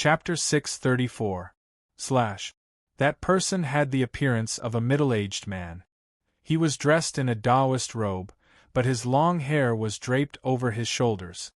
Chapter 634. That person had the appearance of a middle-aged man. He was dressed in a Taoist robe, but his long hair was draped over his shoulders.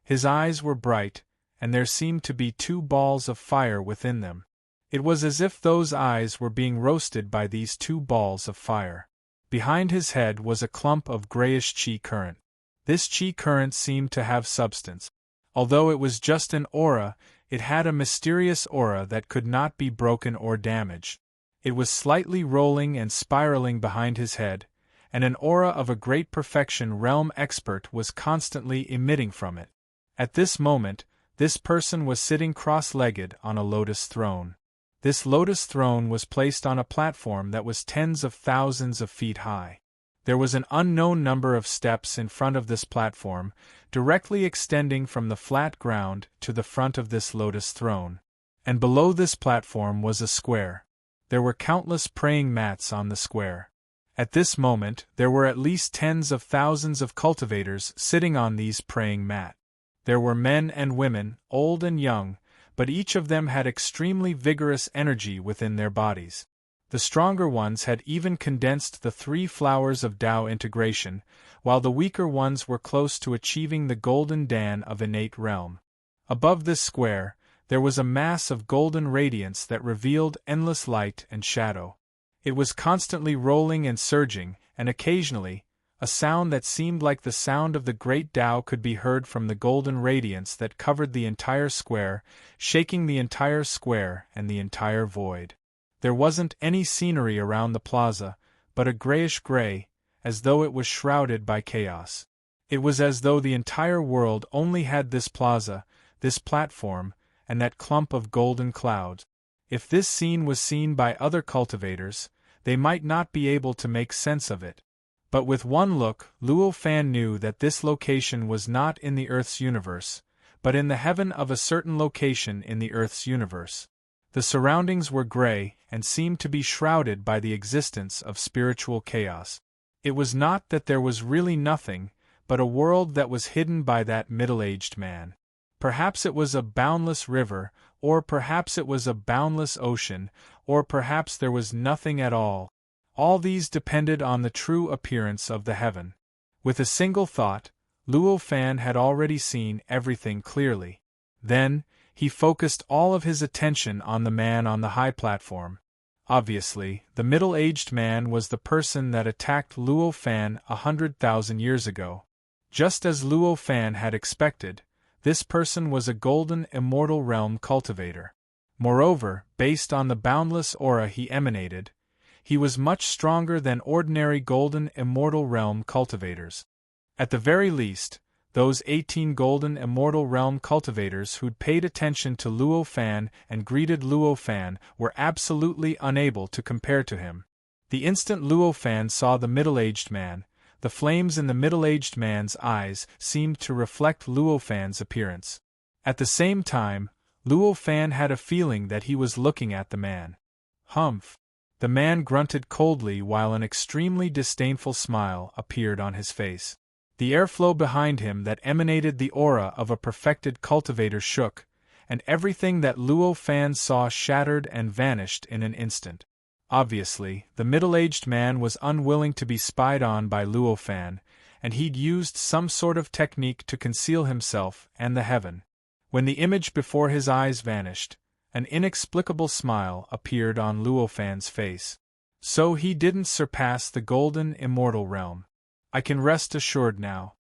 His eyes were bright, and there seemed to be two balls of fire within them. It was as if those eyes were being roasted by these two balls of fire. Behind his head was a clump of grayish chi current. This chi current seemed to have substance. Although it was just an aura, it had a mysterious aura that could not be broken or damaged. It was slightly rolling and spiraling behind his head, and an aura of a great perfection realm expert was constantly emitting from it. At this moment, this person was sitting cross-legged on a lotus throne. This lotus throne was placed on a platform that was tens of thousands of feet high. There was an unknown number of steps in front of this platform, directly extending from the flat ground to the front of this lotus throne. And below this platform was a square. There were countless praying mats on the square. At this moment, there were at least tens of thousands of cultivators sitting on these praying mats. There were men and women, old and young, but each of them had extremely vigorous energy within their bodies. The stronger ones had even condensed the 3 flowers of Tao integration, while the weaker ones were close to achieving the golden Dan of innate realm. Above this square, there was a mass of golden radiance that revealed endless light and shadow. It was constantly rolling and surging, and occasionally, a sound that seemed like the sound of the great Tao could be heard from the golden radiance that covered the entire square, shaking the entire square and the entire void. There wasn't any scenery around the plaza, but a grayish-gray, as though it was shrouded by chaos. It was as though the entire world only had this plaza, this platform, and that clump of golden clouds. If this scene was seen by other cultivators, they might not be able to make sense of it. But with one look, Luo Fan knew that this location was not in the Earth's universe, but in the heaven of a certain location in the Earth's universe. The surroundings were gray and seemed to be shrouded by the existence of spiritual chaos. It was not that there was really nothing, but a world that was hidden by that middle-aged man. Perhaps it was a boundless river, or perhaps it was a boundless ocean, or perhaps there was nothing at all. All these depended on the true appearance of the heaven. With a single thought, Luo Fan had already seen everything clearly. Then, he focused all of his attention on the man on the high platform. Obviously, the middle-aged man was the person that attacked Luo Fan 100,000 years ago. Just as Luo Fan had expected, this person was a golden immortal realm cultivator. Moreover, based on the boundless aura he emanated, he was much stronger than ordinary golden immortal realm cultivators. At the very least, those 18 golden immortal realm cultivators who'd paid attention to Luo Fan and greeted Luo Fan were absolutely unable to compare to him. The instant Luo Fan saw the middle-aged man, the flames in the middle-aged man's eyes seemed to reflect Luo Fan's appearance. At the same time, Luo Fan had a feeling that he was looking at the man. Humph! The man grunted coldly while an extremely disdainful smile appeared on his face. The airflow behind him that emanated the aura of a perfected cultivator shook, and everything that Luo Fan saw shattered and vanished in an instant. Obviously, the middle-aged man was unwilling to be spied on by Luo Fan, and he'd used some sort of technique to conceal himself and the heaven. When the image before his eyes vanished, an inexplicable smile appeared on Luo Fan's face. So he didn't surpass the golden immortal realm. I can rest assured now.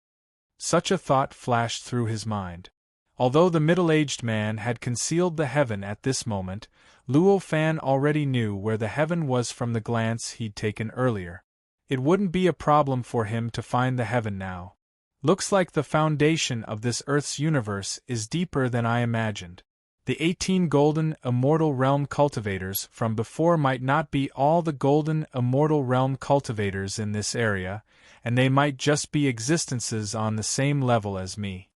Such a thought flashed through his mind. Although the middle-aged man had concealed the heaven at this moment, Luo Fan already knew where the heaven was from the glance he'd taken earlier. It wouldn't be a problem for him to find the heaven now. Looks like the foundation of this Earth's universe is deeper than I imagined. The 18 golden immortal realm cultivators from before might not be all the golden immortal realm cultivators in this area, and they might just be existences on the same level as me.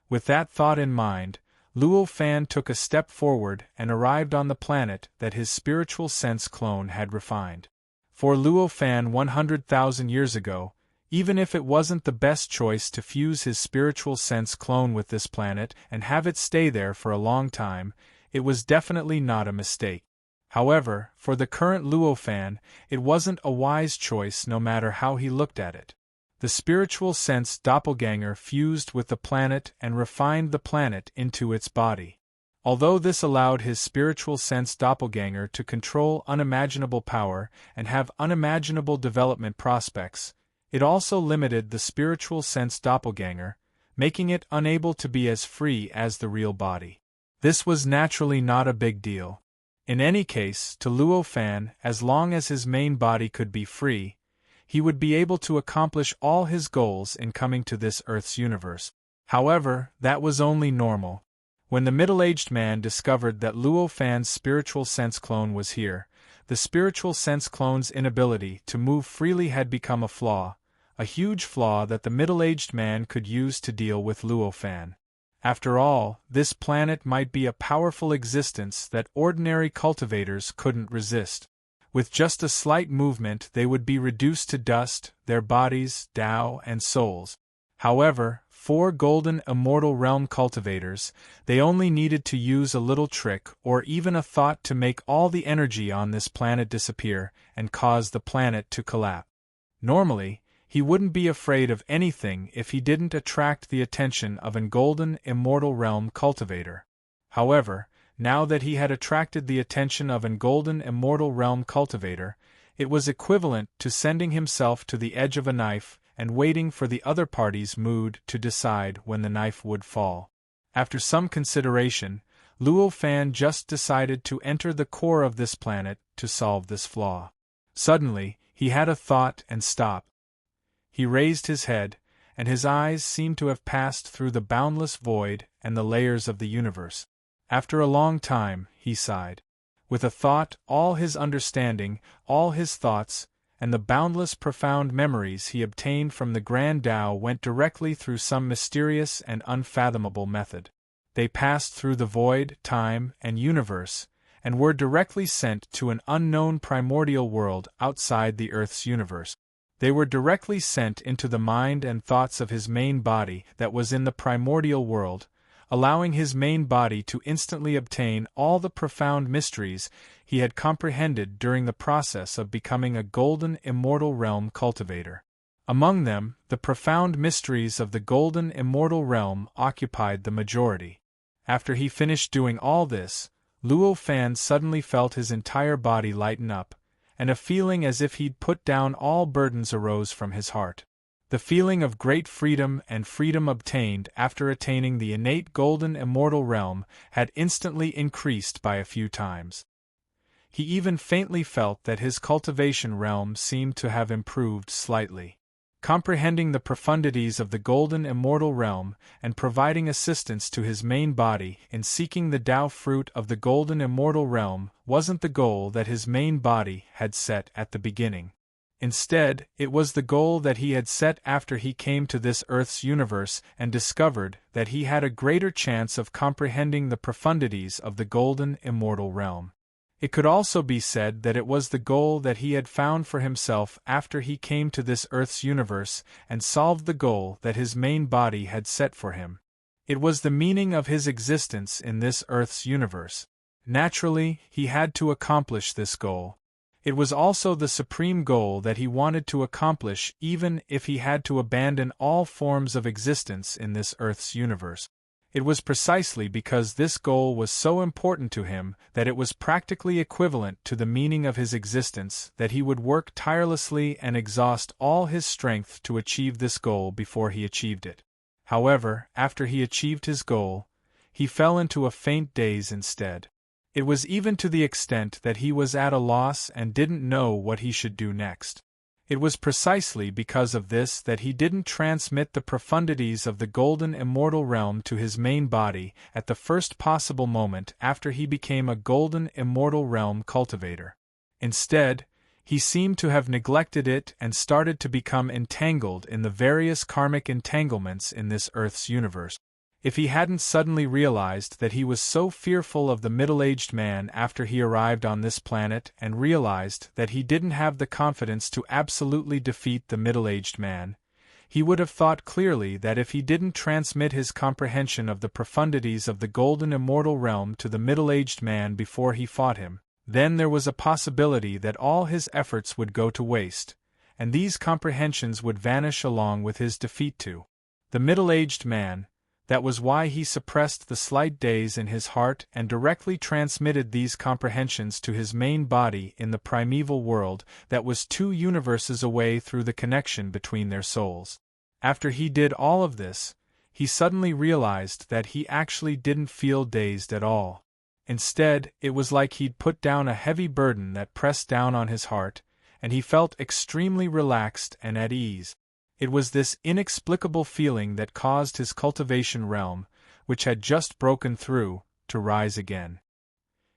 With that thought in mind, Luo Fan took a step forward and arrived on the planet that his spiritual sense clone had refined. For Luo Fan 100,000 years ago, Even if it wasn't the best choice to fuse his spiritual sense clone with this planet and have it stay there for a long time, it was definitely not a mistake. However, for the current Luo fan, it wasn't a wise choice no matter how he looked at it. The spiritual sense doppelganger fused with the planet and refined the planet into its body. Although this allowed his spiritual sense doppelganger to control unimaginable power and have unimaginable development prospects, it also limited the spiritual sense doppelganger, making it unable to be as free as the real body. This was naturally not a big deal. In any case, to Luo Fan, as long as his main body could be free, he would be able to accomplish all his goals in coming to this Earth's universe. However, that was only normal. When the middle-aged man discovered that Luo Fan's spiritual sense clone was here, the spiritual sense clone's inability to move freely had become a huge flaw that the middle-aged man could use to deal with Luo Fan. After all, this planet might be a powerful existence that ordinary cultivators couldn't resist. With just a slight movement they would be reduced to dust, their bodies, Tao, and souls. However, for golden immortal realm cultivators, they only needed to use a little trick or even a thought to make all the energy on this planet disappear and cause the planet to collapse. Normally, he wouldn't be afraid of anything if he didn't attract the attention of an golden immortal realm cultivator. However, now that he had attracted the attention of an golden immortal realm cultivator, it was equivalent to sending himself to the edge of a knife and waiting for the other party's mood to decide when the knife would fall. After some consideration, Luo Fan just decided to enter the core of this planet to solve this flaw. Suddenly, he had a thought and stopped. He raised his head, and his eyes seemed to have passed through the boundless void and the layers of the universe. After a long time, he sighed. With a thought, all his understanding, all his thoughts, and the boundless profound memories he obtained from the Grand Tao went directly through some mysterious and unfathomable method. They passed through the void, time, and universe, and were directly sent to an unknown primordial world outside the Earth's universe. They were directly sent into the mind and thoughts of his main body that was in the primordial world, allowing his main body to instantly obtain all the profound mysteries he had comprehended during the process of becoming a golden immortal realm cultivator. Among them, the profound mysteries of the golden immortal realm occupied the majority. After he finished doing all this, Luo Fan suddenly felt his entire body lighten up, and a feeling as if he'd put down all burdens arose from his heart. The feeling of great freedom and freedom obtained after attaining the innate golden immortal realm had instantly increased by a few times. He even faintly felt that his cultivation realm seemed to have improved slightly. Comprehending the profundities of the golden immortal realm and providing assistance to his main body in seeking the Tao fruit of the golden immortal realm wasn't the goal that his main body had set at the beginning. Instead, it was the goal that he had set after he came to this Earth's universe and discovered that he had a greater chance of comprehending the profundities of the golden immortal realm. It could also be said that it was the goal that he had found for himself after he came to this Earth's universe and solved the goal that his main body had set for him. It was the meaning of his existence in this Earth's universe. Naturally, he had to accomplish this goal. It was also the supreme goal that he wanted to accomplish even if he had to abandon all forms of existence in this Earth's universe. It was precisely because this goal was so important to him that it was practically equivalent to the meaning of his existence that he would work tirelessly and exhaust all his strength to achieve this goal before he achieved it. However, after he achieved his goal, he fell into a faint daze instead. It was even to the extent that he was at a loss and didn't know what he should do next. It was precisely because of this that he didn't transmit the profundities of the golden immortal realm to his main body at the first possible moment after he became a golden immortal realm cultivator. Instead, he seemed to have neglected it and started to become entangled in the various karmic entanglements in this Earth's universe. If he hadn't suddenly realized that he was so fearful of the middle-aged man after he arrived on this planet and realized that he didn't have the confidence to absolutely defeat the middle-aged man, He would have thought clearly that if he didn't transmit his comprehension of the profundities of the golden immortal realm to the middle-aged man before he fought him, then there was a possibility that all his efforts would go to waste, and these comprehensions would vanish along with his defeat too. The middle-aged man, that was why he suppressed the slight daze in his heart and directly transmitted these comprehensions to his main body in the primeval world that was 2 universes away through the connection between their souls. After he did all of this, he suddenly realized that he actually didn't feel dazed at all. Instead, it was like he'd put down a heavy burden that pressed down on his heart, and he felt extremely relaxed and at ease. It was this inexplicable feeling that caused his cultivation realm, which had just broken through, to rise again.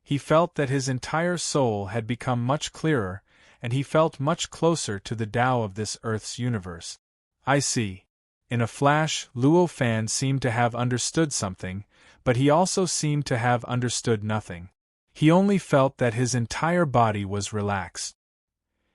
He felt that his entire soul had become much clearer, and he felt much closer to the Tao of this Earth's universe. I see. In a flash, Luo Fan seemed to have understood something, but he also seemed to have understood nothing. He only felt that his entire body was relaxed.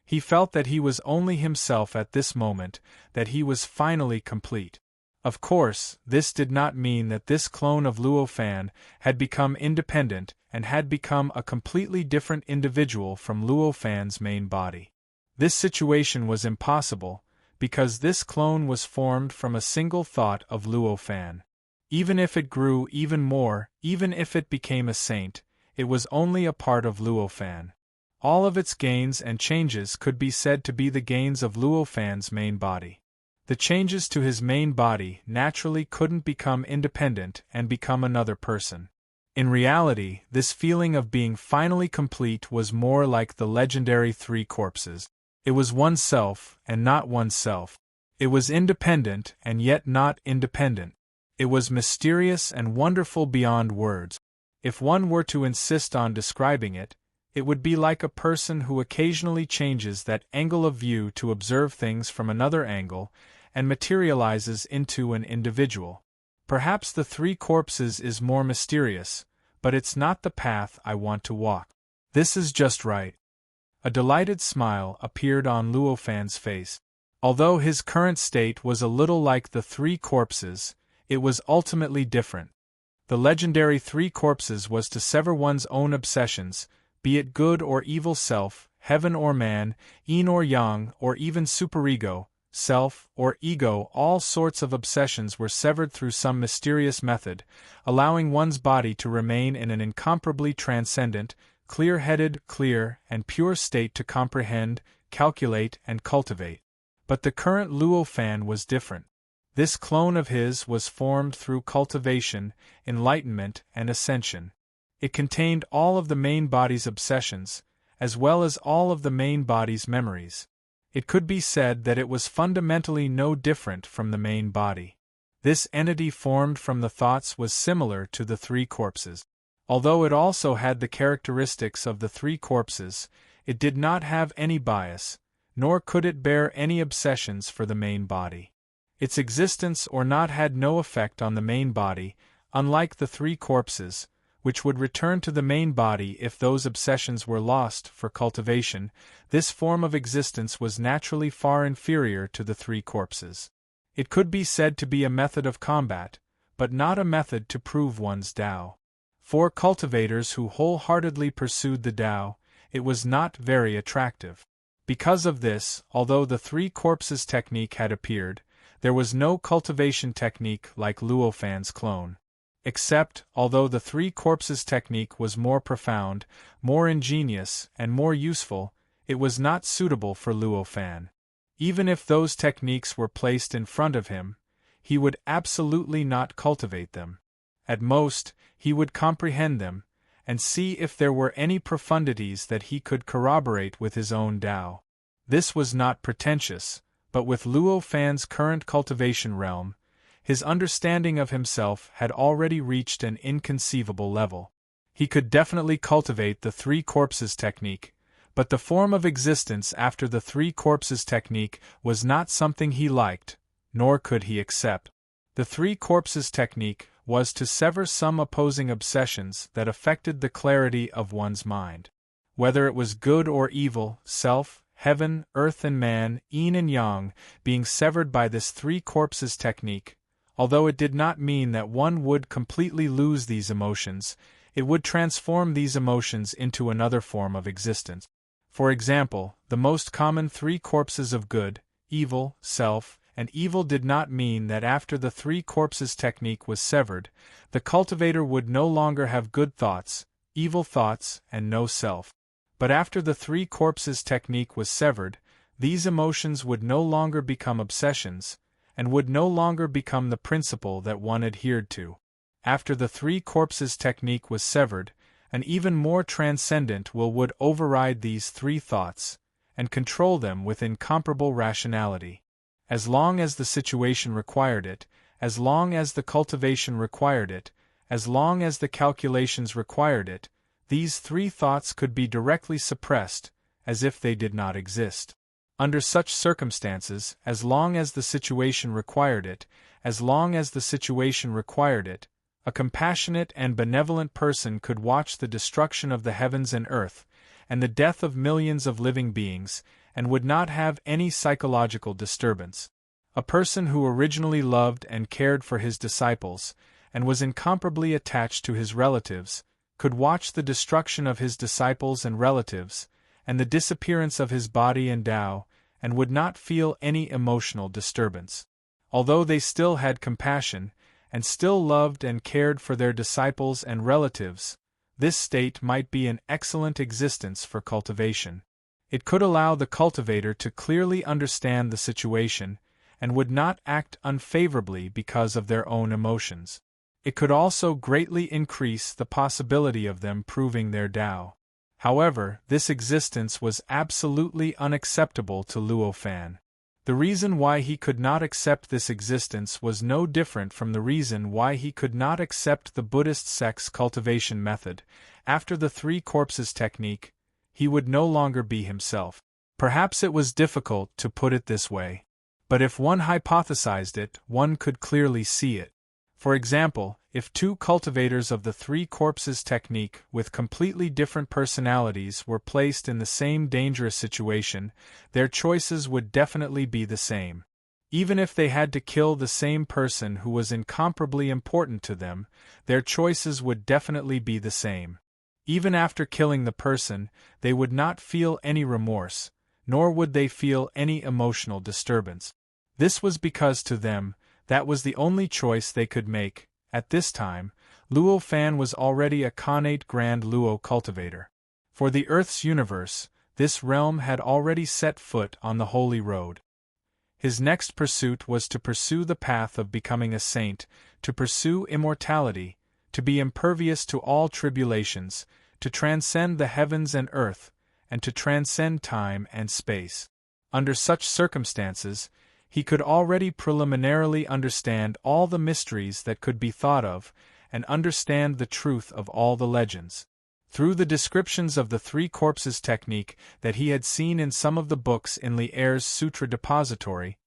He felt that he was only himself at this moment, that he was finally complete. Of course, this did not mean that this clone of Luo Fan had become independent and had become a completely different individual from Luo Fan's main body. This situation was impossible, because this clone was formed from a single thought of Luo Fan. Even if it grew even more, even if it became a saint, it was only a part of Luo Fan. All of its gains and changes could be said to be the gains of Luo Fan's main body. The changes to his main body naturally couldn't become independent and become another person. In reality, this feeling of being finally complete was more like the legendary 3 corpses. It was oneself and not oneself. It was independent and yet not independent. It was mysterious and wonderful beyond words. If one were to insist on describing it, it would be like a person who occasionally changes that angle of view to observe things from another angle and materializes into an individual. Perhaps the 3 corpses is more mysterious, but it's not the path I want to walk. This is just right. A delighted smile appeared on Luo Fan's face. Although his current state was a little like the 3 corpses, it was ultimately different. The legendary 3 corpses was to sever one's own obsessions, be it good or evil self, heaven or man, yin or yang, or even superego, self, or ego. All sorts of obsessions were severed through some mysterious method, allowing one's body to remain in an incomparably transcendent, clear-headed, clear, and pure state to comprehend, calculate, and cultivate. But the current Luo Fan was different. This clone of his was formed through cultivation, enlightenment, and ascension. It contained all of the main body's obsessions, as well as all of the main body's memories. It could be said that it was fundamentally no different from the main body. This entity formed from the thoughts was similar to the 3 corpses. Although it also had the characteristics of the 3 corpses, it did not have any bias, nor could it bear any obsessions for the main body. Its existence or not had no effect on the main body, unlike the 3 corpses, which would return to the main body if those obsessions were lost for cultivation. This form of existence was naturally far inferior to the 3 corpses. It could be said to be a method of combat, but not a method to prove one's Tao. For cultivators who wholeheartedly pursued the Tao, it was not very attractive. Because of this, although the 3 corpses technique had appeared, there was no cultivation technique like Luo Fan's clone. Except, although the 3 corpses technique was more profound, more ingenious, and more useful, it was not suitable for Luo Fan. Even if those techniques were placed in front of him, he would absolutely not cultivate them. At most, he would comprehend them, and see if there were any profundities that he could corroborate with his own Tao. This was not pretentious, but with Luo Fan's current cultivation realm, his understanding of himself had already reached an inconceivable level. He could definitely cultivate the 3 corpses technique, but the form of existence after the 3 corpses technique was not something he liked, nor could he accept. The 3 corpses technique was to sever some opposing obsessions that affected the clarity of one's mind. Whether it was good or evil, self, heaven, earth and man, yin and yang, being severed by this three corpses technique, although it did not mean that one would completely lose these emotions, it would transform these emotions into another form of existence. For example, the most common three corpses of good, evil, self, and evil did not mean that after the three corpses technique was severed, the cultivator would no longer have good thoughts, evil thoughts, and no self. But after the three corpses technique was severed, these emotions would no longer become obsessions, and would no longer become the principle that one adhered to. After the three corpses technique was severed, an even more transcendent will would override these three thoughts, and control them with incomparable rationality. As long as the situation required it, as long as the cultivation required it, as long as the calculations required it, these three thoughts could be directly suppressed, as if they did not exist. Under such circumstances, as long as the situation required it, as long as the situation required it, a compassionate and benevolent person could watch the destruction of the heavens and earth, and the death of millions of living beings, and would not have any psychological disturbance. A person who originally loved and cared for his disciples, and was incomparably attached to his relatives, could watch the destruction of his disciples and relatives, and the disappearance of his body and Tao, and would not feel any emotional disturbance. Although they still had compassion, and still loved and cared for their disciples and relatives, this state might be an excellent existence for cultivation. It could allow the cultivator to clearly understand the situation, and would not act unfavorably because of their own emotions. It could also greatly increase the possibility of them proving their Tao. However, this existence was absolutely unacceptable to Luo Fan. The reason why he could not accept this existence was no different from the reason why he could not accept the Buddhist sect's cultivation method. After the three corpses technique, he would no longer be himself. Perhaps it was difficult to put it this way. But if one hypothesized it, one could clearly see it. For example, if two cultivators of the three corpses technique with completely different personalities were placed in the same dangerous situation, their choices would definitely be the same. Even if they had to kill the same person who was incomparably important to them, their choices would definitely be the same. Even after killing the person, they would not feel any remorse, nor would they feel any emotional disturbance. This was because to them, that was the only choice they could make. At this time, Luo Fan was already a connate grand Luo cultivator. For the Earth's universe, this realm had already set foot on the holy road. His next pursuit was to pursue the path of becoming a saint, to pursue immortality, to be impervious to all tribulations, to transcend the heavens and earth, and to transcend time and space. Under such circumstances, he could already preliminarily understand all the mysteries that could be thought of, and understand the truth of all the legends. Through the descriptions of the three corpses technique that he had seen in some of the books in Li Er's Sutra Depository,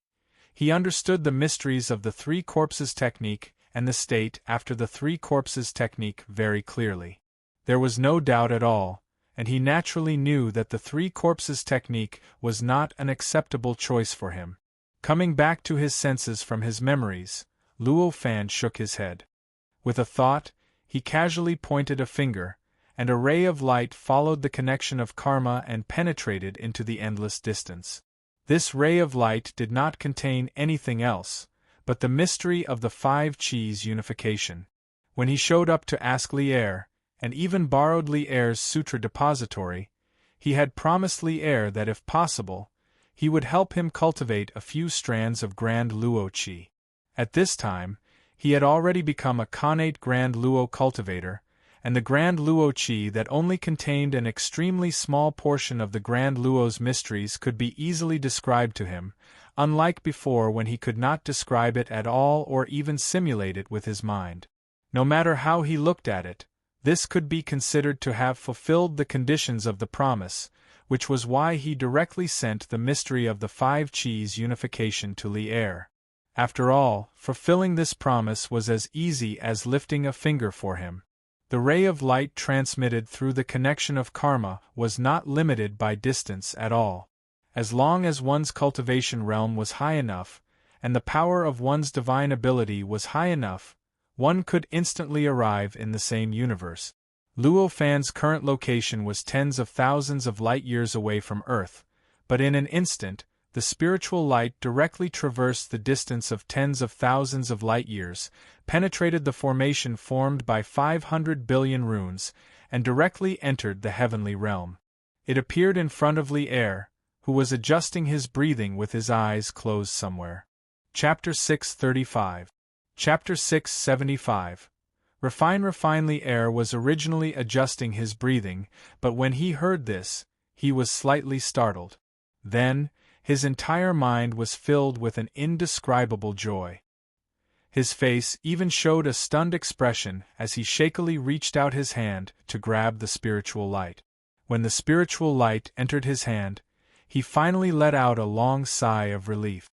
he understood the mysteries of the three corpses technique and the state after the three corpses technique very clearly. There was no doubt at all, and he naturally knew that the three corpses technique was not an acceptable choice for him. Coming back to his senses from his memories, Luo Fan shook his head. With a thought, he casually pointed a finger, and a ray of light followed the connection of karma and penetrated into the endless distance. This ray of light did not contain anything else, but the mystery of the 5 Chi's unification. When he showed up to ask Li Er, and even borrowed Li Er's Sutra Depository, he had promised Li Er that if possible, he would help him cultivate a few strands of Grand Luo Qi. At this time, he had already become a connate Grand Luo cultivator, and the Grand Luo Qi that only contained an extremely small portion of the Grand Luo's mysteries could be easily described to him, unlike before when he could not describe it at all or even simulate it with his mind. No matter how he looked at it, this could be considered to have fulfilled the conditions of the promise, which was why he directly sent the mystery of the 5 Chi's unification to Li Er. After all, fulfilling this promise was as easy as lifting a finger for him. The ray of light transmitted through the connection of karma was not limited by distance at all. As long as one's cultivation realm was high enough, and the power of one's divine ability was high enough, one could instantly arrive in the same universe. Luo Fan's current location was tens of thousands of light-years away from Earth, but in an instant, the spiritual light directly traversed the distance of tens of thousands of light-years, penetrated the formation formed by 500 billion runes, and directly entered the heavenly realm. It appeared in front of Li Er, who was adjusting his breathing with his eyes closed somewhere. Chapter 635. Chapter 675. Refine Li Er was originally adjusting his breathing, but when he heard this, he was slightly startled. Then, his entire mind was filled with an indescribable joy. His face even showed a stunned expression as he shakily reached out his hand to grab the spiritual light. When the spiritual light entered his hand, he finally let out a long sigh of relief.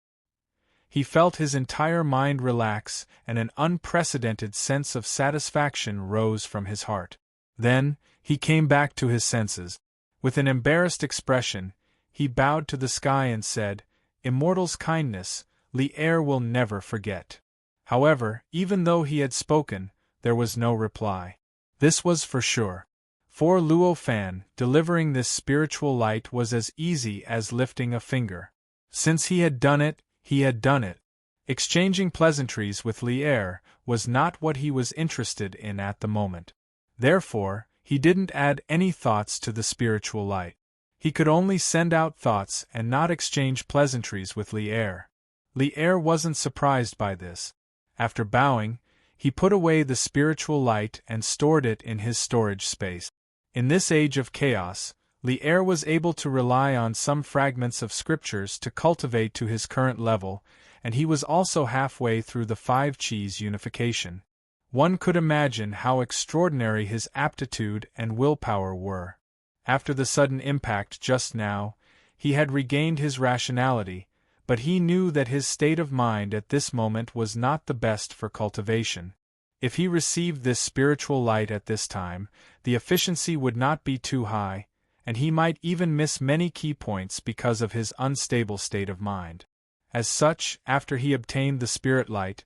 He felt his entire mind relax, and an unprecedented sense of satisfaction rose from his heart. Then, he came back to his senses. With an embarrassed expression, he bowed to the sky and said, "Immortal's kindness, Li Er will never forget." However, even though he had spoken, there was no reply. This was for sure. For Luo Fan, delivering this spiritual light was as easy as lifting a finger. Since he had done it, he had done it. Exchanging pleasantries with Li Er was not what he was interested in at the moment. Therefore, he didn't add any thoughts to the spiritual light. He could only send out thoughts and not exchange pleasantries with Li Er. Li Er wasn't surprised by this. After bowing, he put away the spiritual light and stored it in his storage space. In this age of chaos, Li Er was able to rely on some fragments of scriptures to cultivate to his current level, and he was also halfway through the 5 Qis unification. One could imagine how extraordinary his aptitude and willpower were. After the sudden impact just now, he had regained his rationality, but he knew that his state of mind at this moment was not the best for cultivation. If he received this spiritual light at this time, the efficiency would not be too high, and he might even miss many key points because of his unstable state of mind. As such, after he obtained the spirit light,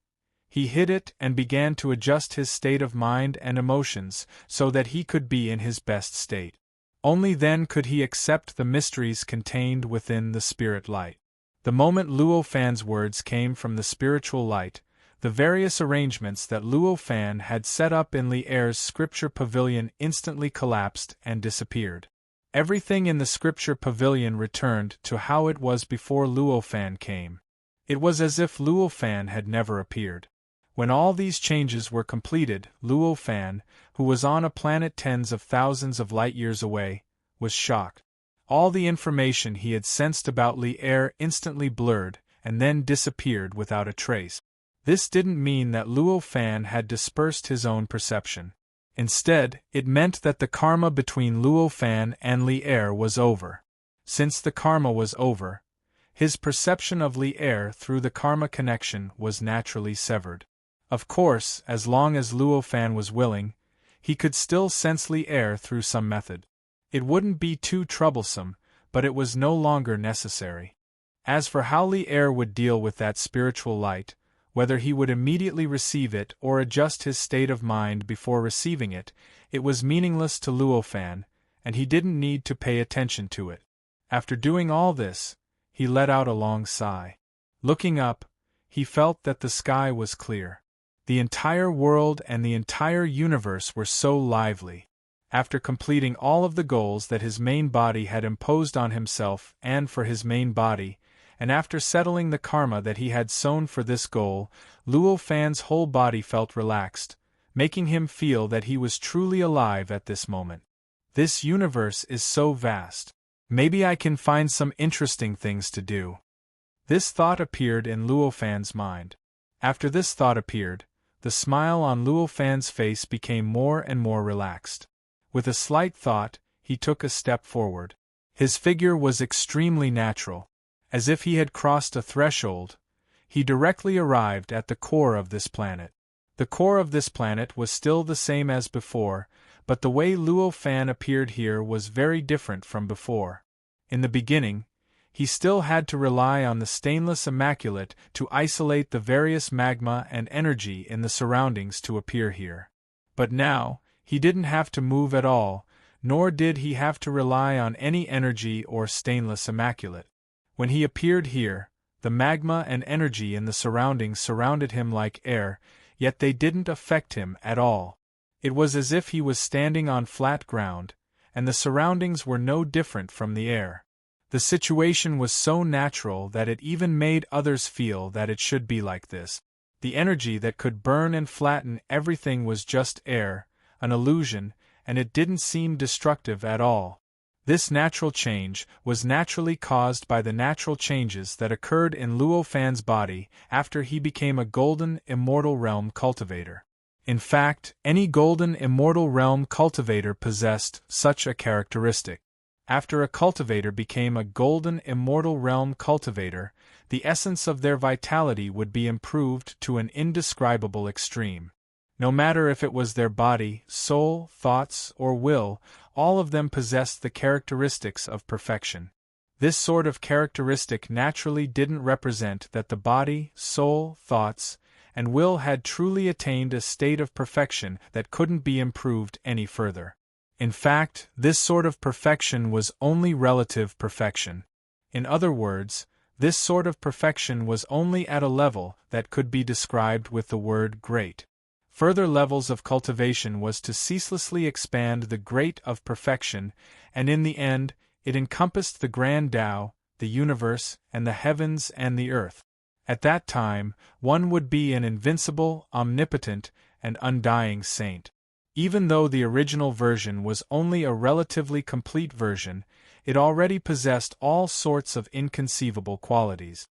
he hid it and began to adjust his state of mind and emotions so that he could be in his best state. Only then could he accept the mysteries contained within the spirit light. The moment Luo Fan's words came from the spiritual light, the various arrangements that Luo Fan had set up in Li Er's scripture pavilion instantly collapsed and disappeared. Everything in the scripture pavilion returned to how it was before Luo Fan came. It was as if Luo Fan had never appeared. When all these changes were completed, Luo Fan, who was on a planet tens of thousands of light-years away, was shocked. All the information he had sensed about Li Er instantly blurred and then disappeared without a trace. This didn't mean that Luo Fan had dispersed his own perception. Instead, it meant that the karma between Luo Fan and Li Er was over. Since the karma was over, his perception of Li Er through the karma connection was naturally severed. Of course, as long as Luo Fan was willing, he could still sense Li Er through some method. It wouldn't be too troublesome, but it was no longer necessary. As for how Li Er would deal with that spiritual light, whether he would immediately receive it or adjust his state of mind before receiving it, it was meaningless to Luo Fan, and he didn't need to pay attention to it. After doing all this, he let out a long sigh. Looking up, he felt that the sky was clear. The entire world and the entire universe were so lively. After completing all of the goals that his main body had imposed on himself and for his main body, and after settling the karma that he had sown for this goal, Luo Fan's whole body felt relaxed, making him feel that he was truly alive at this moment. This universe is so vast. Maybe I can find some interesting things to do. This thought appeared in Luo Fan's mind. After this thought appeared, the smile on Luo Fan's face became more and more relaxed. With a slight thought, he took a step forward. His figure was extremely natural. As if he had crossed a threshold, he directly arrived at the core of this planet. The core of this planet was still the same as before, but the way Luo Fan appeared here was very different from before. In the beginning, he still had to rely on the stainless immaculate to isolate the various magma and energy in the surroundings to appear here. But now, he didn't have to move at all, nor did he have to rely on any energy or stainless immaculate. When he appeared here, the magma and energy in the surroundings surrounded him like air, yet they didn't affect him at all. It was as if he was standing on flat ground, and the surroundings were no different from the air. The situation was so natural that it even made others feel that it should be like this. The energy that could burn and flatten everything was just air, an illusion, and it didn't seem destructive at all. This natural change was naturally caused by the natural changes that occurred in Luo Fan's body after he became a golden immortal realm cultivator. In fact, any golden immortal realm cultivator possessed such a characteristic. After a cultivator became a golden immortal realm cultivator, the essence of their vitality would be improved to an indescribable extreme. No matter if it was their body, soul, thoughts, or will, all of them possessed the characteristics of perfection. This sort of characteristic naturally didn't represent that the body, soul, thoughts, and will had truly attained a state of perfection that couldn't be improved any further. In fact, this sort of perfection was only relative perfection. In other words, this sort of perfection was only at a level that could be described with the word great. Further levels of cultivation was to ceaselessly expand the great of perfection, and in the end, it encompassed the grand Tao, the universe, and the heavens and the earth. At that time, one would be an invincible, omnipotent, and undying saint. Even though the original version was only a relatively complete version, it already possessed all sorts of inconceivable qualities.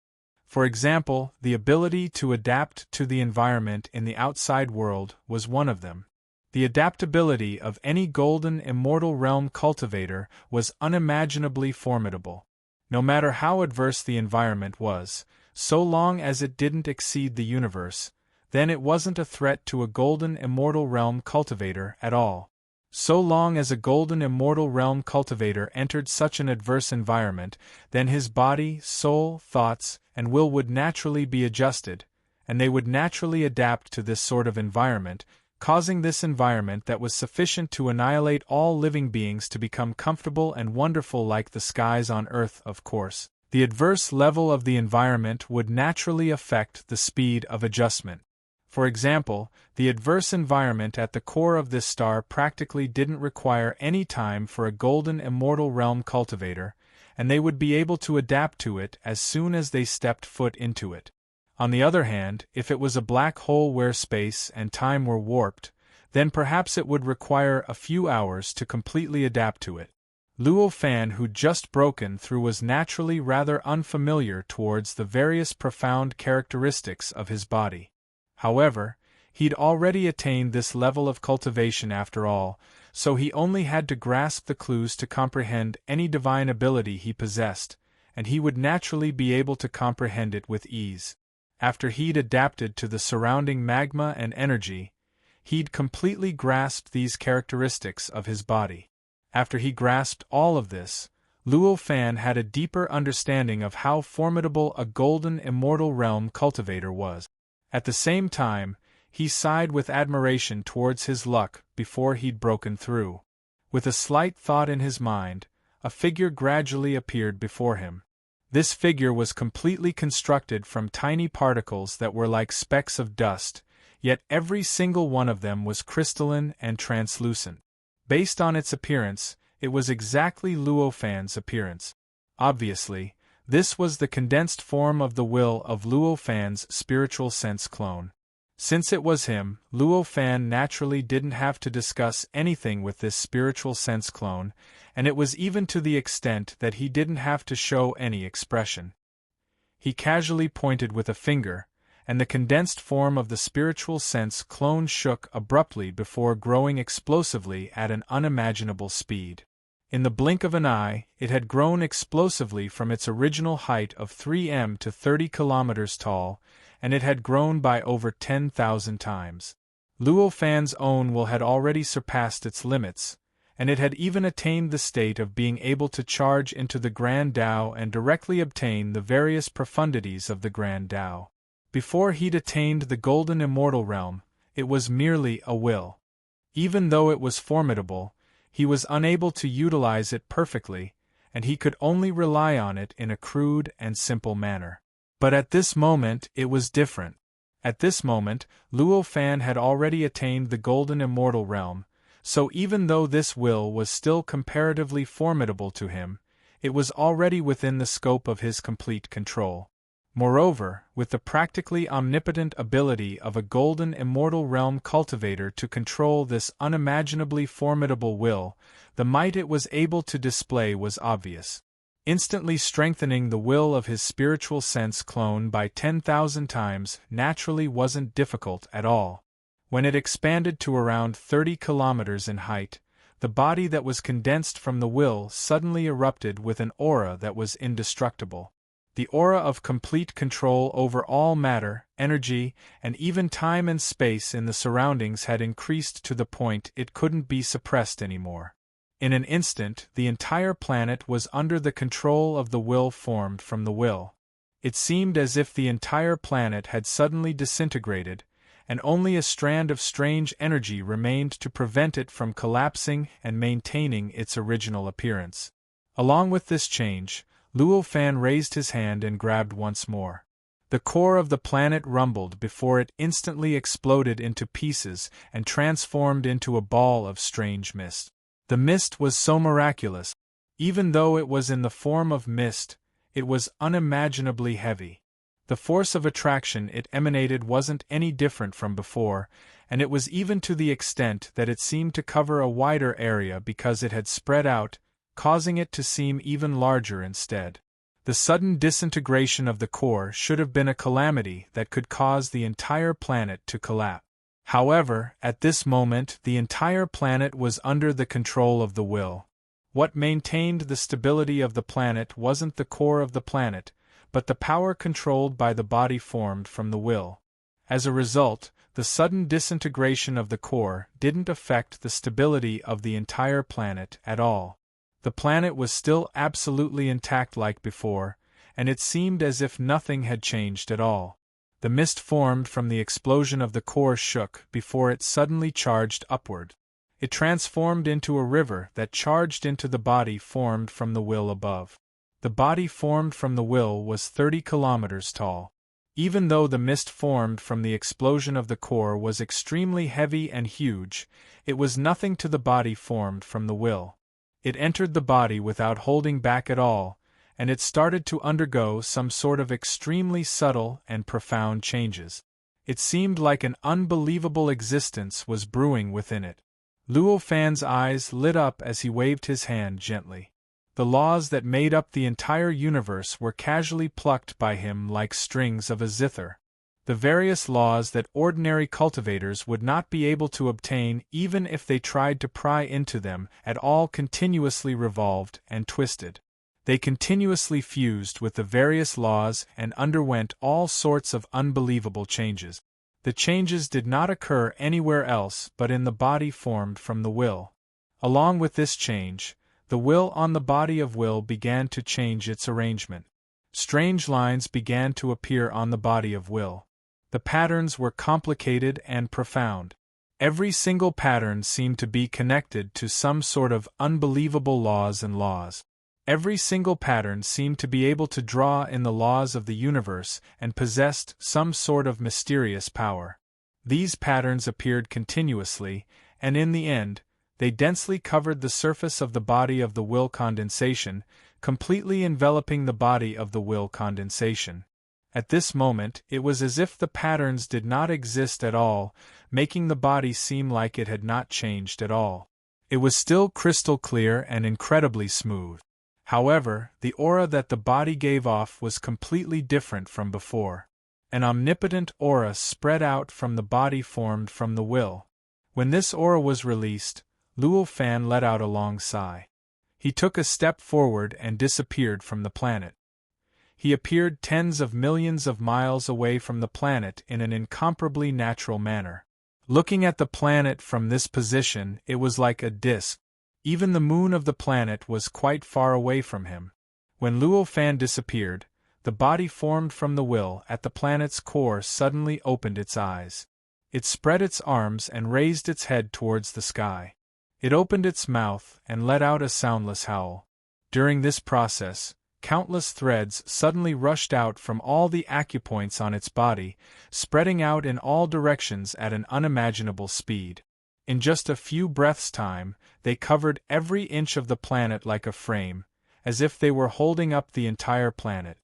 For example, the ability to adapt to the environment in the outside world was one of them. The adaptability of any golden immortal realm cultivator was unimaginably formidable. No matter how adverse the environment was, so long as it didn't exceed the universe, then it wasn't a threat to a golden immortal realm cultivator at all. So long as a golden immortal realm cultivator entered such an adverse environment, then his body, soul, thoughts, and will would naturally be adjusted, and they would naturally adapt to this sort of environment, causing this environment that was sufficient to annihilate all living beings to become comfortable and wonderful like the skies on Earth, of course. The adverse level of the environment would naturally affect the speed of adjustment. For example, the adverse environment at the core of this star practically didn't require any time for a golden immortal realm cultivator, and they would be able to adapt to it as soon as they stepped foot into it. On the other hand, if it was a black hole where space and time were warped, then perhaps it would require a few hours to completely adapt to it. Luo Fan, who'd just broken through, was naturally rather unfamiliar towards the various profound characteristics of his body. However, he'd already attained this level of cultivation after all, so he only had to grasp the clues to comprehend any divine ability he possessed, and he would naturally be able to comprehend it with ease. After he'd adapted to the surrounding magma and energy, he'd completely grasped these characteristics of his body. After he grasped all of this, Luo Fan had a deeper understanding of how formidable a golden immortal realm cultivator was. At the same time, he sighed with admiration towards his luck before he'd broken through. With a slight thought in his mind, a figure gradually appeared before him. This figure was completely constructed from tiny particles that were like specks of dust, yet every single one of them was crystalline and translucent. Based on its appearance, it was exactly Luo Fan's appearance. Obviously, this was the condensed form of the will of Luo Fan's spiritual sense clone. Since it was him, Luo Fan naturally didn't have to discuss anything with this spiritual sense clone, and it was even to the extent that he didn't have to show any expression. He casually pointed with a finger, and the condensed form of the spiritual sense clone shook abruptly before growing explosively at an unimaginable speed. In the blink of an eye, it had grown explosively from its original height of 3 to 30 kilometers tall, and it had grown by over 10,000 times. Luo Fan's own will had already surpassed its limits, and it had even attained the state of being able to charge into the Grand Tao and directly obtain the various profundities of the Grand Tao. Before he'd attained the golden immortal realm, it was merely a will. Even though it was formidable, he was unable to utilize it perfectly, and he could only rely on it in a crude and simple manner. But at this moment it was different. At this moment, Luo Fan had already attained the golden immortal realm, so even though this will was still comparatively formidable to him, it was already within the scope of his complete control. Moreover, with the practically omnipotent ability of a golden immortal realm cultivator to control this unimaginably formidable will, the might it was able to display was obvious. Instantly strengthening the will of his spiritual sense clone by 10,000 times naturally wasn't difficult at all. When it expanded to around 30 kilometers in height, the body that was condensed from the will suddenly erupted with an aura that was indestructible. The aura of complete control over all matter, energy, and even time and space in the surroundings had increased to the point it couldn't be suppressed anymore. In an instant, the entire planet was under the control of the will formed from the will. It seemed as if the entire planet had suddenly disintegrated, and only a strand of strange energy remained to prevent it from collapsing and maintaining its original appearance. Along with this change, Luo Fan raised his hand and grabbed once more. The core of the planet rumbled before it instantly exploded into pieces and transformed into a ball of strange mist. The mist was so miraculous. Even though it was in the form of mist, it was unimaginably heavy. The force of attraction it emanated wasn't any different from before, and it was even to the extent that it seemed to cover a wider area because it had spread out, causing it to seem even larger instead. The sudden disintegration of the core should have been a calamity that could cause the entire planet to collapse. However, at this moment the entire planet was under the control of the will. What maintained the stability of the planet wasn't the core of the planet, but the power controlled by the body formed from the will. As a result, the sudden disintegration of the core didn't affect the stability of the entire planet at all. The planet was still absolutely intact like before, and it seemed as if nothing had changed at all. The mist formed from the explosion of the core shook before it suddenly charged upward. It transformed into a river that charged into the body formed from the will above. The body formed from the will was 30 kilometers tall. Even though the mist formed from the explosion of the core was extremely heavy and huge, it was nothing to the body formed from the will. It entered the body without holding back at all, and it started to undergo some sort of extremely subtle and profound changes. It seemed like an unbelievable existence was brewing within it. Luo Fan's eyes lit up as he waved his hand gently. The laws that made up the entire universe were casually plucked by him like strings of a zither. The various laws that ordinary cultivators would not be able to obtain even if they tried to pry into them at all continuously revolved and twisted. They continuously fused with the various laws and underwent all sorts of unbelievable changes. The changes did not occur anywhere else but in the body formed from the will. Along with this change, the will on the body of will began to change its arrangement. Strange lines began to appear on the body of will. The patterns were complicated and profound. Every single pattern seemed to be connected to some sort of unbelievable laws and laws. Every single pattern seemed to be able to draw in the laws of the universe and possessed some sort of mysterious power. These patterns appeared continuously, and in the end, they densely covered the surface of the body of the will condensation, completely enveloping the body of the will condensation. At this moment, it was as if the patterns did not exist at all, making the body seem like it had not changed at all. It was still crystal clear and incredibly smooth. However, the aura that the body gave off was completely different from before. An omnipotent aura spread out from the body formed from the will. When this aura was released, Luo Fan let out a long sigh. He took a step forward and disappeared from the planet. He appeared tens of millions of miles away from the planet in an incomparably natural manner. Looking at the planet from this position, it was like a disk. Even the moon of the planet was quite far away from him. When Luo Fan disappeared, the body formed from the will at the planet's core suddenly opened its eyes. It spread its arms and raised its head towards the sky. It opened its mouth and let out a soundless howl. During this process, countless threads suddenly rushed out from all the acupoints on its body, spreading out in all directions at an unimaginable speed. In just a few breaths' time, they covered every inch of the planet like a frame, as if they were holding up the entire planet.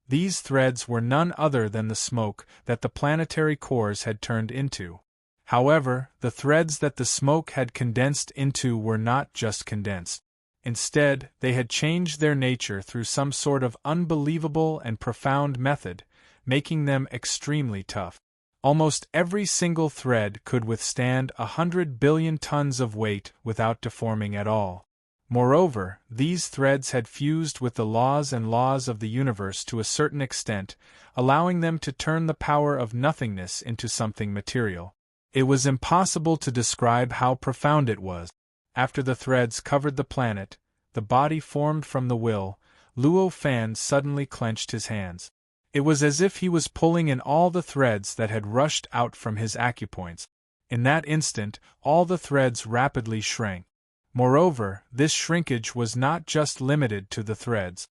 These threads were none other than the smoke that the planetary cores had turned into. However, the threads that the smoke had condensed into were not just condensed. Instead, they had changed their nature through some sort of unbelievable and profound method, making them extremely tough. Almost every single thread could withstand 100 billion tons of weight without deforming at all. Moreover, these threads had fused with the laws of the universe to a certain extent, allowing them to turn the power of nothingness into something material. It was impossible to describe how profound it was. After the threads covered the planet, the body formed from the will, Luo Fan suddenly clenched his hands. It was as if he was pulling in all the threads that had rushed out from his acupoints. In that instant, all the threads rapidly shrank. Moreover, this shrinkage was not just limited to the threads.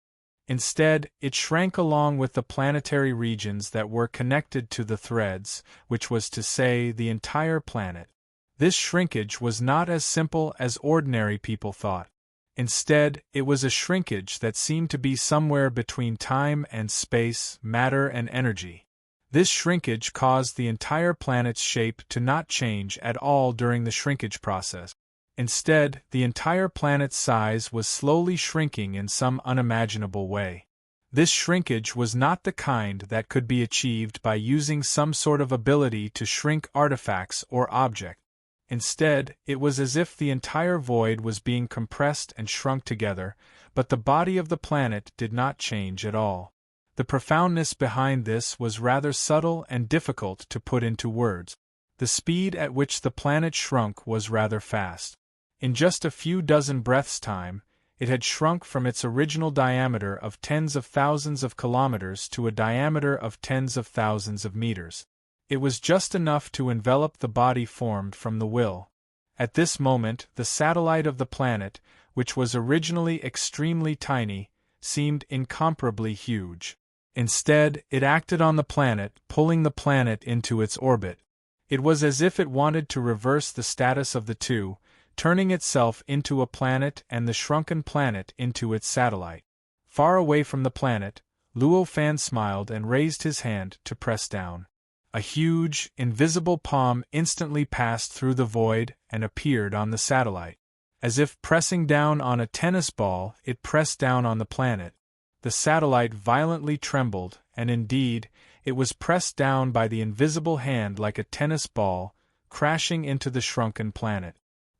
Instead, it shrank along with the planetary regions that were connected to the threads, which was to say, the entire planet. This shrinkage was not as simple as ordinary people thought. Instead, it was a shrinkage that seemed to be somewhere between time and space, matter and energy. This shrinkage caused the entire planet's shape to not change at all during the shrinkage process. Instead, the entire planet's size was slowly shrinking in some unimaginable way. This shrinkage was not the kind that could be achieved by using some sort of ability to shrink artifacts or objects. Instead, it was as if the entire void was being compressed and shrunk together, but the body of the planet did not change at all. The profoundness behind this was rather subtle and difficult to put into words. The speed at which the planet shrunk was rather fast. In just a few dozen breaths' time, it had shrunk from its original diameter of tens of thousands of kilometers to a diameter of tens of thousands of meters. It was just enough to envelop the body formed from the will. At this moment, the satellite of the planet, which was originally extremely tiny, seemed incomparably huge. Instead, it acted on the planet, pulling the planet into its orbit. It was as if it wanted to reverse the status of the two, turning itself into a planet and the shrunken planet into its satellite. Far away from the planet, Luo Fan smiled and raised his hand to press down. A huge, invisible palm instantly passed through the void and appeared on the satellite. As if pressing down on a tennis ball, it pressed down on the planet. The satellite violently trembled, and indeed, it was pressed down by the invisible hand like a tennis ball, crashing into the shrunken planet.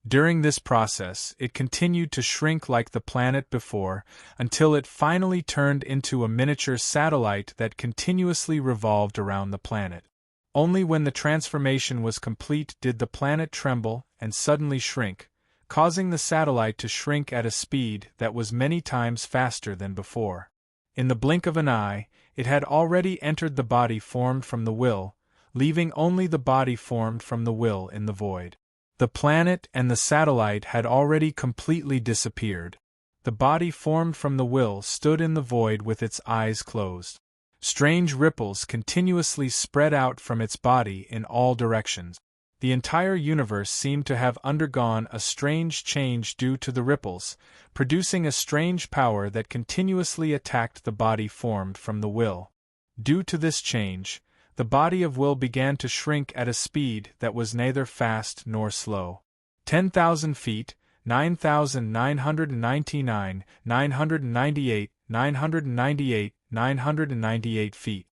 During this process, it continued to shrink like the planet before, until it finally turned into a miniature satellite that continuously revolved around the planet. Only when the transformation was complete did the planet tremble and suddenly shrink, causing the satellite to shrink at a speed that was many times faster than before. In the blink of an eye, it had already entered the body formed from the will, leaving only the body formed from the will in the void. The planet and the satellite had already completely disappeared. The body formed from the will stood in the void with its eyes closed. Strange ripples continuously spread out from its body in all directions. The entire universe seemed to have undergone a strange change due to the ripples, producing a strange power that continuously attacked the body formed from the will. Due to this change, the body of will began to shrink at a speed that was neither fast nor slow. 10,000 feet, 9,999, 998, 998, 998 feet.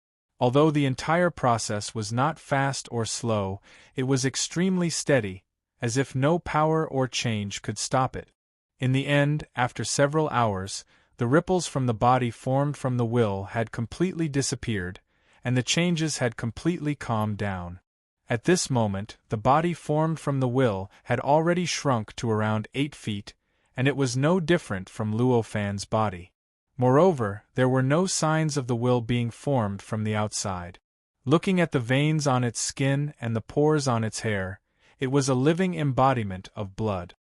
Although the entire process was not fast or slow, it was extremely steady, as if no power or change could stop it. In the end, after several hours, the ripples from the body formed from the will had completely disappeared, and the changes had completely calmed down. At this moment, the body formed from the will had already shrunk to around 8 feet, and it was no different from Luo Fan's body. Moreover, there were no signs of the will being formed from the outside. Looking at the veins on its skin and the pores on its hair, it was a living embodiment of blood.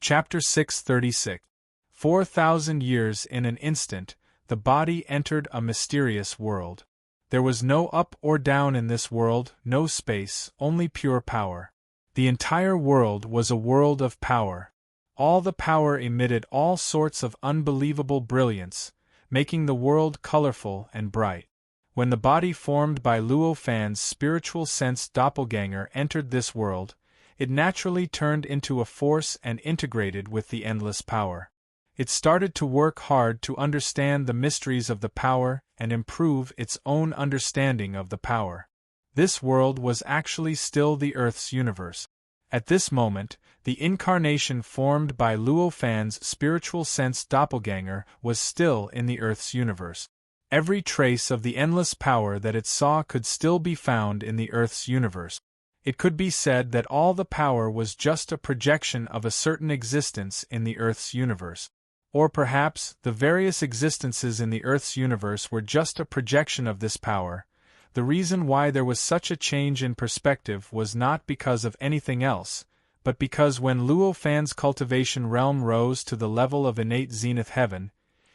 Chapter 636. 4,000 years in an instant, the body entered a mysterious world. There was no up or down in this world, no space, only pure power. The entire world was a world of power. All the power emitted all sorts of unbelievable brilliance, making the world colorful and bright. When the body formed by Luo Fan's spiritual sense doppelganger entered this world, it naturally turned into a force and integrated with the endless power. It started to work hard to understand the mysteries of the power and improve its own understanding of the power. This world was actually still the Earth's universe. At this moment, the incarnation formed by Luo Fan's spiritual sense doppelganger was still in the Earth's universe. Every trace of the endless power that it saw could still be found in the Earth's universe. It could be said that all the power was just a projection of a certain existence in the Earth's universe. Or perhaps, the various existences in the Earth's universe were just a projection of this power. The reason why there was such a change in perspective was not because of anything else, but because when Luo Fan's cultivation realm rose to the level of innate zenith heaven,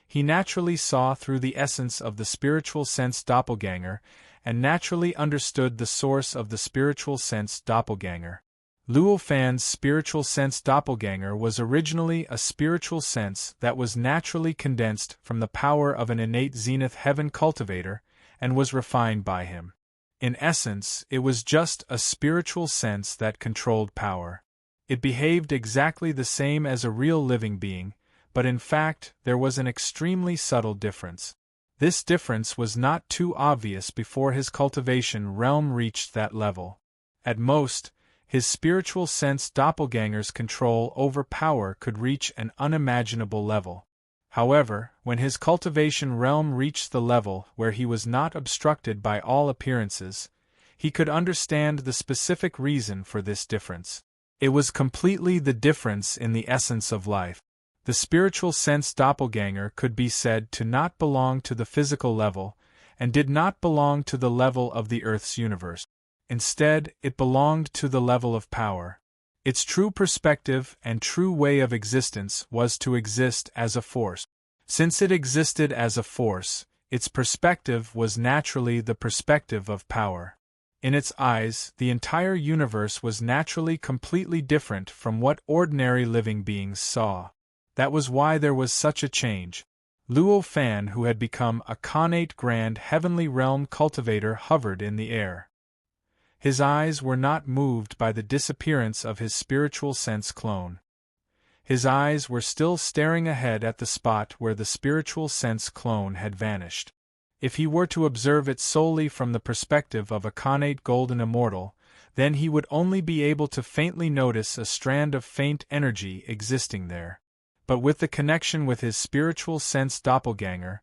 he naturally saw through the essence of the spiritual sense doppelganger, and naturally understood the source of the spiritual sense doppelganger. Luo Fan's spiritual sense doppelganger was originally a spiritual sense that was naturally condensed from the power of an innate zenith heaven cultivator, and was refined by him. In essence, it was just a spiritual sense that controlled power. It behaved exactly the same as a real living being, but in fact, there was an extremely subtle difference. This difference was not too obvious before his cultivation realm reached that level. At most, his spiritual sense doppelganger's control over power could reach an unimaginable level. However, when his cultivation realm reached the level where he was not obstructed by all appearances, he could understand the specific reason for this difference. It was completely the difference in the essence of life. The spiritual sense doppelganger could be said to not belong to the physical level, and did not belong to the level of the Earth's universe. Instead, it belonged to the level of power. Its true perspective and true way of existence was to exist as a force. Since it existed as a force, its perspective was naturally the perspective of power. In its eyes, the entire universe was naturally completely different from what ordinary living beings saw. That was why there was such a change. Luo Fan, who had become a connate grand heavenly realm cultivator, hovered in the air. His eyes were not moved by the disappearance of his spiritual sense clone. His eyes were still staring ahead at the spot where the spiritual sense clone had vanished. If he were to observe it solely from the perspective of a connate golden immortal, then he would only be able to faintly notice a strand of faint energy existing there. But with the connection with his spiritual sense doppelganger,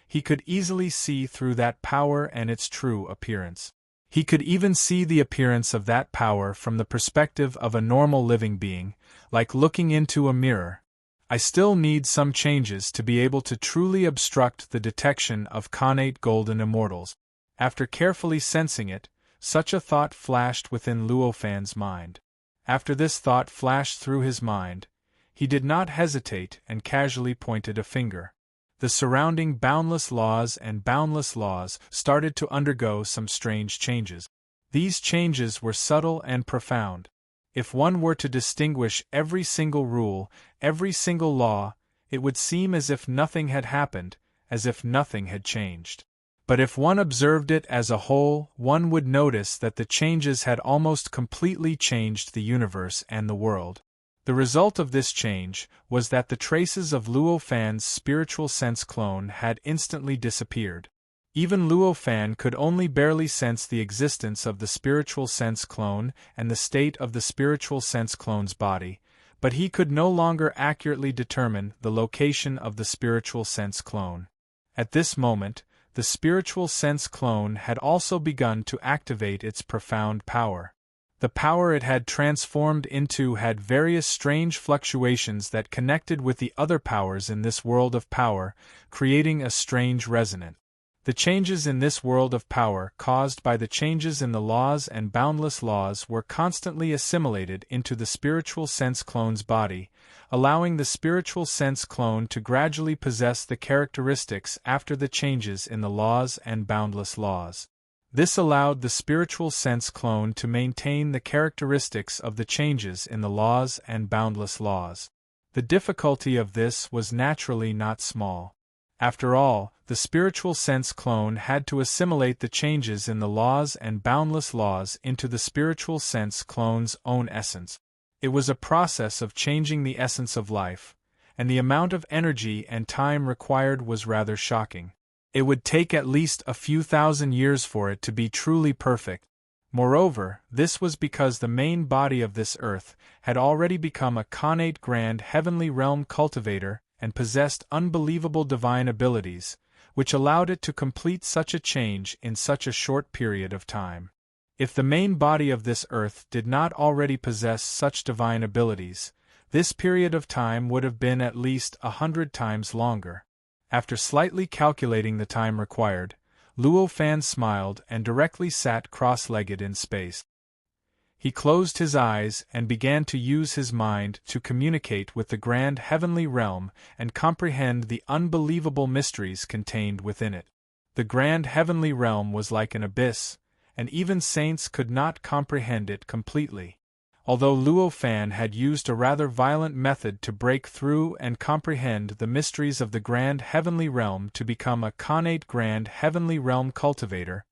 he could easily see through that power and its true appearance. He could even see the appearance of that power from the perspective of a normal living being, like looking into a mirror. I still need some changes to be able to truly obstruct the detection of connate golden immortals. After carefully sensing it, such a thought flashed within Luo Fan's mind. After this thought flashed through his mind, he did not hesitate and casually pointed a finger. The surrounding boundless laws and boundless laws started to undergo some strange changes. These changes were subtle and profound. If one were to distinguish every single rule, every single law, it would seem as if nothing had happened, as if nothing had changed. But if one observed it as a whole, one would notice that the changes had almost completely changed the universe and the world. The result of this change was that the traces of Luo Fan's spiritual sense clone had instantly disappeared. Even Luo Fan could only barely sense the existence of the spiritual sense clone and the state of the spiritual sense clone's body, but he could no longer accurately determine the location of the spiritual sense clone. At this moment, the spiritual sense clone had also begun to activate its profound power. The power it had transformed into had various strange fluctuations that connected with the other powers in this world of power, creating a strange resonance. The changes in this world of power caused by the changes in the laws and boundless laws were constantly assimilated into the spiritual sense clone's body, allowing the spiritual sense clone to gradually possess the characteristics after the changes in the laws and boundless laws. This allowed the spiritual sense clone to maintain the characteristics of the changes in the laws and boundless laws. The difficulty of this was naturally not small. After all, the spiritual sense clone had to assimilate the changes in the laws and boundless laws into the spiritual sense clone's own essence. It was a process of changing the essence of life, and the amount of energy and time required was rather shocking. It would take at least a few thousand years for it to be truly perfect. Moreover, this was because the main body of this earth had already become a connate grand heavenly realm cultivator and possessed unbelievable divine abilities, which allowed it to complete such a change in such a short period of time. If the main body of this earth did not already possess such divine abilities, this period of time would have been at least 100 times longer. After slightly calculating the time required, Luo Fan smiled and directly sat cross-legged in space. He closed his eyes and began to use his mind to communicate with the grand heavenly realm and comprehend the unbelievable mysteries contained within it. The grand heavenly realm was like an abyss, and even saints could not comprehend it completely. Although Luo Fan had used a rather violent method to break through and comprehend the mysteries of the grand heavenly realm to become a connate grand heavenly realm cultivator,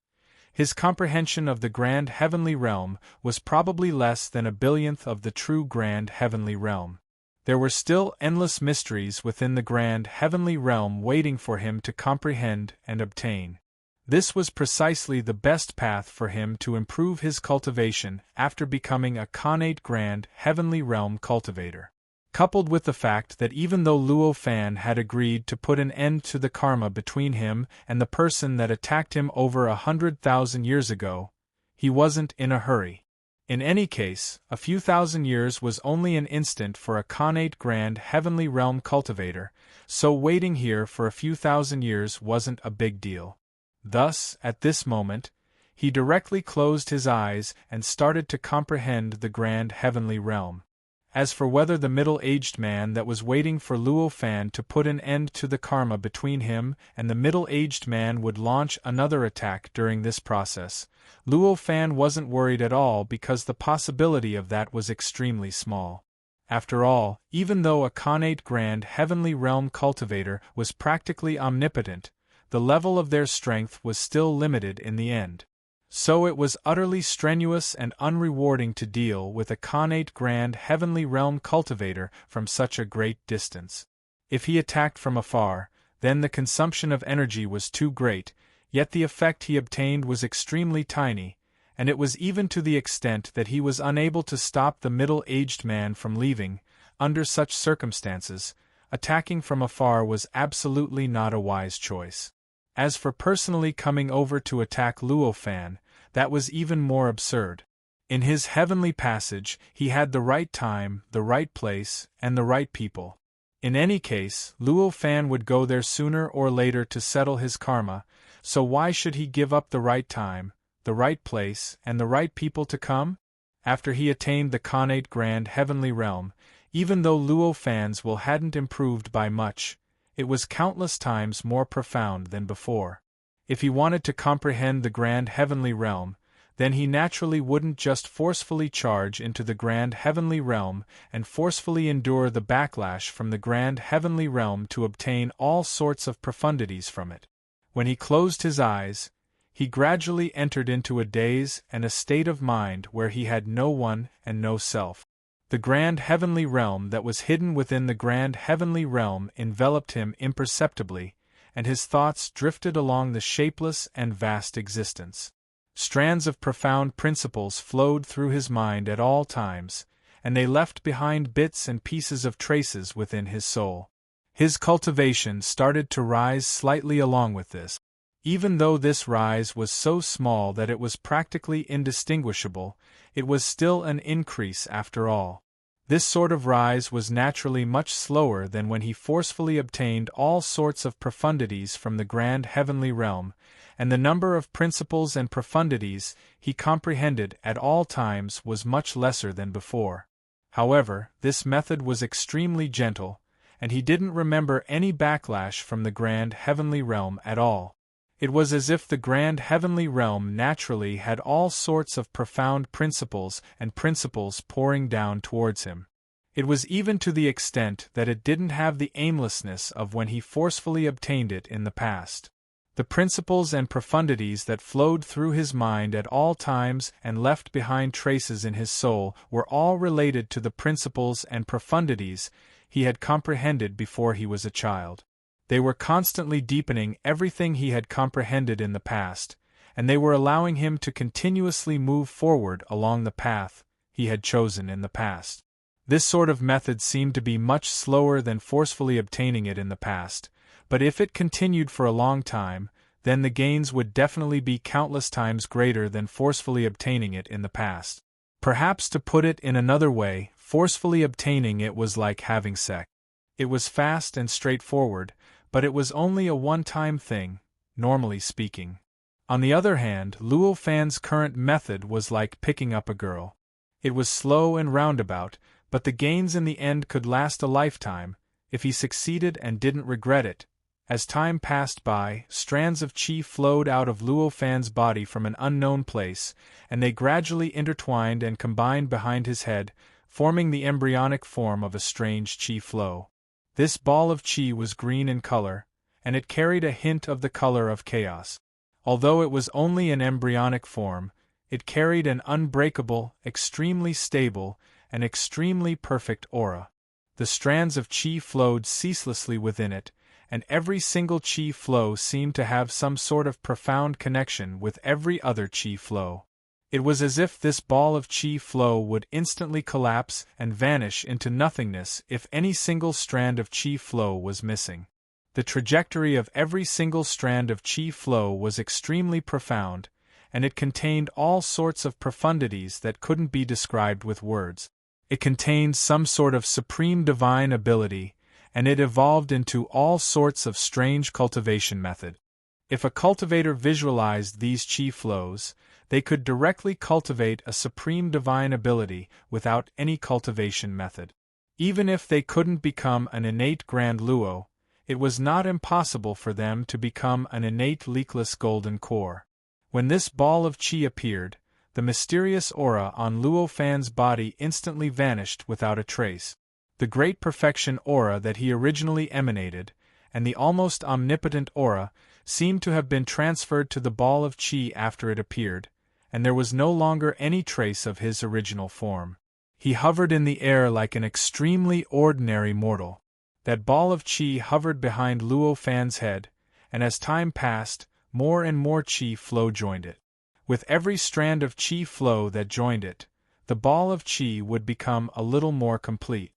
his comprehension of the grand heavenly realm was probably less than a billionth of the true grand heavenly realm. There were still endless mysteries within the grand heavenly realm waiting for him to comprehend and obtain. This was precisely the best path for him to improve his cultivation after becoming a connate grand heavenly realm cultivator. Coupled with the fact that even though Luo Fan had agreed to put an end to the karma between him and the person that attacked him over 100,000 years ago, he wasn't in a hurry. In any case, a few thousand years was only an instant for a connate grand heavenly realm cultivator, so waiting here for a few thousand years wasn't a big deal. Thus, at this moment, he directly closed his eyes and started to comprehend the grand heavenly realm. As for whether the middle-aged man that was waiting for Luo Fan to put an end to the karma between him and the middle-aged man would launch another attack during this process, Luo Fan wasn't worried at all because the possibility of that was extremely small. After all, even though a connate grand heavenly realm cultivator was practically omnipotent, the level of their strength was still limited in the end. So it was utterly strenuous and unrewarding to deal with a connate grand heavenly realm cultivator from such a great distance. If he attacked from afar, then the consumption of energy was too great, yet the effect he obtained was extremely tiny, and it was even to the extent that he was unable to stop the middle-aged man from leaving. Under such circumstances, attacking from afar was absolutely not a wise choice. As for personally coming over to attack Luo Fan, that was even more absurd. In his heavenly passage, he had the right time, the right place, and the right people. In any case, Luo Fan would go there sooner or later to settle his karma, so why should he give up the right time, the right place, and the right people to come? After he attained the connate grand heavenly realm, even though Luo Fan's will hadn't improved by much, it was countless times more profound than before. If he wanted to comprehend the grand heavenly realm, then he naturally wouldn't just forcefully charge into the grand heavenly realm and forcefully endure the backlash from the grand heavenly realm to obtain all sorts of profundities from it. When he closed his eyes, he gradually entered into a daze and a state of mind where he had no one and no self. The grand heavenly realm that was hidden within the grand heavenly realm enveloped him imperceptibly, and his thoughts drifted along the shapeless and vast existence. Strands of profound principles flowed through his mind at all times, and they left behind bits and pieces of traces within his soul. His cultivation started to rise slightly along with this. Even though this rise was so small that it was practically indistinguishable, it was still an increase after all. This sort of rise was naturally much slower than when he forcefully obtained all sorts of profundities from the grand heavenly realm, and the number of principles and profundities he comprehended at all times was much lesser than before. However, this method was extremely gentle, and he didn't remember any backlash from the grand heavenly realm at all. It was as if the grand heavenly realm naturally had all sorts of profound principles and principles pouring down towards him. It was even to the extent that it didn't have the aimlessness of when he forcefully obtained it in the past. The principles and profundities that flowed through his mind at all times and left behind traces in his soul were all related to the principles and profundities he had comprehended before he was a child. They were constantly deepening everything he had comprehended in the past, and they were allowing him to continuously move forward along the path he had chosen in the past. This sort of method seemed to be much slower than forcefully obtaining it in the past, but if it continued for a long time, then the gains would definitely be countless times greater than forcefully obtaining it in the past. Perhaps to put it in another way, forcefully obtaining it was like having sex. It was fast and straightforward, but it was only a one-time thing, normally speaking. On the other hand, Luo Fan's current method was like picking up a girl. It was slow and roundabout, but the gains in the end could last a lifetime, if he succeeded and didn't regret it. As time passed by, strands of qi flowed out of Luo Fan's body from an unknown place, and they gradually intertwined and combined behind his head, forming the embryonic form of a strange qi flow. This ball of qi was green in color, and it carried a hint of the color of chaos. Although it was only an embryonic form, it carried an unbreakable, extremely stable, and extremely perfect aura. The strands of qi flowed ceaselessly within it, and every single qi flow seemed to have some sort of profound connection with every other qi flow. It was as if this ball of qi flow would instantly collapse and vanish into nothingness if any single strand of qi flow was missing. The trajectory of every single strand of qi flow was extremely profound, and it contained all sorts of profundities that couldn't be described with words. It contained some sort of supreme divine ability, and it evolved into all sorts of strange cultivation method. If a cultivator visualized these qi flows, they could directly cultivate a supreme divine ability without any cultivation method. Even if they couldn't become an innate Grand Luo, it was not impossible for them to become an innate leakless golden core. When this ball of qi appeared, the mysterious aura on Luo Fan's body instantly vanished without a trace. The great perfection aura that he originally emanated, and the almost omnipotent aura, seemed to have been transferred to the ball of qi after it appeared, and there was no longer any trace of his original form. He hovered in the air like an extremely ordinary mortal. That ball of qi hovered behind Luo Fan's head, and as time passed, more and more qi flow joined it. With every strand of qi flow that joined it, the ball of qi would become a little more complete.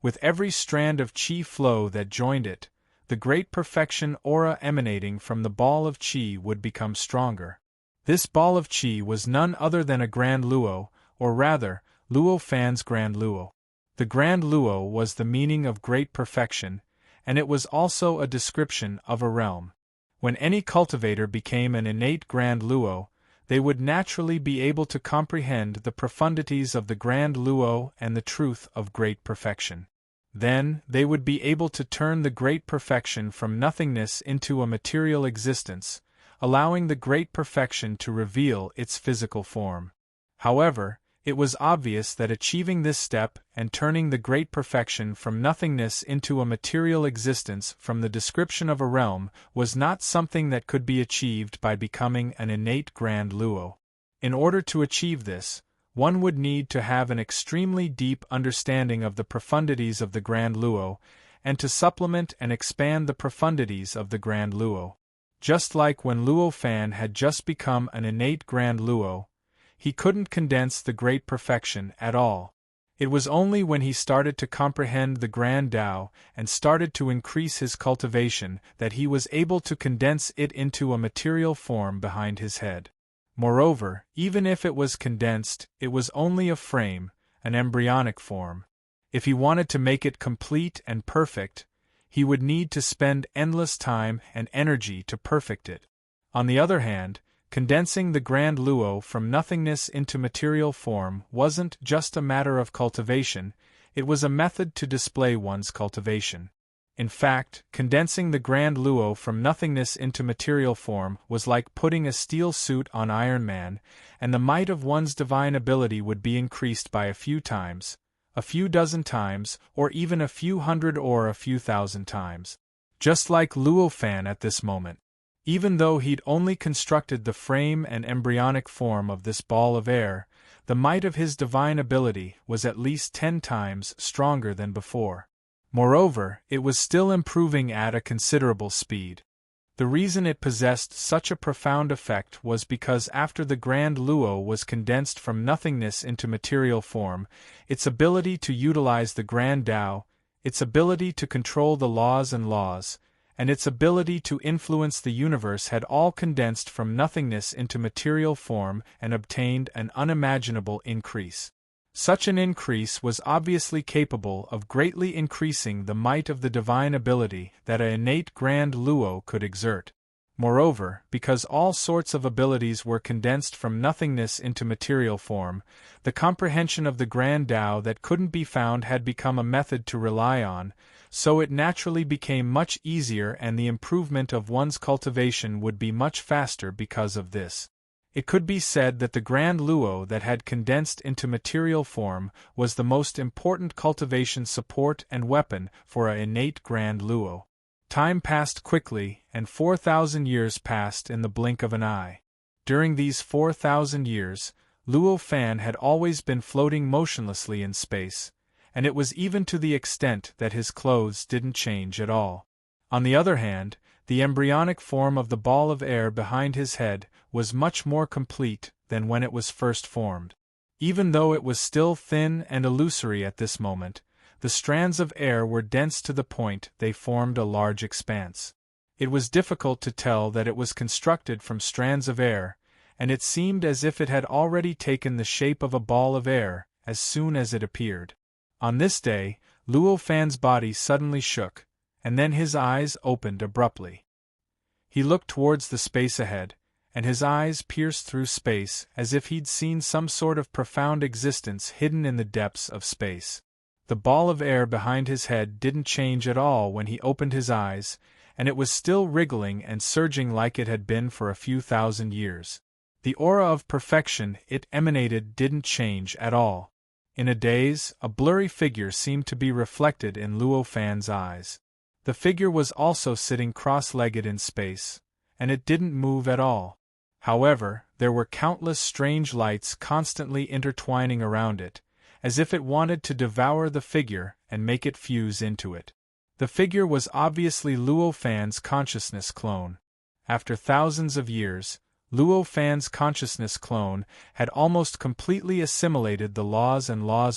With every strand of qi flow that joined it, the great perfection aura emanating from the ball of qi would become stronger. This ball of qi was none other than a Grand Luo, or rather, Luo Fan's Grand Luo. The Grand Luo was the meaning of great perfection, and it was also a description of a realm. When any cultivator became an innate Grand Luo, they would naturally be able to comprehend the profundities of the Grand Luo and the truth of great perfection. Then, they would be able to turn the great perfection from nothingness into a material existence, allowing the great perfection to reveal its physical form. However, it was obvious that achieving this step and turning the great perfection from nothingness into a material existence from the description of a realm was not something that could be achieved by becoming an innate Grand Luo. In order to achieve this, one would need to have an extremely deep understanding of the profundities of the Grand Luo, and to supplement and expand the profundities of the Grand Luo. Just like when Luo Fan had just become an innate Grand Luo, he couldn't condense the great perfection at all. It was only when he started to comprehend the Grand Tao and started to increase his cultivation that he was able to condense it into a material form behind his head. Moreover, even if it was condensed, it was only a frame, an embryonic form. If he wanted to make it complete and perfect, he would need to spend endless time and energy to perfect it. On the other hand, condensing the Grand Luo from nothingness into material form wasn't just a matter of cultivation, it was a method to display one's cultivation. In fact, condensing the Grand Luo from nothingness into material form was like putting a steel suit on Iron Man, and the might of one's divine ability would be increased by a few times, a few dozen times, or even a few hundred or a few thousand times. Just like Luo Fan at this moment. Even though he'd only constructed the frame and embryonic form of this ball of air, the might of his divine ability was at least 10 times stronger than before. Moreover, it was still improving at a considerable speed. The reason it possessed such a profound effect was because after the Grand Luo was condensed from nothingness into material form, its ability to utilize the Grand Tao, its ability to control the laws, and its ability to influence the universe had all condensed from nothingness into material form and obtained an unimaginable increase. Such an increase was obviously capable of greatly increasing the might of the divine ability that an innate Grand Luo could exert. Moreover, because all sorts of abilities were condensed from nothingness into material form, the comprehension of the Grand Tao that couldn't be found had become a method to rely on, so it naturally became much easier and the improvement of one's cultivation would be much faster because of this. It could be said that the Grand Luo that had condensed into material form was the most important cultivation support and weapon for an innate Grand Luo. Time passed quickly, and 4,000 years passed in the blink of an eye. During these 4,000 years, Luo Fan had always been floating motionlessly in space, and it was even to the extent that his clothes didn't change at all. On the other hand, the embryonic form of the ball of air behind his head was much more complete than when it was first formed. Even though it was still thin and illusory at this moment, the strands of air were dense to the point they formed a large expanse. It was difficult to tell that it was constructed from strands of air, and it seemed as if it had already taken the shape of a ball of air as soon as it appeared. On this day, Luo Fan's body suddenly shook, and then his eyes opened abruptly. He looked towards the space ahead, and his eyes pierced through space as if he'd seen some sort of profound existence hidden in the depths of space. The ball of air behind his head didn't change at all when he opened his eyes, and it was still wriggling and surging like it had been for a few thousand years. The aura of perfection it emanated didn't change at all. In a daze, a blurry figure seemed to be reflected in Luo Fan's eyes. The figure was also sitting cross-legged in space, and it didn't move at all. However, there were countless strange lights constantly intertwining around it, as if it wanted to devour the figure and make it fuse into it. The figure was obviously Luo Fan's consciousness clone. After thousands of years, Luo Fan's consciousness clone had almost completely assimilated the laws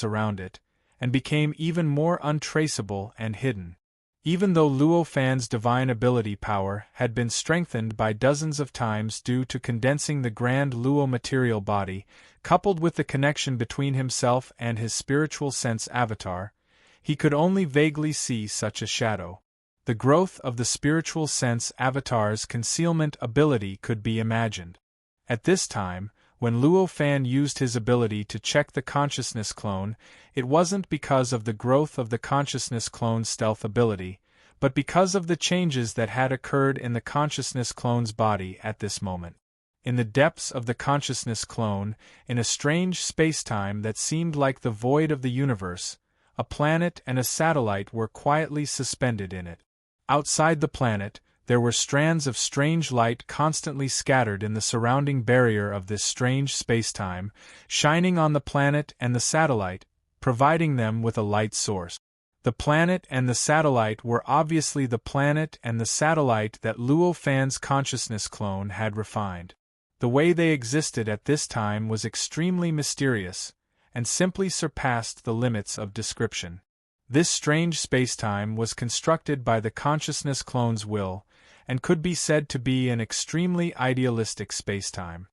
around it, and became even more untraceable and hidden. Even though Luo Fan's divine ability power had been strengthened by dozens of times due to condensing the Grand Luo material body, coupled with the connection between himself and his spiritual sense avatar, he could only vaguely see such a shadow. The growth of the spiritual sense avatar's concealment ability could be imagined. At this time, when Luo Fan used his ability to check the consciousness clone, it wasn't because of the growth of the consciousness clone's stealth ability, but because of the changes that had occurred in the consciousness clone's body at this moment. In the depths of the consciousness clone, in a strange space-time that seemed like the void of the universe, a planet and a satellite were quietly suspended in it. Outside the planet, there were strands of strange light constantly scattered in the surrounding barrier of this strange space-time, shining on the planet and the satellite, providing them with a light source. The planet and the satellite were obviously the planet and the satellite that Luo Fan's consciousness clone had refined. The way they existed at this time was extremely mysterious, and simply surpassed the limits of description. This strange spacetime was constructed by the consciousness clone's will, and could be said to be an extremely idealistic spacetime.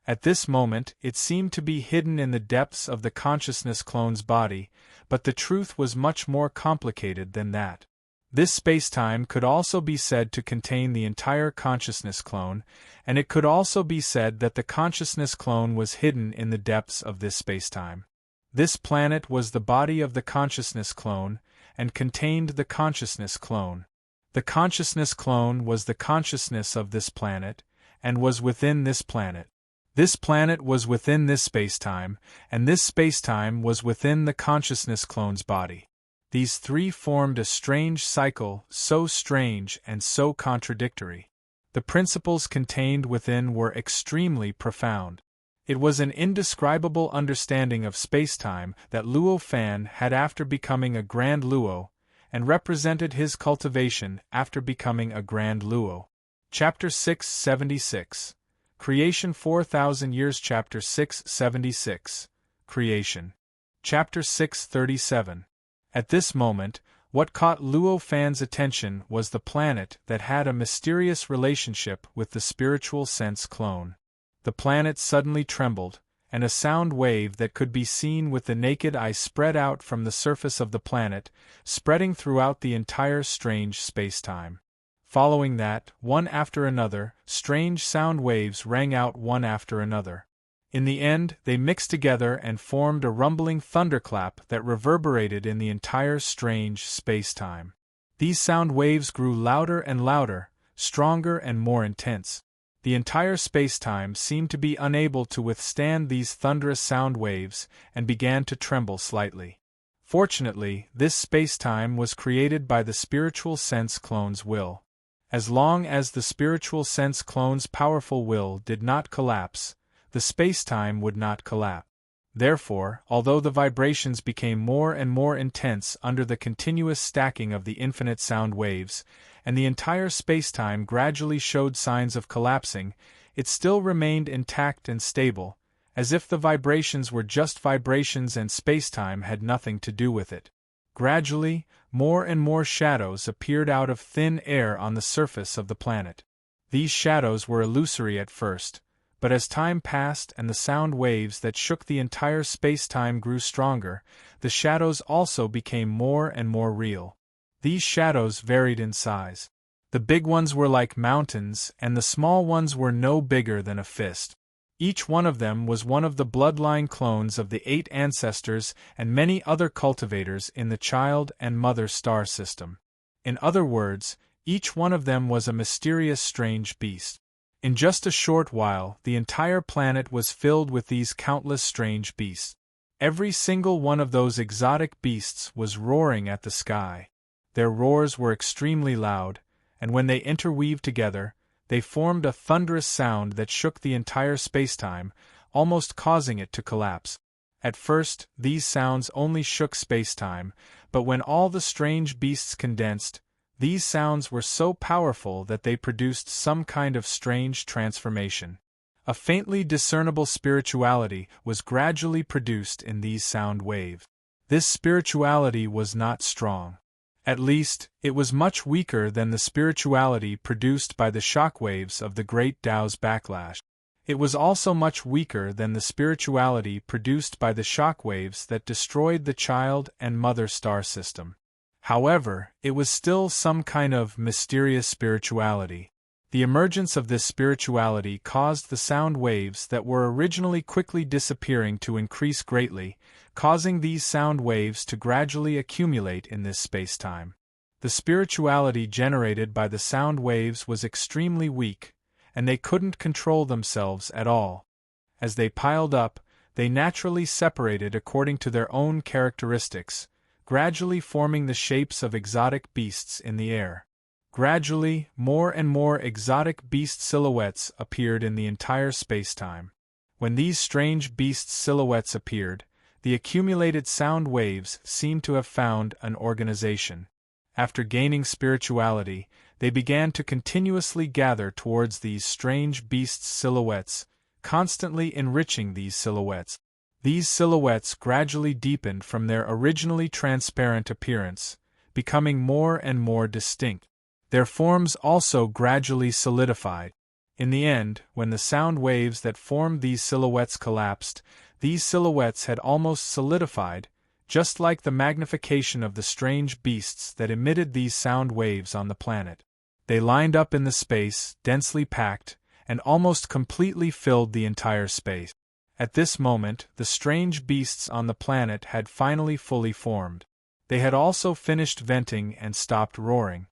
At this moment, it seemed to be hidden in the depths of the consciousness clone's body, but the truth was much more complicated than that. This spacetime could also be said to contain the entire consciousness clone, and it could also be said that the consciousness clone was hidden in the depths of this spacetime. This planet was the body of the consciousness clone, and contained the consciousness clone. The consciousness clone was the consciousness of this planet, and was within this planet. This planet was within this spacetime, and this spacetime was within the consciousness clone's body. These three formed a strange cycle, so strange and so contradictory. The principles contained within were extremely profound. It was an indescribable understanding of spacetime that Luo Fan had after becoming a Grand Luo, and represented his cultivation after becoming a Grand Luo. Chapter 676. Creation 4,000 years. Chapter 676. Creation. Chapter 637. At this moment, what caught Luo Fan's attention was the planet that had a mysterious relationship with the spiritual sense clone. The planet suddenly trembled, and a sound wave that could be seen with the naked eye spread out from the surface of the planet, spreading throughout the entire strange spacetime. Following that, one after another, strange sound waves rang out one after another. In the end, they mixed together and formed a rumbling thunderclap that reverberated in the entire strange spacetime. These sound waves grew louder and louder, stronger and more intense. The entire spacetime seemed to be unable to withstand these thunderous sound waves and began to tremble slightly. Fortunately, this spacetime was created by the spiritual sense clone's will. As long as the spiritual sense clone's powerful will did not collapse, the spacetime would not collapse. Therefore, although the vibrations became more and more intense under the continuous stacking of the infinite sound waves, and the entire spacetime gradually showed signs of collapsing, it still remained intact and stable, as if the vibrations were just vibrations and spacetime had nothing to do with it. Gradually, more and more shadows appeared out of thin air on the surface of the planet. These shadows were illusory at first, but as time passed and the sound waves that shook the entire spacetime grew stronger, the shadows also became more and more real. These shadows varied in size. The big ones were like mountains, and the small ones were no bigger than a fist. Each one of them was one of the bloodline clones of the 8 ancestors and many other cultivators in the child and mother star system. In other words, each one of them was a mysterious strange beast. In just a short while, the entire planet was filled with these countless strange beasts. Every single one of those exotic beasts was roaring at the sky. Their roars were extremely loud, and when they interweaved together, they formed a thunderous sound that shook the entire spacetime, almost causing it to collapse. At first, these sounds only shook spacetime, but when all the strange beasts condensed, these sounds were so powerful that they produced some kind of strange transformation. A faintly discernible spirituality was gradually produced in these sound waves. This spirituality was not strong. At least, it was much weaker than the spirituality produced by the shockwaves of the Great Tao's backlash. It was also much weaker than the spirituality produced by the shockwaves that destroyed the child and mother star system. However, it was still some kind of mysterious spirituality. The emergence of this spirituality caused the sound waves that were originally quickly disappearing to increase greatly, causing these sound waves to gradually accumulate in this spacetime. The spirituality generated by the sound waves was extremely weak, and they couldn't control themselves at all. As they piled up, they naturally separated according to their own characteristics, gradually forming the shapes of exotic beasts in the air. Gradually, more and more exotic beast silhouettes appeared in the entire spacetime. When these strange beast silhouettes appeared, the accumulated sound waves seemed to have found an organization. After gaining spirituality, they began to continuously gather towards these strange beast silhouettes, constantly enriching these silhouettes. These silhouettes gradually deepened from their originally transparent appearance, becoming more and more distinct. Their forms also gradually solidified. In the end, when the sound waves that formed these silhouettes collapsed, these silhouettes had almost solidified, just like the magnification of the strange beasts that emitted these sound waves on the planet. They lined up in the space, densely packed, and almost completely filled the entire space. At this moment, the strange beasts on the planet had finally fully formed. They had also finished venting and stopped roaring.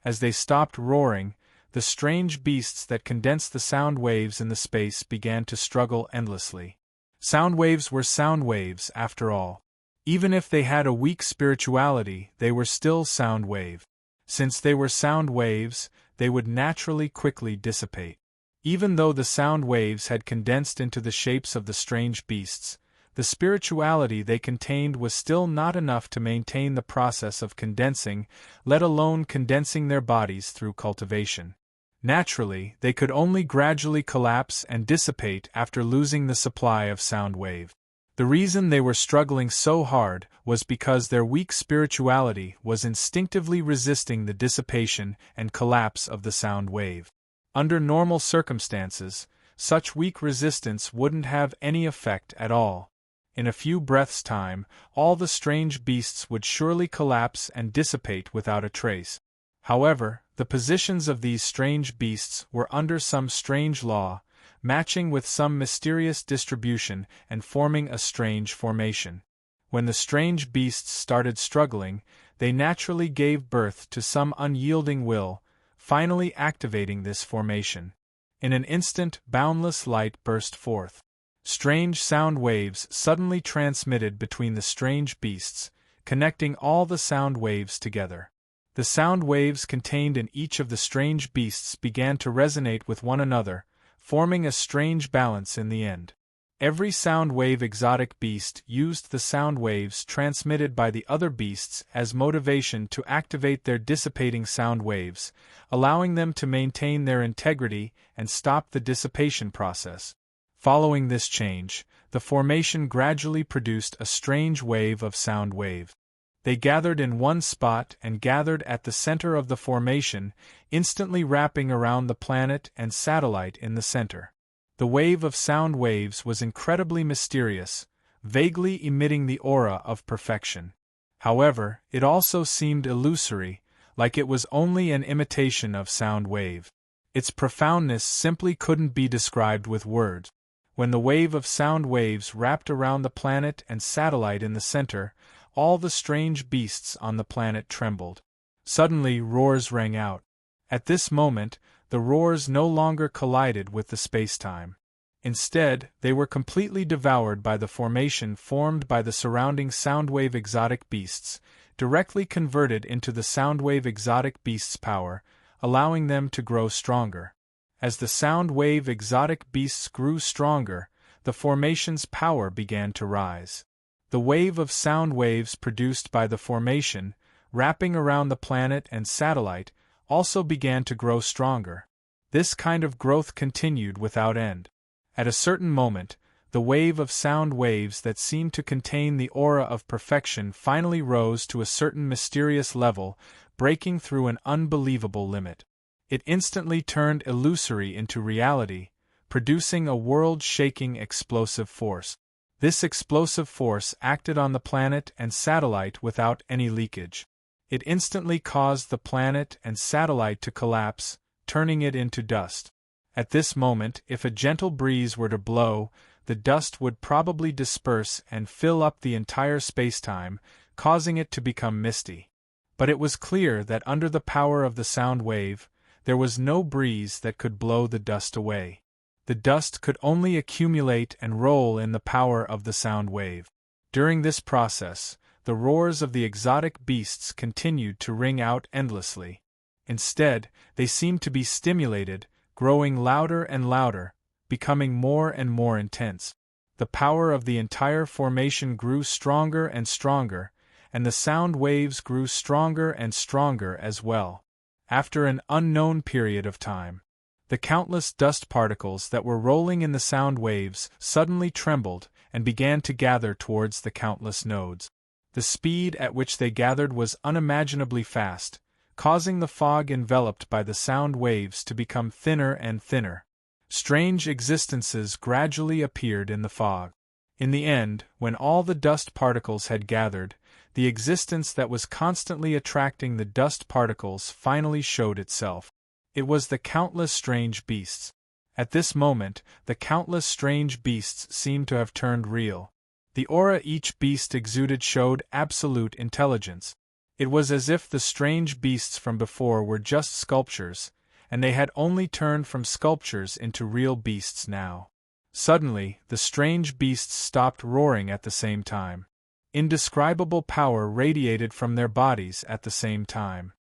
As they stopped roaring, the strange beasts that condensed the sound waves in the space began to struggle endlessly. Sound waves were sound waves, after all. Even if they had a weak spirituality, they were still sound wave. Since they were sound waves, they would naturally quickly dissipate. Even though the sound waves had condensed into the shapes of the strange beasts, the spirituality they contained was still not enough to maintain the process of condensing, let alone condensing their bodies through cultivation. Naturally, they could only gradually collapse and dissipate after losing the supply of sound wave. The reason they were struggling so hard was because their weak spirituality was instinctively resisting the dissipation and collapse of the sound wave. Under normal circumstances, such weak resistance wouldn't have any effect at all. In a few breaths' time, all the strange beasts would surely collapse and dissipate without a trace. However, the positions of these strange beasts were under some strange law, matching with some mysterious distribution and forming a strange formation. When the strange beasts started struggling, they naturally gave birth to some unyielding will, finally activating this formation. In an instant, boundless light burst forth. Strange sound waves suddenly transmitted between the strange beasts, connecting all the sound waves together. The sound waves contained in each of the strange beasts began to resonate with one another, forming a strange balance in the end. Every sound wave exotic beast used the sound waves transmitted by the other beasts as motivation to activate their dissipating sound waves, allowing them to maintain their integrity and stop the dissipation process. Following this change, the formation gradually produced a strange wave of sound wave. They gathered in one spot and gathered at the center of the formation, instantly wrapping around the planet and satellite in the center. The wave of sound waves was incredibly mysterious, vaguely emitting the aura of perfection. However, it also seemed illusory, like it was only an imitation of sound wave. Its profoundness simply couldn't be described with words. When the wave of sound waves wrapped around the planet and satellite in the center, all the strange beasts on the planet trembled. Suddenly, roars rang out. At this moment, the roars no longer collided with the space-time. Instead, they were completely devoured by the formation formed by the surrounding soundwave exotic beasts, directly converted into the soundwave exotic beasts' power, allowing them to grow stronger. As the soundwave exotic beasts grew stronger, the formation's power began to rise. The wave of sound waves produced by the formation, wrapping around the planet and satellite, also began to grow stronger. This kind of growth continued without end. At a certain moment, the wave of sound waves that seemed to contain the aura of perfection finally rose to a certain mysterious level, breaking through an unbelievable limit. It instantly turned illusory into reality, producing a world-shaking explosive force. This explosive force acted on the planet and satellite without any leakage. It instantly caused the planet and satellite to collapse, turning it into dust. At this moment, if a gentle breeze were to blow, the dust would probably disperse and fill up the entire spacetime, causing it to become misty. But it was clear that under the power of the sound wave, there was no breeze that could blow the dust away. The dust could only accumulate and roll in the power of the sound wave. During this process, the roars of the exotic beasts continued to ring out endlessly. Instead, they seemed to be stimulated, growing louder and louder, becoming more and more intense. The power of the entire formation grew stronger and stronger, and the sound waves grew stronger and stronger as well. After an unknown period of time, the countless dust particles that were rolling in the sound waves suddenly trembled and began to gather towards the countless nodes. The speed at which they gathered was unimaginably fast, causing the fog enveloped by the sound waves to become thinner and thinner. Strange existences gradually appeared in the fog. In the end, when all the dust particles had gathered, the existence that was constantly attracting the dust particles finally showed itself. It was the countless strange beasts. At this moment, the countless strange beasts seemed to have turned real. The aura each beast exuded showed absolute intelligence. It was as if the strange beasts from before were just sculptures, and they had only turned from sculptures into real beasts now. Suddenly, the strange beasts stopped roaring at the same time. Indescribable power radiated from their bodies at the same time.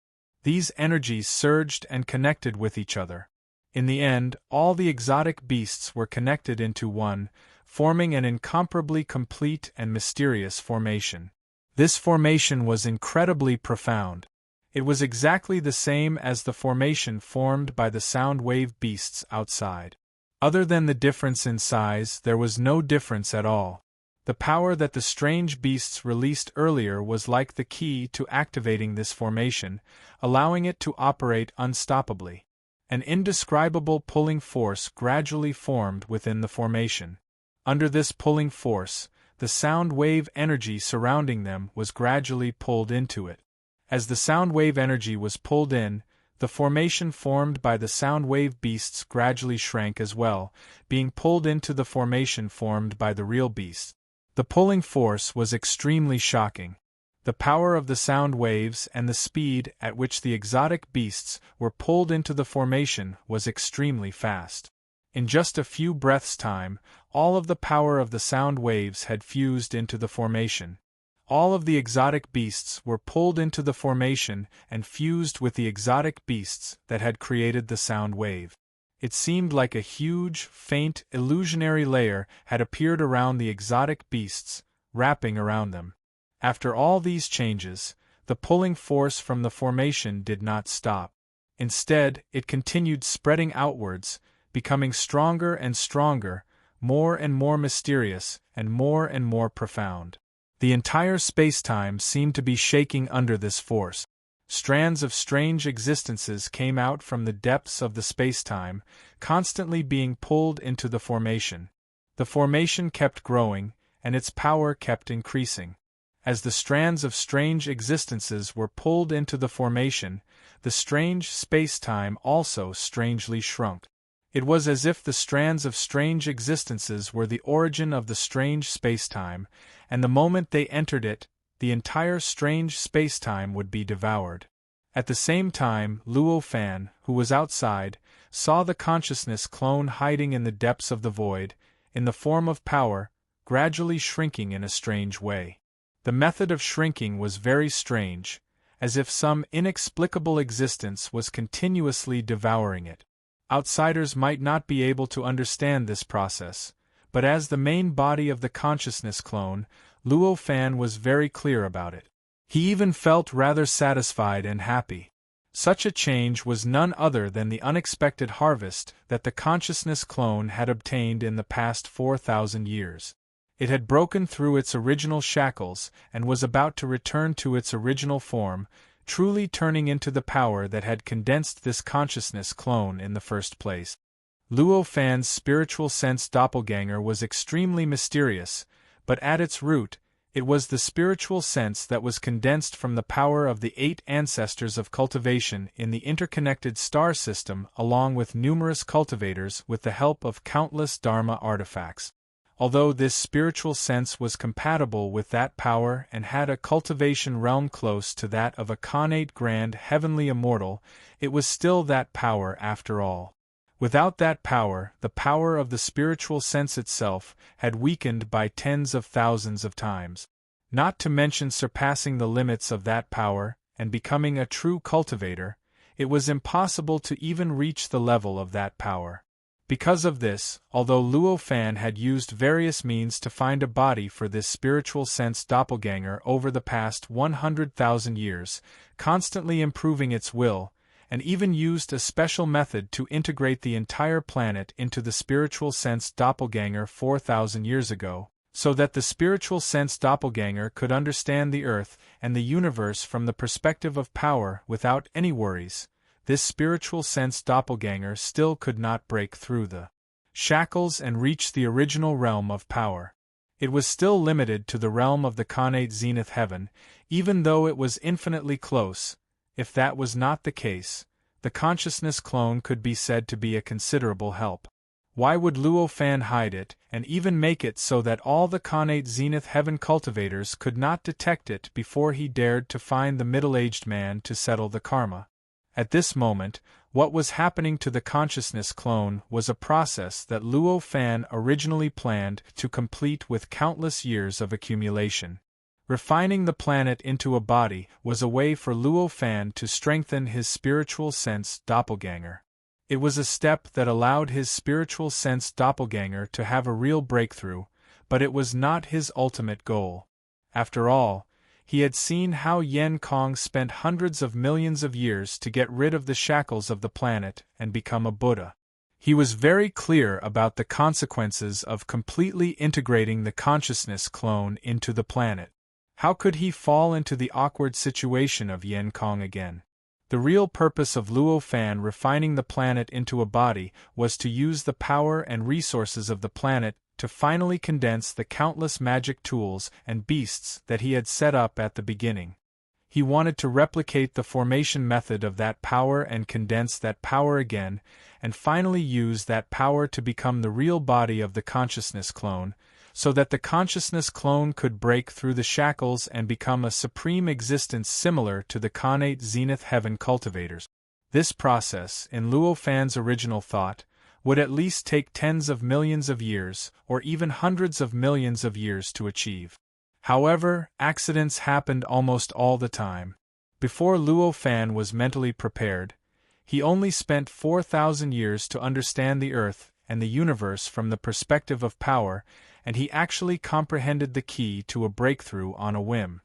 These energies surged and connected with each other. In the end, all the exotic beasts were connected into one, forming an incomparably complete and mysterious formation. This formation was incredibly profound. It was exactly the same as the formation formed by the sound wave beasts outside. Other than the difference in size, there was no difference at all. The power that the strange beasts released earlier was like the key to activating this formation, allowing it to operate unstoppably. An indescribable pulling force gradually formed within the formation. Under this pulling force, the sound wave energy surrounding them was gradually pulled into it. As the sound wave energy was pulled in, the formation formed by the sound wave beasts gradually shrank as well, being pulled into the formation formed by the real beasts. The pulling force was extremely shocking. The power of the sound waves and the speed at which the exotic beasts were pulled into the formation was extremely fast. In just a few breaths' time, all of the power of the sound waves had fused into the formation. All of the exotic beasts were pulled into the formation and fused with the exotic beasts that had created the sound wave. It seemed like a huge, faint, illusionary layer had appeared around the exotic beasts, wrapping around them. After all these changes, the pulling force from the formation did not stop. Instead, it continued spreading outwards, becoming stronger and stronger, more and more mysterious, and more profound. The entire space-time seemed to be shaking under this force. Strands of strange existences came out from the depths of the space-time, constantly being pulled into the formation. The formation kept growing, and its power kept increasing. As the strands of strange existences were pulled into the formation, the strange space-time also strangely shrunk. It was as if the strands of strange existences were the origin of the strange space-time, and the moment they entered it, the entire strange space-time would be devoured. At the same time, Luo Fan, who was outside, saw the consciousness clone hiding in the depths of the void, in the form of power, gradually shrinking in a strange way. The method of shrinking was very strange, as if some inexplicable existence was continuously devouring it. Outsiders might not be able to understand this process, but as the main body of the consciousness clone, Luo Fan was very clear about it. He even felt rather satisfied and happy. Such a change was none other than the unexpected harvest that the consciousness clone had obtained in the past 4,000 years. It had broken through its original shackles and was about to return to its original form, truly turning into the power that had condensed this consciousness clone in the first place. Luo Fan's spiritual sense doppelganger was extremely mysterious, but at its root, it was the spiritual sense that was condensed from the power of the 8 ancestors of cultivation in the interconnected star system, along with numerous cultivators with the help of countless Dharma artifacts. Although this spiritual sense was compatible with that power and had a cultivation realm close to that of a connate grand heavenly immortal, it was still that power after all. Without that power, the power of the spiritual sense itself had weakened by tens of thousands of times. Not to mention surpassing the limits of that power and becoming a true cultivator, it was impossible to even reach the level of that power. Because of this, although Luo Fan had used various means to find a body for this spiritual sense doppelganger over the past 100,000 years, constantly improving its will, and even used a special method to integrate the entire planet into the spiritual sense doppelganger 4,000 years ago, so that the spiritual sense doppelganger could understand the earth and the universe from the perspective of power without any worries. This spiritual sense doppelganger still could not break through the shackles and reach the original realm of power. It was still limited to the realm of the connate zenith heaven, even though it was infinitely close. If that was not the case, the consciousness clone could be said to be a considerable help. Why would Luo Fan hide it, and even make it so that all the connate zenith heaven cultivators could not detect it before he dared to find the middle-aged man to settle the karma? At this moment, what was happening to the consciousness clone was a process that Luo Fan originally planned to complete with countless years of accumulation. Refining the planet into a body was a way for Luo Fan to strengthen his spiritual sense doppelganger. It was a step that allowed his spiritual sense doppelganger to have a real breakthrough, but it was not his ultimate goal. After all, he had seen how Yen Kong spent hundreds of millions of years to get rid of the shackles of the planet and become a Buddha. He was very clear about the consequences of completely integrating the consciousness clone into the planet. How could he fall into the awkward situation of Yen Kong again? The real purpose of Luo Fan refining the planet into a body was to use the power and resources of the planet to finally condense the countless magic tools and beasts that he had set up at the beginning. He wanted to replicate the formation method of that power and condense that power again, and finally use that power to become the real body of the consciousness clone, so that the consciousness clone could break through the shackles and become a supreme existence similar to the connate zenith heaven cultivators. This process, in Luo Fan's original thought, would at least take tens of millions of years, or even hundreds of millions of years to achieve. However, accidents happened almost all the time. Before Luo Fan was mentally prepared, he only spent 4,000 years to understand the Earth and the universe from the perspective of power, and he actually comprehended the key to a breakthrough on a whim.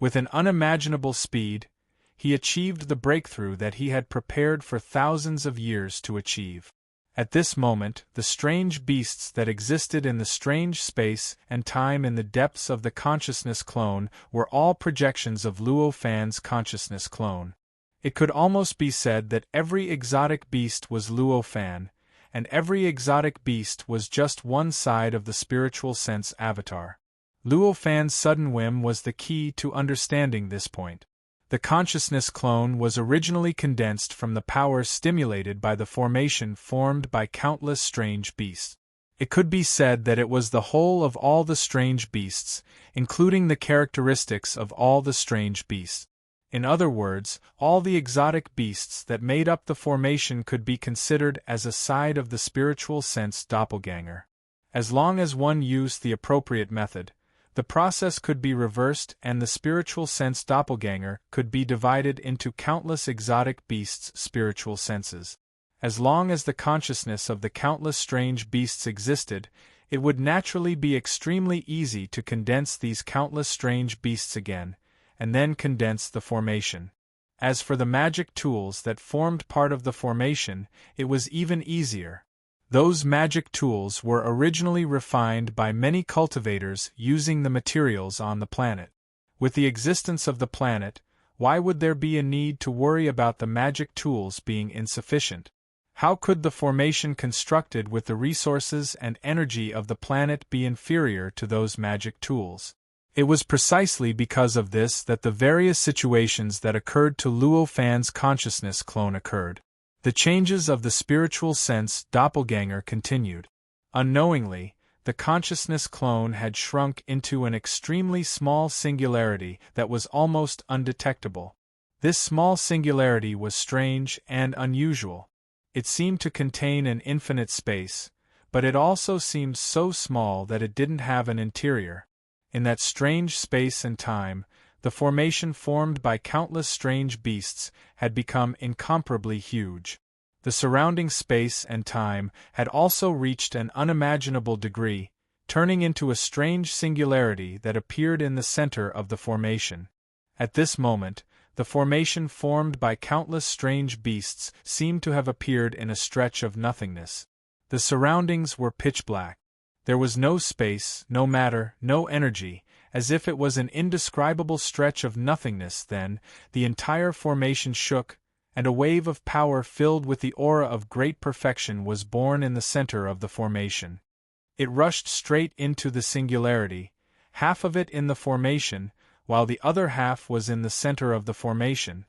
With an unimaginable speed, he achieved the breakthrough that he had prepared for thousands of years to achieve. At this moment, the strange beasts that existed in the strange space and time in the depths of the consciousness clone were all projections of Luo Fan's consciousness clone. It could almost be said that every exotic beast was Luo Fan, and every exotic beast was just one side of the spiritual sense avatar. Luo Fan's sudden whim was the key to understanding this point. The consciousness clone was originally condensed from the power stimulated by the formation formed by countless strange beasts. It could be said that it was the whole of all the strange beasts, including the characteristics of all the strange beasts. In other words, all the exotic beasts that made up the formation could be considered as a side of the spiritual sense doppelganger. As long as one used the appropriate method, the process could be reversed and the spiritual sense doppelganger could be divided into countless exotic beasts' spiritual senses. As long as the consciousness of the countless strange beasts existed, it would naturally be extremely easy to condense these countless strange beasts again, and then condense the formation. As for the magic tools that formed part of the formation, it was even easier. Those magic tools were originally refined by many cultivators using the materials on the planet. With the existence of the planet, why would there be a need to worry about the magic tools being insufficient? How could the formation constructed with the resources and energy of the planet be inferior to those magic tools? It was precisely because of this that the various situations that occurred to Luo Fan's consciousness clone occurred. The changes of the spiritual sense doppelganger continued. Unknowingly, the consciousness clone had shrunk into an extremely small singularity that was almost undetectable. This small singularity was strange and unusual. It seemed to contain an infinite space, but it also seemed so small that it didn't have an interior. In that strange space and time, the formation formed by countless strange beasts had become incomparably huge. The surrounding space and time had also reached an unimaginable degree, turning into a strange singularity that appeared in the center of the formation. At this moment, the formation formed by countless strange beasts seemed to have appeared in a stretch of nothingness. The surroundings were pitch black. There was no space, no matter, no energy, as if it was an indescribable stretch of nothingness. Then, the entire formation shook, and a wave of power filled with the aura of great perfection was born in the center of the formation. It rushed straight into the singularity, half of it in the formation, while the other half was in the center of the formation.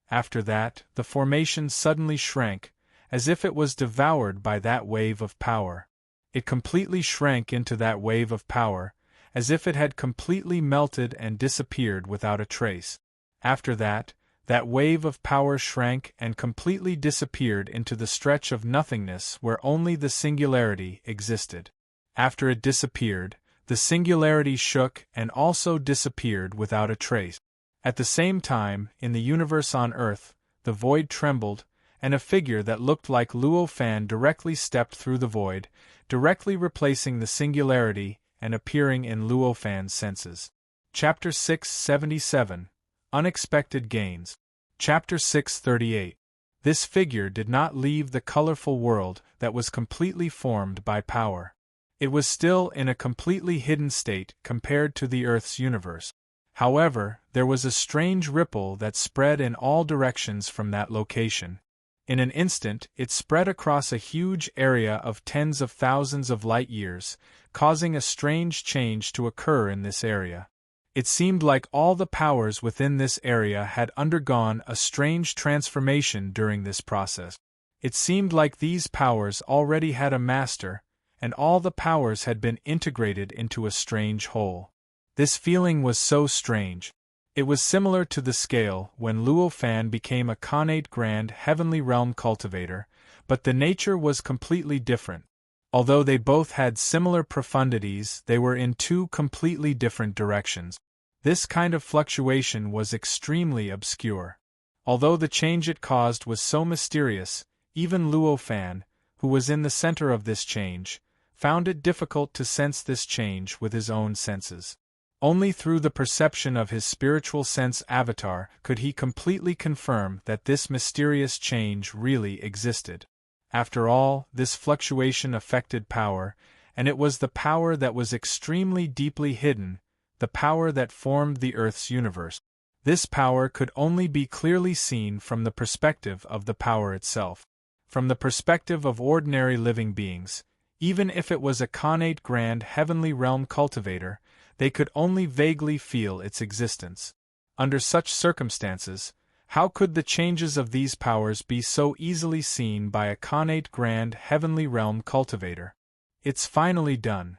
After that, the formation suddenly shrank, as if it was devoured by that wave of power. It completely shrank into that wave of power, as if it had completely melted and disappeared without a trace. After that, that wave of power shrank and completely disappeared into the stretch of nothingness where only the singularity existed. After it disappeared, the singularity shook and also disappeared without a trace. At the same time, in the universe on Earth, the void trembled, and a figure that looked like Luo Fan directly stepped through the void, directly replacing the singularity and appearing in Luo Fan's senses. Chapter 677. Unexpected Gains. Chapter 638. This figure did not leave the colorful world that was completely formed by power. It was still in a completely hidden state compared to the Earth's universe. However, there was a strange ripple that spread in all directions from that location. In an instant, it spread across a huge area of tens of thousands of light years, causing a strange change to occur in this area. It seemed like all the powers within this area had undergone a strange transformation during this process. It seemed like these powers already had a master, and all the powers had been integrated into a strange whole. This feeling was so strange. It was similar to the scale when Luo Fan became a connate grand heavenly realm cultivator, but the nature was completely different. Although they both had similar profundities, they were in two completely different directions. This kind of fluctuation was extremely obscure. Although the change it caused was so mysterious, even Luo Fan, who was in the center of this change, found it difficult to sense this change with his own senses. Only through the perception of his spiritual sense avatar could he completely confirm that this mysterious change really existed. After all, this fluctuation affected power, and it was the power that was extremely deeply hidden, the power that formed the Earth's universe. This power could only be clearly seen from the perspective of the power itself. From the perspective of ordinary living beings, even if it was a connate grand heavenly realm cultivator, they could only vaguely feel its existence. Under such circumstances, how could the changes of these powers be so easily seen by a connate grand heavenly realm cultivator? It's finally done.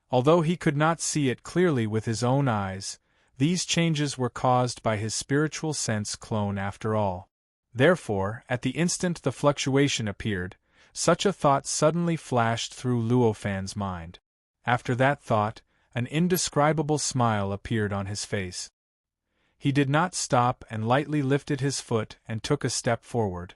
Although he could not see it clearly with his own eyes, these changes were caused by his spiritual sense clone after all. Therefore, at the instant the fluctuation appeared, such a thought suddenly flashed through Luo Fan's mind. After that thought, an indescribable smile appeared on his face. He did not stop and lightly lifted his foot and took a step forward.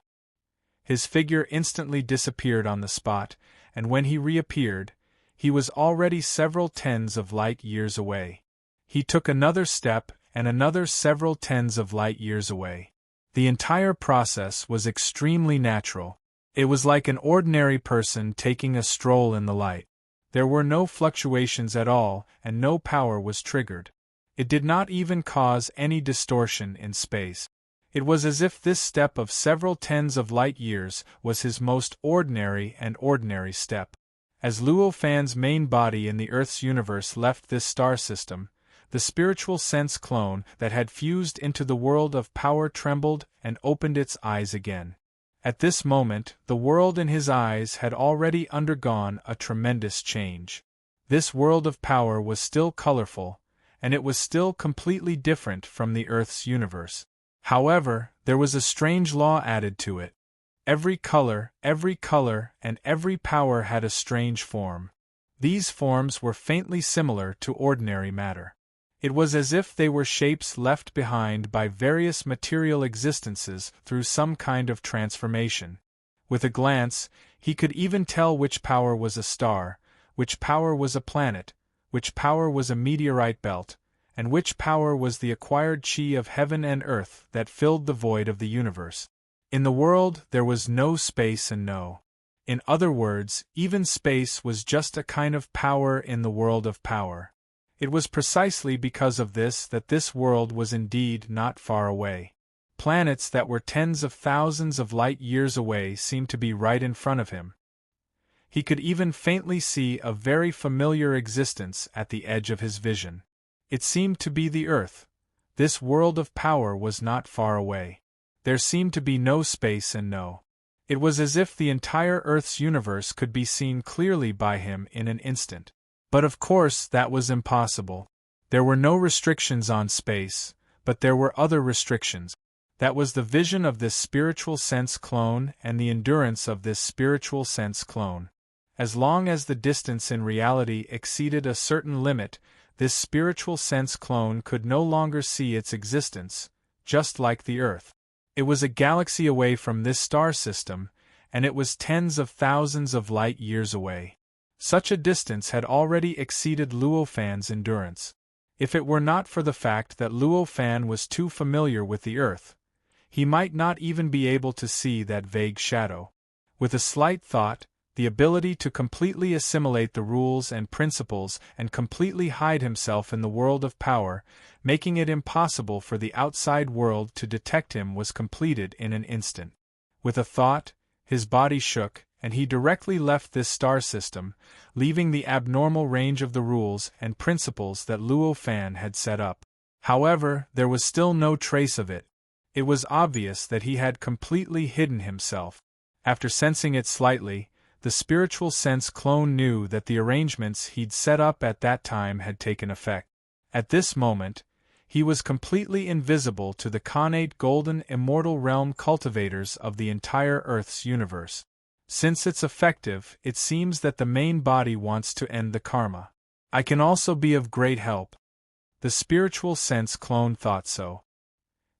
His figure instantly disappeared on the spot, and when he reappeared, he was already several tens of light years away. He took another step and another several tens of light years away. The entire process was extremely natural. It was like an ordinary person taking a stroll in the light. There were no fluctuations at all, and no power was triggered. It did not even cause any distortion in space. It was as if this step of several tens of light years was his most ordinary step. As Luo Fan's main body in the Earth's universe left this star system, the spiritual sense clone that had fused into the world of power trembled and opened its eyes again. At this moment, the world in his eyes had already undergone a tremendous change. This world of power was still colorful, and it was still completely different from the Earth's universe. However, there was a strange law added to it. Every color, and every power had a strange form. These forms were faintly similar to ordinary matter. It was as if they were shapes left behind by various material existences through some kind of transformation. With a glance, he could even tell which power was a star, which power was a planet, which power was a meteorite belt, and which power was the acquired chi of heaven and earth that filled the void of the universe. In the world there was no space and no In other words, even space was just a kind of power in the world of power. It was precisely because of this that this world was indeed not far away. Planets that were tens of thousands of light years away seemed to be right in front of him. He could even faintly see a very familiar existence at the edge of his vision. It seemed to be the Earth. This world of power was not far away. There seemed to be no space and no. It was as if the entire Earth's universe could be seen clearly by him in an instant. But of course that was impossible. There were no restrictions on space, but there were other restrictions. That was the vision of this spiritual sense clone and the endurance of this spiritual sense clone. As long as the distance in reality exceeded a certain limit, this spiritual sense clone could no longer see its existence, just like the Earth. It was a galaxy away from this star system, and it was tens of thousands of light years away. Such a distance had already exceeded Luo Fan's endurance. If it were not for the fact that Luo Fan was too familiar with the Earth, he might not even be able to see that vague shadow. With a slight thought, the ability to completely assimilate the rules and principles and completely hide himself in the world of power, making it impossible for the outside world to detect him, was completed in an instant. With a thought, his body shook, and he directly left this star system, leaving the abnormal range of the rules and principles that Luo Fan had set up. However, there was still no trace of it. It was obvious that he had completely hidden himself. After sensing it slightly, the spiritual sense clone knew that the arrangements he'd set up at that time had taken effect. At this moment, he was completely invisible to the connate golden immortal realm cultivators of the entire Earth's universe. Since it's effective, it seems that the main body wants to end the karma. I can also be of great help. The spiritual sense clone thought so.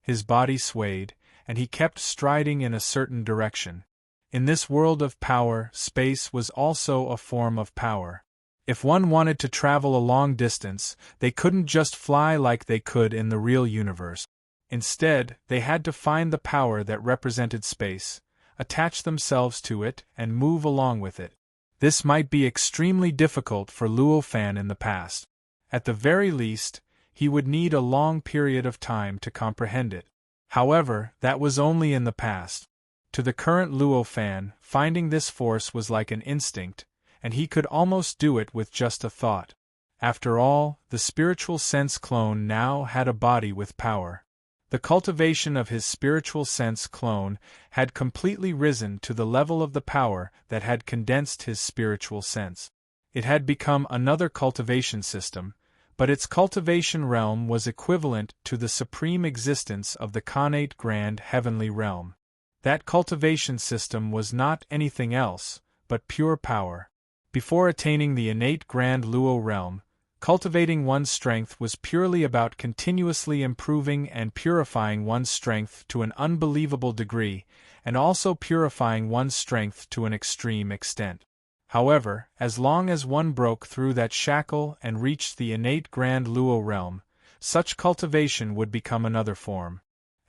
His body swayed, and he kept striding in a certain direction. In this world of power, space was also a form of power. If one wanted to travel a long distance, they couldn't just fly like they could in the real universe. Instead, they had to find the power that represented space, attach themselves to it, and move along with it. This might be extremely difficult for Luo Fan in the past. At the very least, he would need a long period of time to comprehend it. However, that was only in the past. To the current Luo Fan, finding this force was like an instinct, and he could almost do it with just a thought. After all, the spiritual sense clone now had a body with power. The cultivation of his spiritual sense clone had completely risen to the level of the power that had condensed his spiritual sense. It had become another cultivation system, but its cultivation realm was equivalent to the supreme existence of the connate grand heavenly realm. That cultivation system was not anything else, but pure power. Before attaining the innate grand Luo realm, cultivating one's strength was purely about continuously improving and purifying one's strength to an unbelievable degree, and also purifying one's strength to an extreme extent. However, as long as one broke through that shackle and reached the innate grand Luo realm, such cultivation would become another form.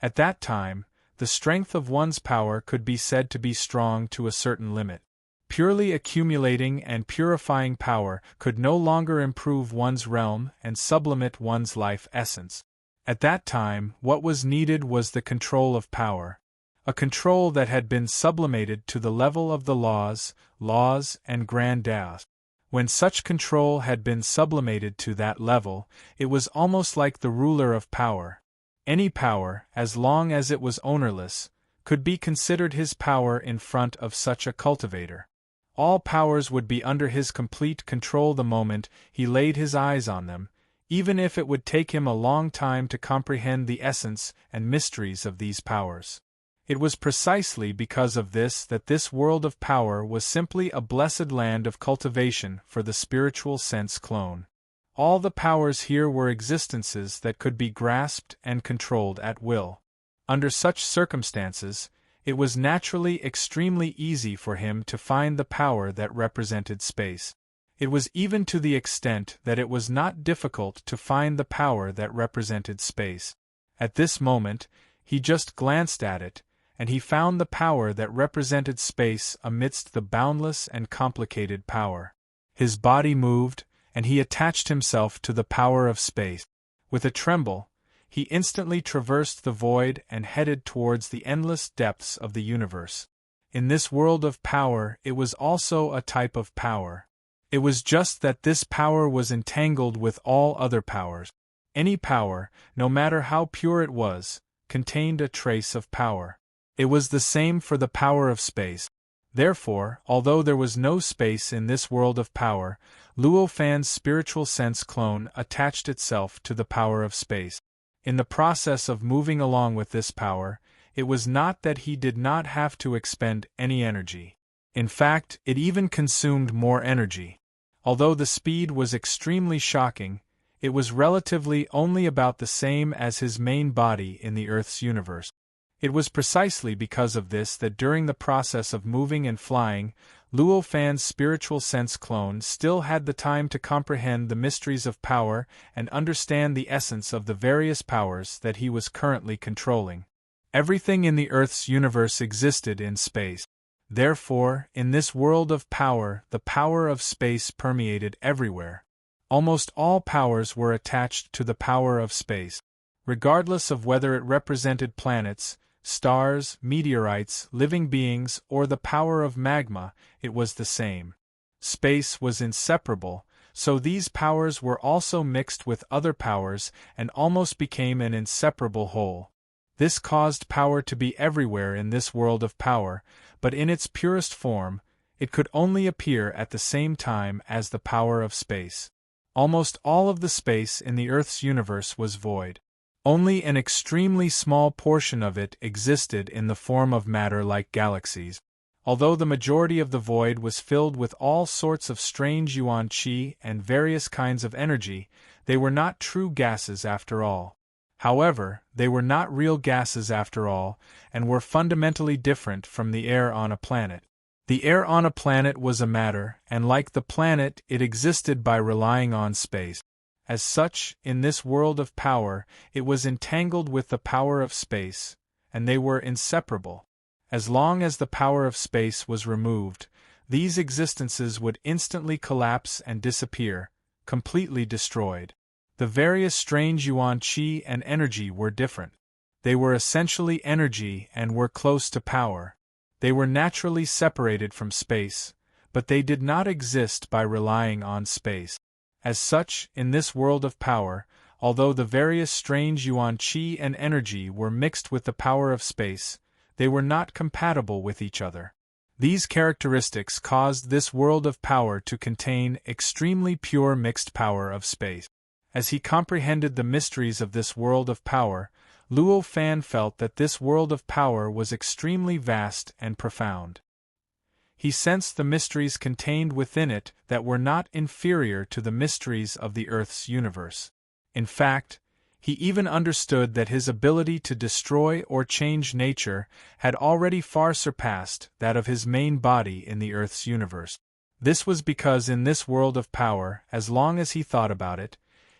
At that time, the strength of one's power could be said to be strong to a certain limit. Purely accumulating and purifying power could no longer improve one's realm and sublimate one's life essence. At that time, what was needed was the control of power. A control that had been sublimated to the level of the laws and grand Taos. When such control had been sublimated to that level, it was almost like the ruler of power. Any power, as long as it was ownerless, could be considered his power in front of such a cultivator. All powers would be under his complete control the moment he laid his eyes on them, even if it would take him a long time to comprehend the essence and mysteries of these powers. It was precisely because of this that this world of power was simply a blessed land of cultivation for the spiritual sense clone. All the powers here were existences that could be grasped and controlled at will. Under such circumstances, it was naturally extremely easy for him to find the power that represented space. It was even to the extent that it was not difficult to find the power that represented space. At this moment, he just glanced at it, and he found the power that represented space amidst the boundless and complicated power. His body moved, and he attached himself to the power of space. With a tremble, he instantly traversed the void and headed towards the endless depths of the universe. In this world of power, it was also a type of power. It was just that this power was entangled with all other powers. Any power, no matter how pure it was, contained a trace of power. It was the same for the power of space. Therefore, although there was no space in this world of power, Luo Fan's spiritual sense clone attached itself to the power of space. In the process of moving along with this power, it was not that he did not have to expend any energy. In fact, it even consumed more energy. Although the speed was extremely shocking, it was relatively only about the same as his main body in the Earth's universe. It was precisely because of this that during the process of moving and flying, Luo Fan's spiritual sense clone still had the time to comprehend the mysteries of power and understand the essence of the various powers that he was currently controlling. Everything in the Earth's universe existed in space. Therefore, in this world of power, the power of space permeated everywhere. Almost all powers were attached to the power of space. Regardless of whether it represented planets, stars, meteorites, living beings, or the power of magma, it was the same. Space was inseparable, so these powers were also mixed with other powers and almost became an inseparable whole. This caused power to be everywhere in this world of power, but in its purest form, it could only appear at the same time as the power of space. Almost all of the space in the Earth's universe was void. Only an extremely small portion of it existed in the form of matter like galaxies. Although the majority of the void was filled with all sorts of strange yuan qi and various kinds of energy, they were not true gases after all. However, they were not real gases after all, and were fundamentally different from the air on a planet. The air on a planet was a matter, and like the planet, it existed by relying on space. As such, in this world of power, it was entangled with the power of space, and they were inseparable. As long as the power of space was removed, these existences would instantly collapse and disappear, completely destroyed. The various strange yuan qi and energy were different. They were essentially energy and were close to power. They were naturally separated from space, but they did not exist by relying on space. As such, in this world of power, although the various strange yuan qi and energy were mixed with the power of space, they were not compatible with each other. These characteristics caused this world of power to contain extremely pure mixed power of space. As he comprehended the mysteries of this world of power, Luo Fan felt that this world of power was extremely vast and profound. He sensed the mysteries contained within it that were not inferior to the mysteries of the Earth's universe. In fact, he even understood that his ability to destroy or change nature had already far surpassed that of his main body in the Earth's universe. This was because in this world of power, as long as he thought about it,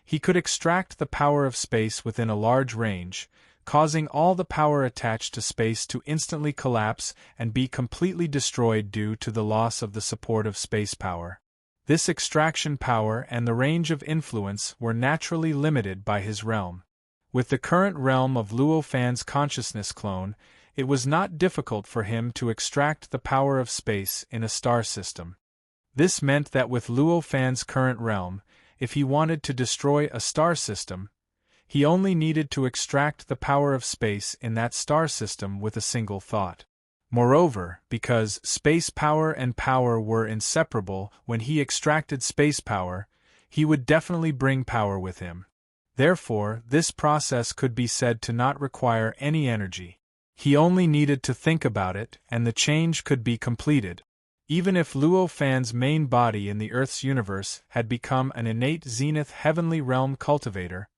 he could extract the power of space within a large range, causing all the power attached to space to instantly collapse and be completely destroyed due to the loss of the support of space power. This extraction power and the range of influence were naturally limited by his realm. With the current realm of Luo Fan's consciousness clone, it was not difficult for him to extract the power of space in a star system. This meant that with Luo Fan's current realm, if he wanted to destroy a star system, he only needed to extract the power of space in that star system with a single thought. Moreover, because space power and power were inseparable, when he extracted space power, he would definitely bring power with him. Therefore, this process could be said to not require any energy. He only needed to think about it, and the change could be completed. Even if Luo Fan's main body in the Earth's universe had become an innate zenith heavenly realm cultivator,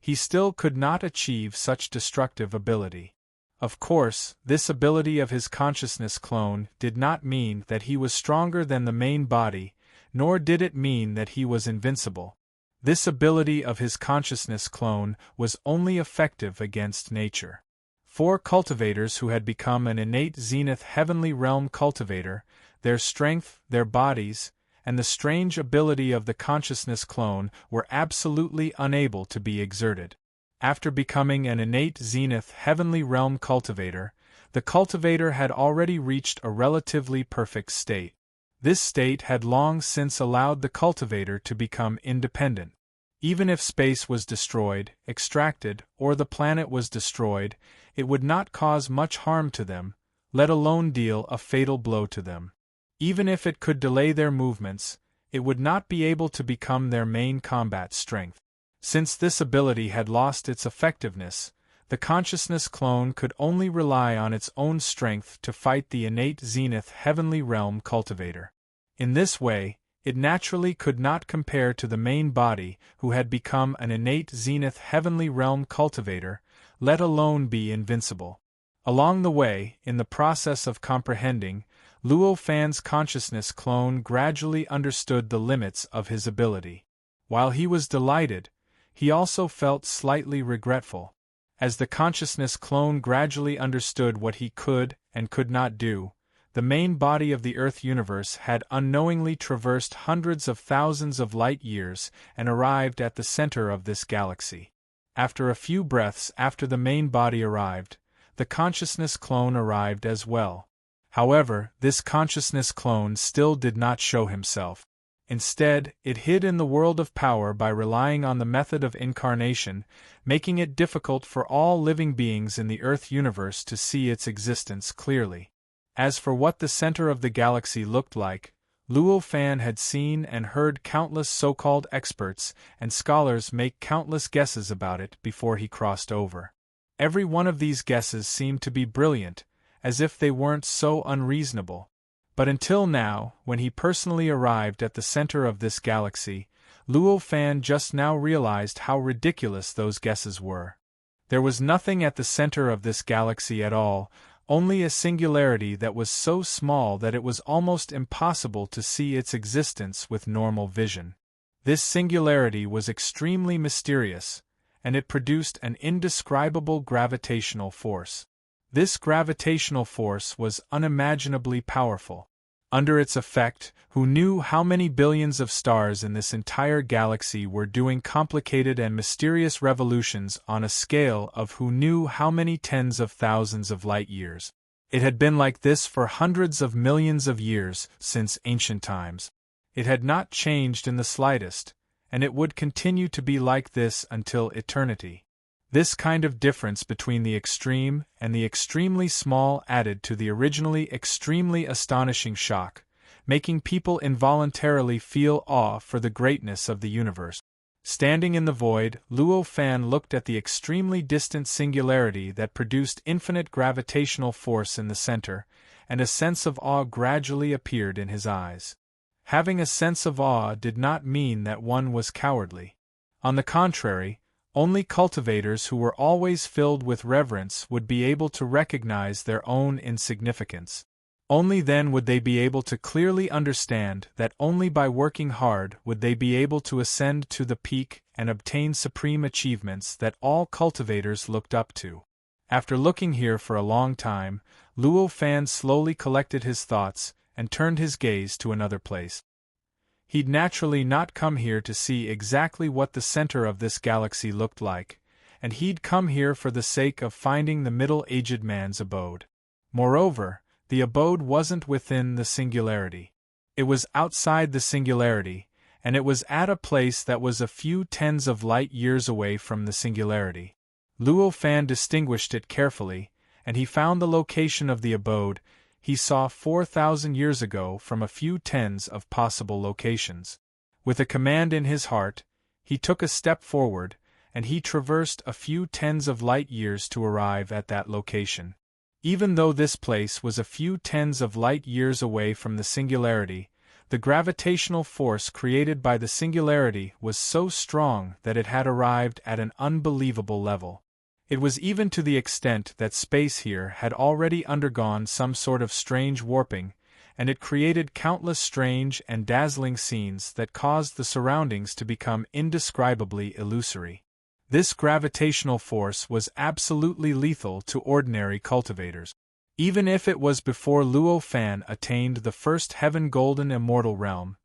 he still could not achieve such destructive ability. Of course, this ability of his consciousness clone did not mean that he was stronger than the main body, nor did it mean that he was invincible. This ability of his consciousness clone was only effective against nature. 4 cultivators who had become an innate zenith heavenly realm cultivator, their strength, their bodies, and the strange ability of the consciousness clone were absolutely unable to be exerted. After becoming an innate zenith heavenly realm cultivator, the cultivator had already reached a relatively perfect state. This state had long since allowed the cultivator to become independent. Even if space was destroyed, extracted, or the planet was destroyed, it would not cause much harm to them, let alone deal a fatal blow to them. Even if it could delay their movements, it would not be able to become their main combat strength. Since this ability had lost its effectiveness, the consciousness clone could only rely on its own strength to fight the innate zenith heavenly realm cultivator. In this way, it naturally could not compare to the main body who had become an innate zenith heavenly realm cultivator, let alone be invincible. Along the way, in the process of comprehending, Luo Fan's consciousness clone gradually understood the limits of his ability. While he was delighted, he also felt slightly regretful. As the consciousness clone gradually understood what he could and could not do, the main body of the Earth universe had unknowingly traversed hundreds of thousands of light years and arrived at the center of this galaxy. After a few breaths after the main body arrived, the consciousness clone arrived as well. However, this consciousness clone still did not show himself. Instead, it hid in the world of power by relying on the method of incarnation, making it difficult for all living beings in the Earth universe to see its existence clearly. As for what the center of the galaxy looked like, Luo Fan had seen and heard countless so-called experts and scholars make countless guesses about it before he crossed over. Every one of these guesses seemed to be brilliant, as if they weren't so unreasonable. But until now, when he personally arrived at the center of this galaxy, Luo Fan just now realized how ridiculous those guesses were. There was nothing at the center of this galaxy at all, only a singularity that was so small that it was almost impossible to see its existence with normal vision. This singularity was extremely mysterious, and it produced an indescribable gravitational force. This gravitational force was unimaginably powerful. Under its effect, who knew how many billions of stars in this entire galaxy were doing complicated and mysterious revolutions on a scale of who knew how many tens of thousands of light years. It had been like this for hundreds of millions of years since ancient times. It had not changed in the slightest, and it would continue to be like this until eternity. This kind of difference between the extreme and the extremely small added to the originally extremely astonishing shock, making people involuntarily feel awe for the greatness of the universe. Standing in the void, Luo Fan looked at the extremely distant singularity that produced infinite gravitational force in the center, and a sense of awe gradually appeared in his eyes. Having a sense of awe did not mean that one was cowardly. On the contrary, only cultivators who were always filled with reverence would be able to recognize their own insignificance. Only then would they be able to clearly understand that only by working hard would they be able to ascend to the peak and obtain supreme achievements that all cultivators looked up to. After looking here for a long time, Luo Fan slowly collected his thoughts and turned his gaze to another place. He'd naturally not come here to see exactly what the center of this galaxy looked like, and he'd come here for the sake of finding the middle-aged man's abode. Moreover, the abode wasn't within the singularity. It was outside the singularity, and it was at a place that was a few tens of light years away from the singularity. Luo Fan distinguished it carefully, and he found the location of the abode he saw 4,000 years ago from a few tens of possible locations. With a command in his heart, he took a step forward, and he traversed a few tens of light years to arrive at that location. Even though this place was a few tens of light years away from the singularity, the gravitational force created by the singularity was so strong that it had arrived at an unbelievable level. It was even to the extent that space here had already undergone some sort of strange warping, and it created countless strange and dazzling scenes that caused the surroundings to become indescribably illusory. This gravitational force was absolutely lethal to ordinary cultivators. Even if it was before Luo Fan attained the first heaven golden immortal realm,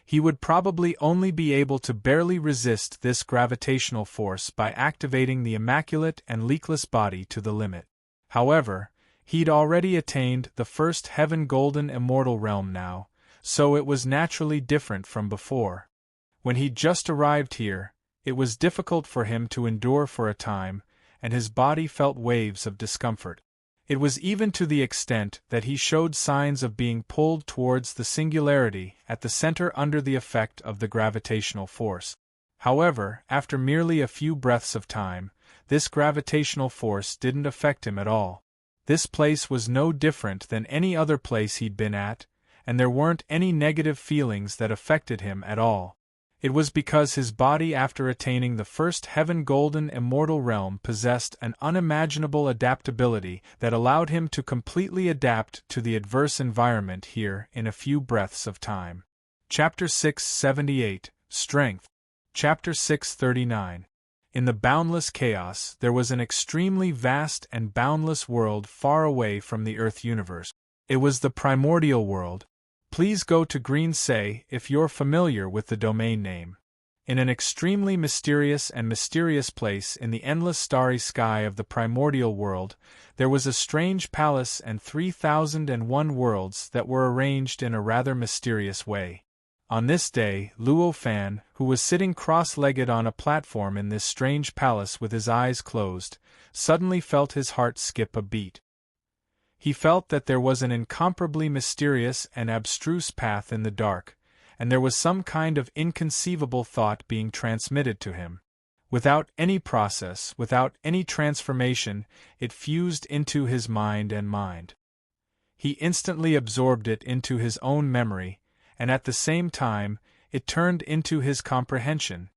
he would probably only be able to barely resist this gravitational force by activating the immaculate and leakless body to the limit. However, he'd already attained the first heaven golden immortal realm now, so it was naturally different from before. When he'd just arrived here, it was difficult for him to endure for a time, and his body felt waves of discomfort. It was even to the extent that he showed signs of being pulled towards the singularity at the center under the effect of the gravitational force. However, after merely a few breaths of time, this gravitational force didn't affect him at all. This place was no different than any other place he'd been at, and there weren't any negative feelings that affected him at all. It was because his body, after attaining the first heaven golden immortal realm, possessed an unimaginable adaptability that allowed him to completely adapt to the adverse environment here in a few breaths of time. Chapter 678, Strength. Chapter 639. In the boundless chaos, there was an extremely vast and boundless world far away from the Earth universe. It was the primordial world. Please go to Green Say if you're familiar with the domain name. In an extremely mysterious place in the endless starry sky of the primordial world, there was a strange palace and 3001 worlds that were arranged in a rather mysterious way. On this day, Luo Fan, who was sitting cross-legged on a platform in this strange palace with his eyes closed, suddenly felt his heart skip a beat. He felt that there was an incomparably mysterious and abstruse path in the dark, and there was some kind of inconceivable thought being transmitted to him. Without any process, without any transformation, it fused into his mind and mind. He instantly absorbed it into his own memory, and at the same time, it turned into his comprehension.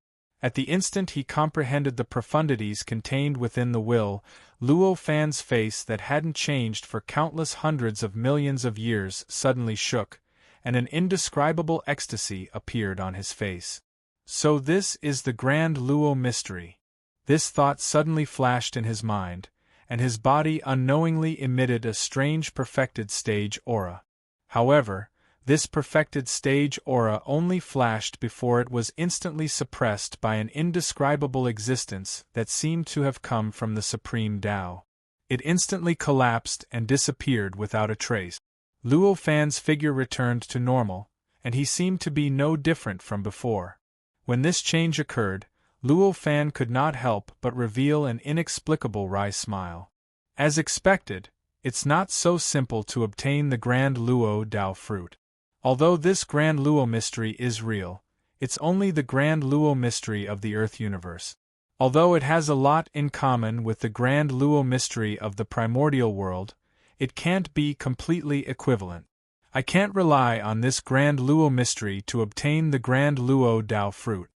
At the instant he comprehended the profundities contained within the will, Luo Fan's face that hadn't changed for countless hundreds of millions of years suddenly shook, and an indescribable ecstasy appeared on his face. So this is the grand Luo mystery. This thought suddenly flashed in his mind, and his body unknowingly emitted a strange perfected stage aura. However, this perfected stage aura only flashed before it was instantly suppressed by an indescribable existence that seemed to have come from the Supreme Tao. It instantly collapsed and disappeared without a trace. Luo Fan's figure returned to normal, and he seemed to be no different from before. When this change occurred, Luo Fan could not help but reveal an inexplicable wry smile. As expected, it's not so simple to obtain the Grand Luo Tao fruit. Although this Grand Luo mystery is real, it's only the Grand Luo mystery of the Earth universe. Although it has a lot in common with the Grand Luo mystery of the primordial world, it can't be completely equivalent. I can't rely on this Grand Luo mystery to obtain the Grand Luo Tao fruit.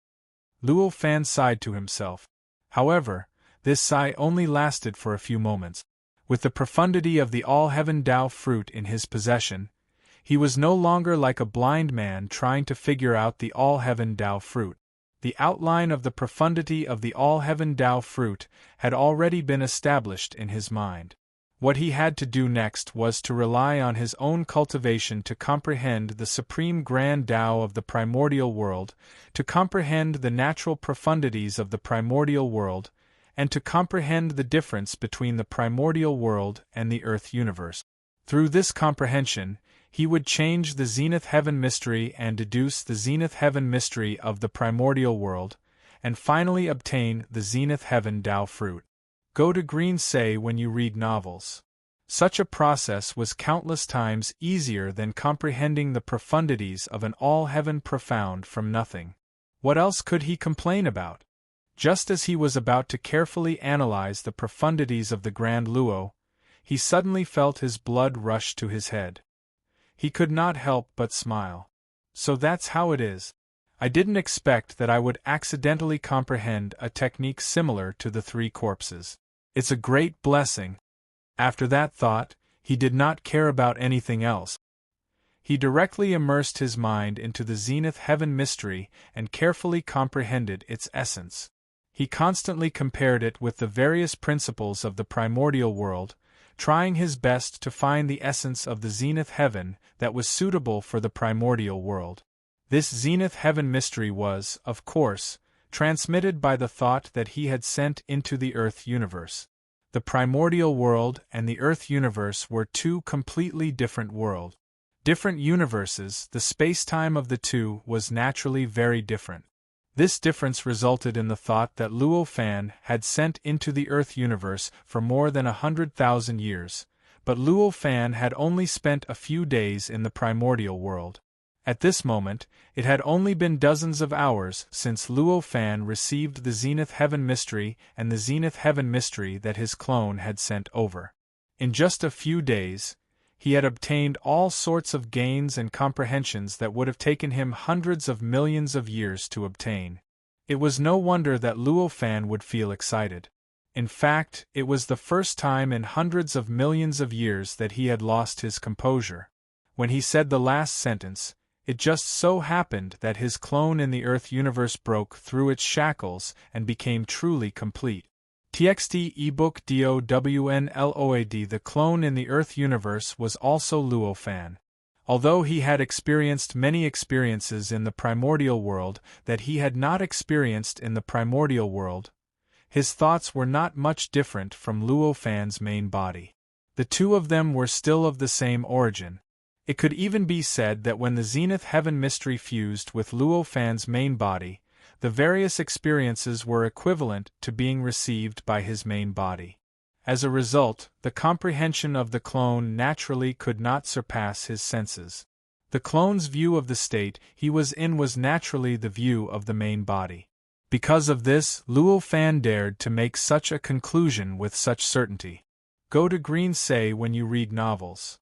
Luo Fan sighed to himself. However, this sigh only lasted for a few moments. With the profundity of the All-Heaven Tao fruit in his possession, he was no longer like a blind man trying to figure out the All-Heaven Tao fruit. The outline of the profundity of the All-Heaven Tao fruit had already been established in his mind. What he had to do next was to rely on his own cultivation to comprehend the supreme grand Tao of the primordial world, to comprehend the natural profundities of the primordial world, and to comprehend the difference between the primordial world and the Earth universe. Through this comprehension, he would change the Zenith Heaven mystery and deduce the Zenith Heaven mystery of the primordial world, and finally obtain the Zenith Heaven Tao fruit. Go to Green Say when you read novels. Such a process was countless times easier than comprehending the profundities of an all-heaven profound from nothing. What else could he complain about? Just as he was about to carefully analyze the profundities of the Grand Luo, he suddenly felt his blood rush to his head. He could not help but smile. So that's how it is. I didn't expect that I would accidentally comprehend a technique similar to the three corpses. It's a great blessing. After that thought, he did not care about anything else. He directly immersed his mind into the Zenith Heaven mystery and carefully comprehended its essence. He constantly compared it with the various principles of the primordial world, trying his best to find the essence of the zenith heaven that was suitable for the primordial world. This zenith heaven mystery was, of course, transmitted by the thought that he had sent into the Earth universe. The primordial world and the Earth universe were two completely different worlds. Different universes, the space-time of the two was naturally very different. This difference resulted in the thought that Luo Fan had sent into the Earth universe for more than 100,000 years, but Luo Fan had only spent a few days in the primordial world. At this moment, it had only been dozens of hours since Luo Fan received the Zenith Heaven mystery and the Zenith Heaven mystery that his clone had sent over. In just a few days, he had obtained all sorts of gains and comprehensions that would have taken him hundreds of millions of years to obtain. It was no wonder that Luo Fan would feel excited. In fact, it was the first time in hundreds of millions of years that he had lost his composure. When he said the last sentence, it just so happened that his clone in the Earth universe broke through its shackles and became truly complete. TXT ebook DOWNLOAD. The clone in the Earth universe was also Luo Fan. Although he had experienced many experiences in the primordial world that he had not experienced in the primordial world, his thoughts were not much different from Luo Fan's main body. The two of them were still of the same origin. It could even be said that when the Zenith Heaven mystery fused with Luo Fan's main body, the various experiences were equivalent to being received by his main body. As a result, the comprehension of the clone naturally could not surpass his senses. The clone's view of the state he was in was naturally the view of the main body. Because of this, Luo Fan dared to make such a conclusion with such certainty. Go to green say when you read novels.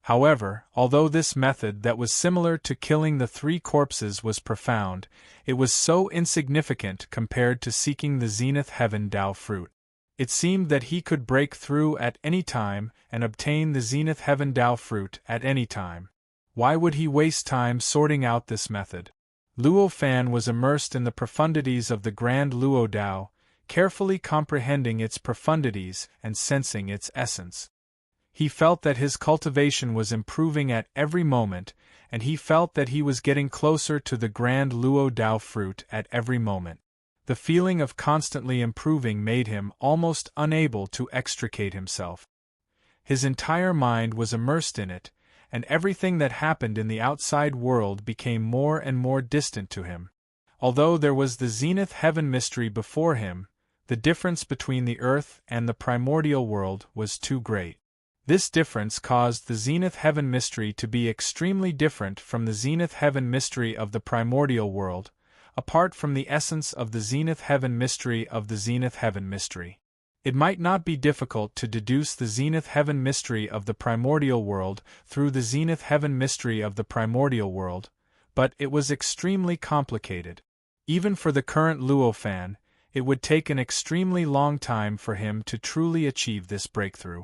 However, although this method that was similar to killing the three corpses was profound, it was so insignificant compared to seeking the Zenith Heaven Tao fruit. It seemed that he could break through at any time and obtain the Zenith Heaven Tao fruit at any time. Why would he waste time sorting out this method? Luo Fan was immersed in the profundities of the Grand Luo Tao, carefully comprehending its profundities and sensing its essence. He felt that his cultivation was improving at every moment, and he felt that he was getting closer to the Grand Luo Tao fruit at every moment. The feeling of constantly improving made him almost unable to extricate himself. His entire mind was immersed in it, and everything that happened in the outside world became more and more distant to him. Although there was the Zenith Heaven mystery before him, the difference between the Earth and the primordial world was too great. This difference caused the Zenith Heaven mystery to be extremely different from the Zenith Heaven mystery of the primordial world, apart from the essence of the Zenith Heaven mystery of the Zenith Heaven mystery. It might not be difficult to deduce the Zenith Heaven mystery of the primordial world through the Zenith Heaven mystery of the primordial world, but it was extremely complicated. Even for the current Luo Fan, it would take an extremely long time for him to truly achieve this breakthrough.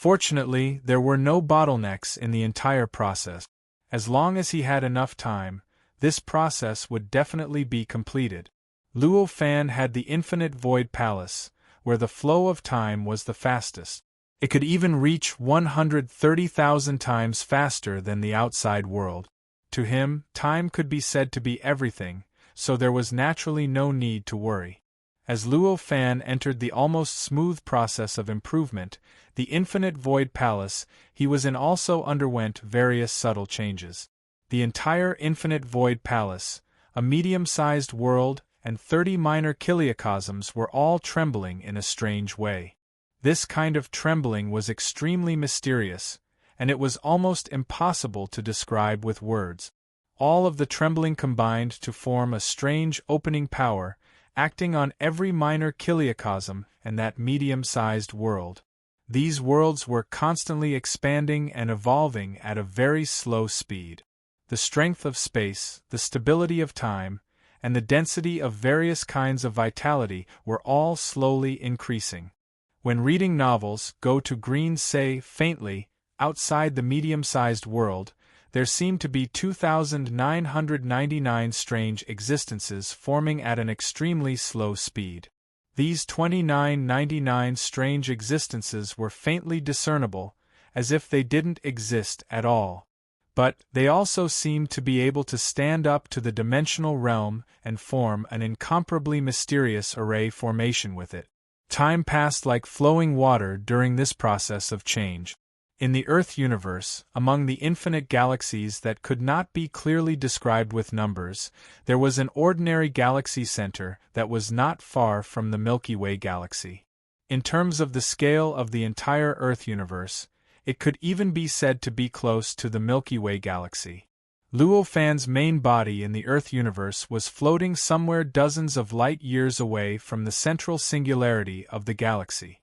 Fortunately, there were no bottlenecks in the entire process. As long as he had enough time, this process would definitely be completed. Luo Fan had the infinite void palace, where the flow of time was the fastest. It could even reach 130,000 times faster than the outside world. To him, time could be said to be everything, so there was naturally no need to worry. As Luo Fan entered the almost smooth process of improvement, the infinite void palace he was in also underwent various subtle changes. The entire infinite void palace, a medium-sized world, and 30 minor kiliocosms were all trembling in a strange way. This kind of trembling was extremely mysterious, and it was almost impossible to describe with words. All of the trembling combined to form a strange opening power, acting on every minor kiliocosm and that medium-sized world. These worlds were constantly expanding and evolving at a very slow speed. The strength of space, the stability of time, and the density of various kinds of vitality were all slowly increasing. When reading novels, go to green say faintly, outside the medium-sized world, there seemed to be 2,999 strange existences forming at an extremely slow speed. These 2999 strange existences were faintly discernible, as if they didn't exist at all. But they also seemed to be able to stand up to the dimensional realm and form an incomparably mysterious array formation with it. Time passed like flowing water during this process of change. In the Earth universe, among the infinite galaxies that could not be clearly described with numbers, there was an ordinary galaxy center that was not far from the Milky Way galaxy. In terms of the scale of the entire Earth universe, it could even be said to be close to the Milky Way galaxy. Luo Fan's main body in the Earth universe was floating somewhere dozens of light-years away from the central singularity of the galaxy.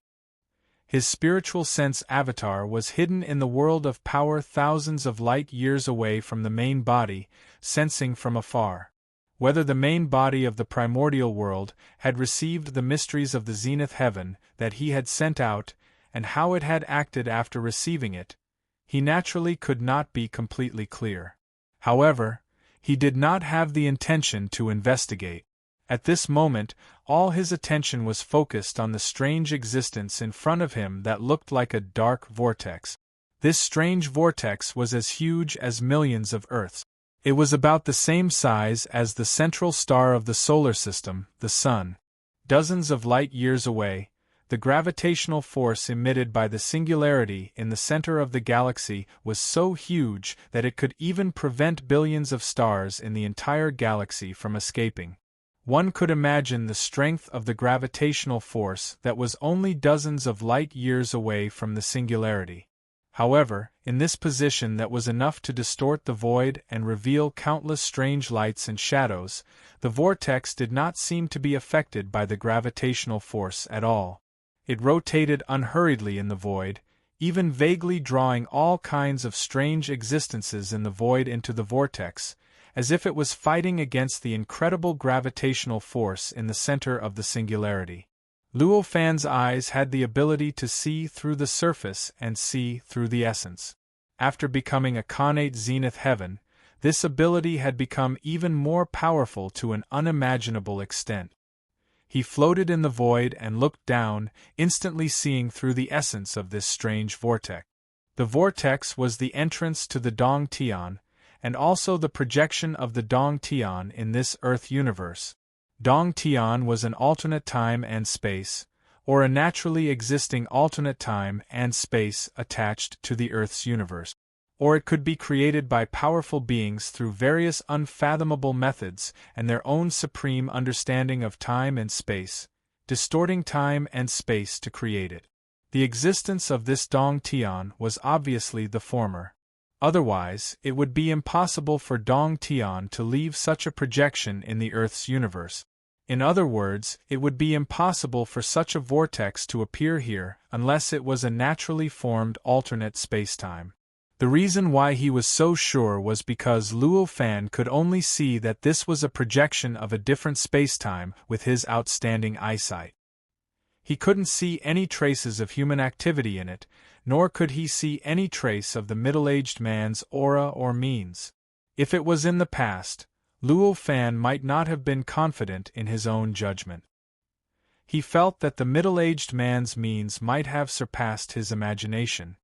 His spiritual sense avatar was hidden in the world of power thousands of light-years away from the main body, sensing from afar. Whether the main body of the primordial world had received the mysteries of the zenith heaven that he had sent out, and how it had acted after receiving it, he naturally could not be completely clear. However, he did not have the intention to investigate. At this moment, all his attention was focused on the strange existence in front of him that looked like a dark vortex. This strange vortex was as huge as millions of Earths. It was about the same size as the central star of the solar system, the Sun. Dozens of light-years away, the gravitational force emitted by the singularity in the center of the galaxy was so huge that it could even prevent billions of stars in the entire galaxy from escaping. One could imagine the strength of the gravitational force that was only dozens of light-years away from the singularity. However, in this position that was enough to distort the void and reveal countless strange lights and shadows, the vortex did not seem to be affected by the gravitational force at all. It rotated unhurriedly in the void, even vaguely drawing all kinds of strange existences in the void into the vortex, as if it was fighting against the incredible gravitational force in the center of the singularity. Luo Fan's eyes had the ability to see through the surface and see through the essence. After becoming a connate zenith heaven, this ability had become even more powerful to an unimaginable extent. He floated in the void and looked down, instantly seeing through the essence of this strange vortex. The vortex was the entrance to the Dong Tian, and also the projection of the Dong Tian in this Earth universe. Dong Tian was an alternate time and space, or a naturally existing alternate time and space attached to the Earth's universe. Or it could be created by powerful beings through various unfathomable methods and their own supreme understanding of time and space, distorting time and space to create it. The existence of this Dong Tian was obviously the former. Otherwise, it would be impossible for Dong Tian to leave such a projection in the Earth's universe. In other words, it would be impossible for such a vortex to appear here unless it was a naturally formed alternate spacetime. The reason why he was so sure was because Luo Fan could only see that this was a projection of a different spacetime with his outstanding eyesight. He couldn't see any traces of human activity in it, nor could he see any trace of the middle-aged man's aura or means. If it was in the past, Luo Fan might not have been confident in his own judgment. He felt that the middle-aged man's means might have surpassed his imagination.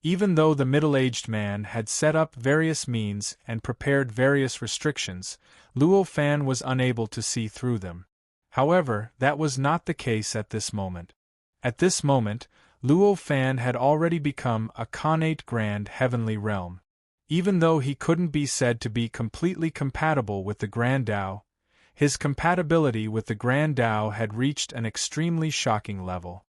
Even though the middle-aged man had set up various means and prepared various restrictions, Luo Fan was unable to see through them. However, that was not the case at this moment. At this moment, Luo Fan had already become a connate grand heavenly realm. Even though he couldn't be said to be completely compatible with the Grand Tao, his compatibility with the Grand Tao had reached an extremely shocking level.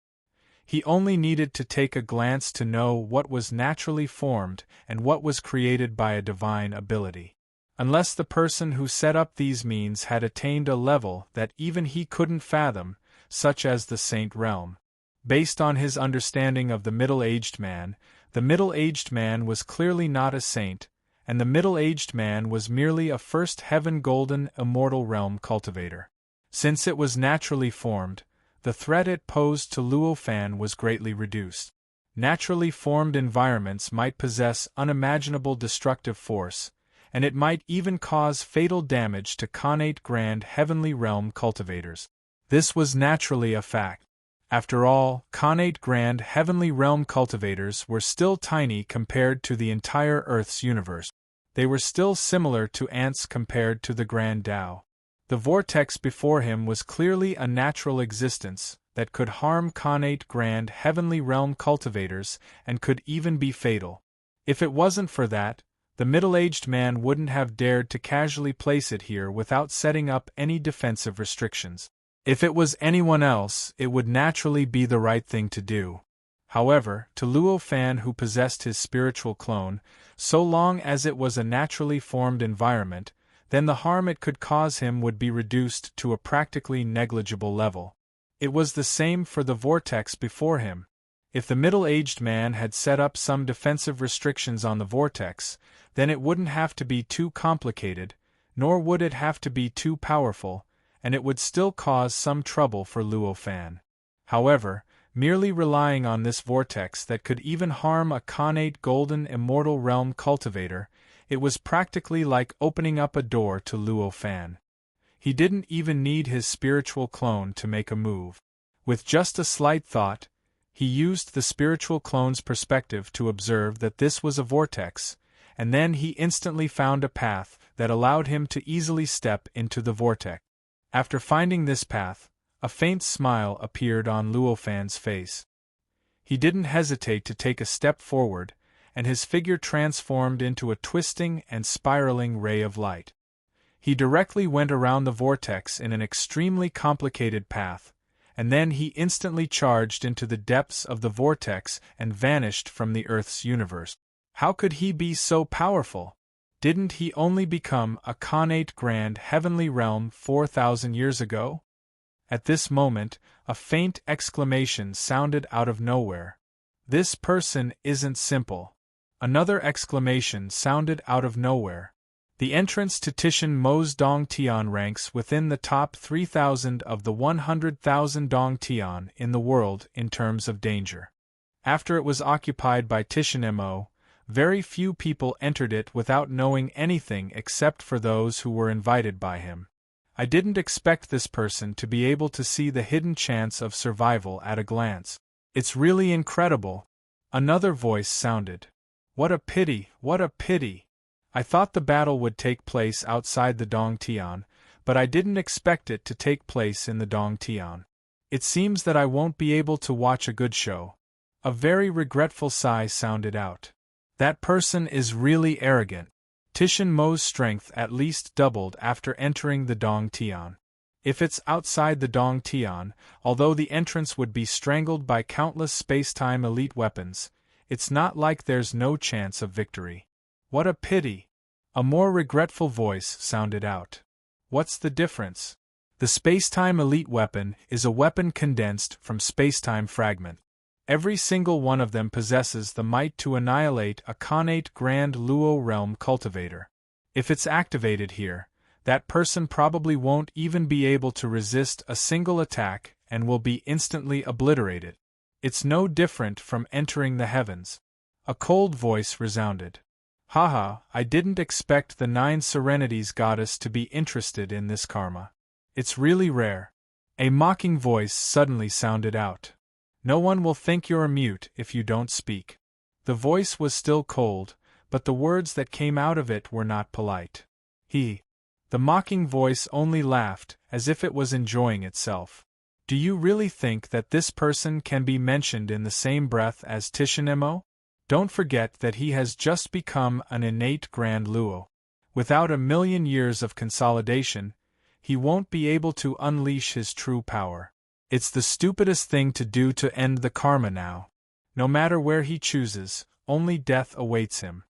He only needed to take a glance to know what was naturally formed and what was created by a divine ability. Unless the person who set up these means had attained a level that even he couldn't fathom, such as the Saint Realm. Based on his understanding of the middle-aged man, the middle-aged man was clearly not a saint, and the middle-aged man was merely a first heaven golden immortal realm cultivator. Since it was naturally formed, the threat it posed to Luo Fan was greatly reduced. Naturally formed environments might possess unimaginable destructive force, and it might even cause fatal damage to connate grand heavenly realm cultivators. This was naturally a fact. After all, connate grand heavenly realm cultivators were still tiny compared to the entire Earth's universe. They were still similar to ants compared to the Grand Tao. The vortex before him was clearly a natural existence that could harm connate grand heavenly realm cultivators and could even be fatal. If it wasn't for that, the middle-aged man wouldn't have dared to casually place it here without setting up any defensive restrictions. If it was anyone else, it would naturally be the right thing to do. However, to Luo Fan, who possessed his spiritual clone, so long as it was a naturally formed environment, then the harm it could cause him would be reduced to a practically negligible level. It was the same for the vortex before him. If the middle-aged man had set up some defensive restrictions on the vortex, then it wouldn't have to be too complicated, nor would it have to be too powerful, and it would still cause some trouble for Luo Fan. However, merely relying on this vortex that could even harm a connate golden immortal realm cultivator, it was practically like opening up a door to Luo Fan. He didn't even need his spiritual clone to make a move. With just a slight thought, he used the spiritual clone's perspective to observe that this was a vortex, and then he instantly found a path that allowed him to easily step into the vortex. After finding this path, a faint smile appeared on Luo Fan's face. He didn't hesitate to take a step forward, and his figure transformed into a twisting and spiraling ray of light. He directly went around the vortex in an extremely complicated path, and then he instantly charged into the depths of the vortex and vanished from the Earth's universe. How could he be so powerful? Didn't he only become a connate grand heavenly realm 4,000 years ago? At this moment, a faint exclamation sounded out of nowhere. This person isn't simple. Another exclamation sounded out of nowhere. The entrance to Titian Mo's Dong Tian ranks within the top 3,000 of the 100,000 Dong Tian in the world in terms of danger. After it was occupied by Titian Mo, very few people entered it without knowing anything except for those who were invited by him. I didn't expect this person to be able to see the hidden chance of survival at a glance. It's really incredible. Another voice sounded. What a pity, what a pity. I thought the battle would take place outside the Dong Tian, but I didn't expect it to take place in the Dong Tian. It seems that I won't be able to watch a good show. A very regretful sigh sounded out. That person is really arrogant. Titian Mo's strength at least doubled after entering the Dong Tian. If it's outside the Dong Tian, although the entrance would be strangled by countless space-time elite weapons, it's not like there's no chance of victory. What a pity! A more regretful voice sounded out. What's the difference? The space-time elite weapon is a weapon condensed from space-time fragment. Every single one of them possesses the might to annihilate a connate grand Luo realm cultivator. If it's activated here, that person probably won't even be able to resist a single attack and will be instantly obliterated. It's no different from entering the heavens. A cold voice resounded. Haha, I didn't expect the 9 Serenities goddess to be interested in this karma. It's really rare. A mocking voice suddenly sounded out. No one will think you're a mute if you don't speak. The voice was still cold, but the words that came out of it were not polite. The mocking voice only laughed, as if it was enjoying itself. Do you really think that this person can be mentioned in the same breath as Titian Mo? Don't forget that he has just become an innate Grand Luo. Without a million years of consolidation, he won't be able to unleash his true power. It's the stupidest thing to do to end the karma now. No matter where he chooses, only death awaits him.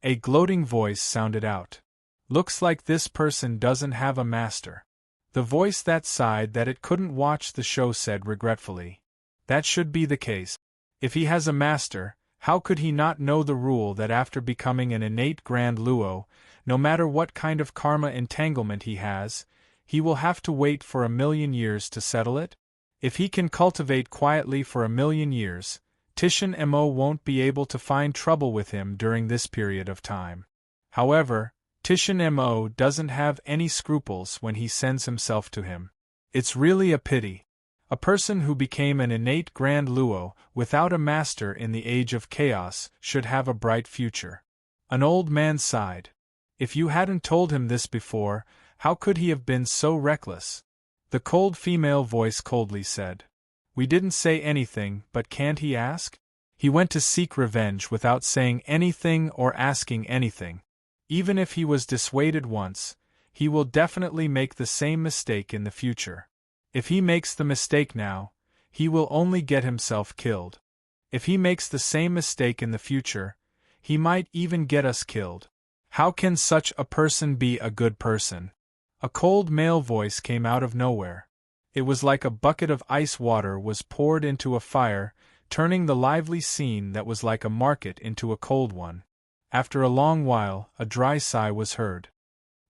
A gloating voice sounded out. Looks like this person doesn't have a master. The voice that sighed that it couldn't watch the show said regretfully. That should be the case. If he has a master, how could he not know the rule that after becoming an innate Grand Luo, no matter what kind of karma entanglement he has, he will have to wait for 1,000,000 years to settle it? If he can cultivate quietly for 1,000,000 years, Titian Mo won't be able to find trouble with him during this period of time. However, Titian Mo doesn't have any scruples when he sends himself to him. It's really a pity. A person who became an innate Grand Luo without a master in the age of chaos should have a bright future. An old man sighed. If you hadn't told him this before, how could he have been so reckless? The cold female voice coldly said. We didn't say anything, but can't he ask? He went to seek revenge without saying anything or asking anything. Even if he was dissuaded once, he will definitely make the same mistake in the future. If he makes the mistake now, he will only get himself killed. If he makes the same mistake in the future, he might even get us killed. How can such a person be a good person? A cold male voice came out of nowhere. It was like a bucket of ice water was poured into a fire, turning the lively scene that was like a market into a cold one. After a long while, a dry sigh was heard.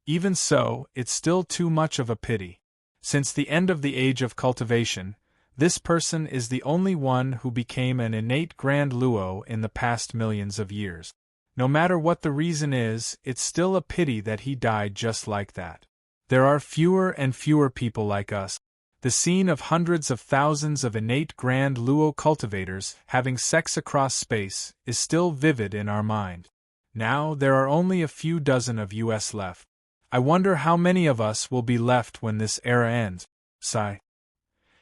Even so, it's still too much of a pity. Since the end of the age of cultivation, this person is the only one who became an innate Grand Luo in the past millions of years. No matter what the reason is, it's still a pity that he died just like that. There are fewer and fewer people like us. The scene of hundreds of thousands of innate Grand Luo cultivators having sex across space is still vivid in our mind. Now there are only a few dozen of us left. I wonder how many of us will be left when this era ends. Sigh.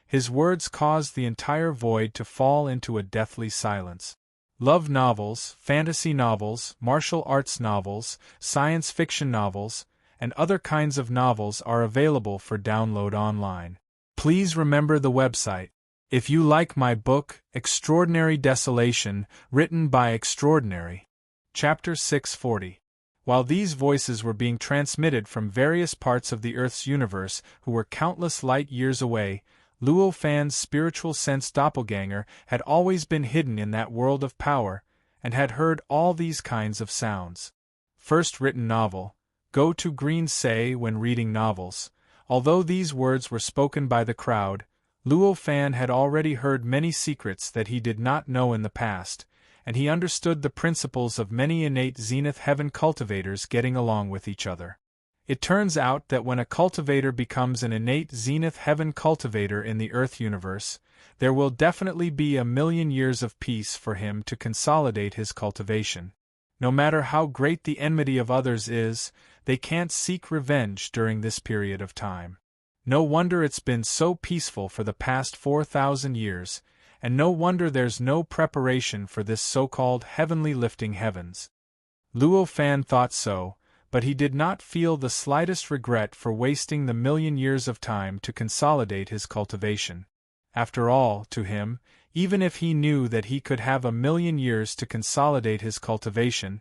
His words caused the entire void to fall into a deathly silence. Love novels, fantasy novels, martial arts novels, science fiction novels, and other kinds of novels are available for download online. Please remember the website. If you like my book, Extraordinary Desolation, written by Extraordinary. Chapter 640. While these voices were being transmitted from various parts of the Earth's universe who were countless light years away, Luo Fan's spiritual sense doppelganger had always been hidden in that world of power, and had heard all these kinds of sounds. First written novel. Go to green say when reading novels. Although these words were spoken by the crowd, Luo Fan had already heard many secrets that he did not know in the past, and he understood the principles of many innate Zenith Heaven cultivators getting along with each other. It turns out that when a cultivator becomes an innate Zenith Heaven cultivator in the Earth universe, there will definitely be 1,000,000 years of peace for him to consolidate his cultivation. No matter how great the enmity of others is, they can't seek revenge during this period of time. No wonder it's been so peaceful for the past 4,000 years, and no wonder there's no preparation for this so-called heavenly lifting heavens. Luo Fan thought so, but he did not feel the slightest regret for wasting the 1,000,000 years of time to consolidate his cultivation. After all, to him, even if he knew that he could have 1,000,000 years to consolidate his cultivation,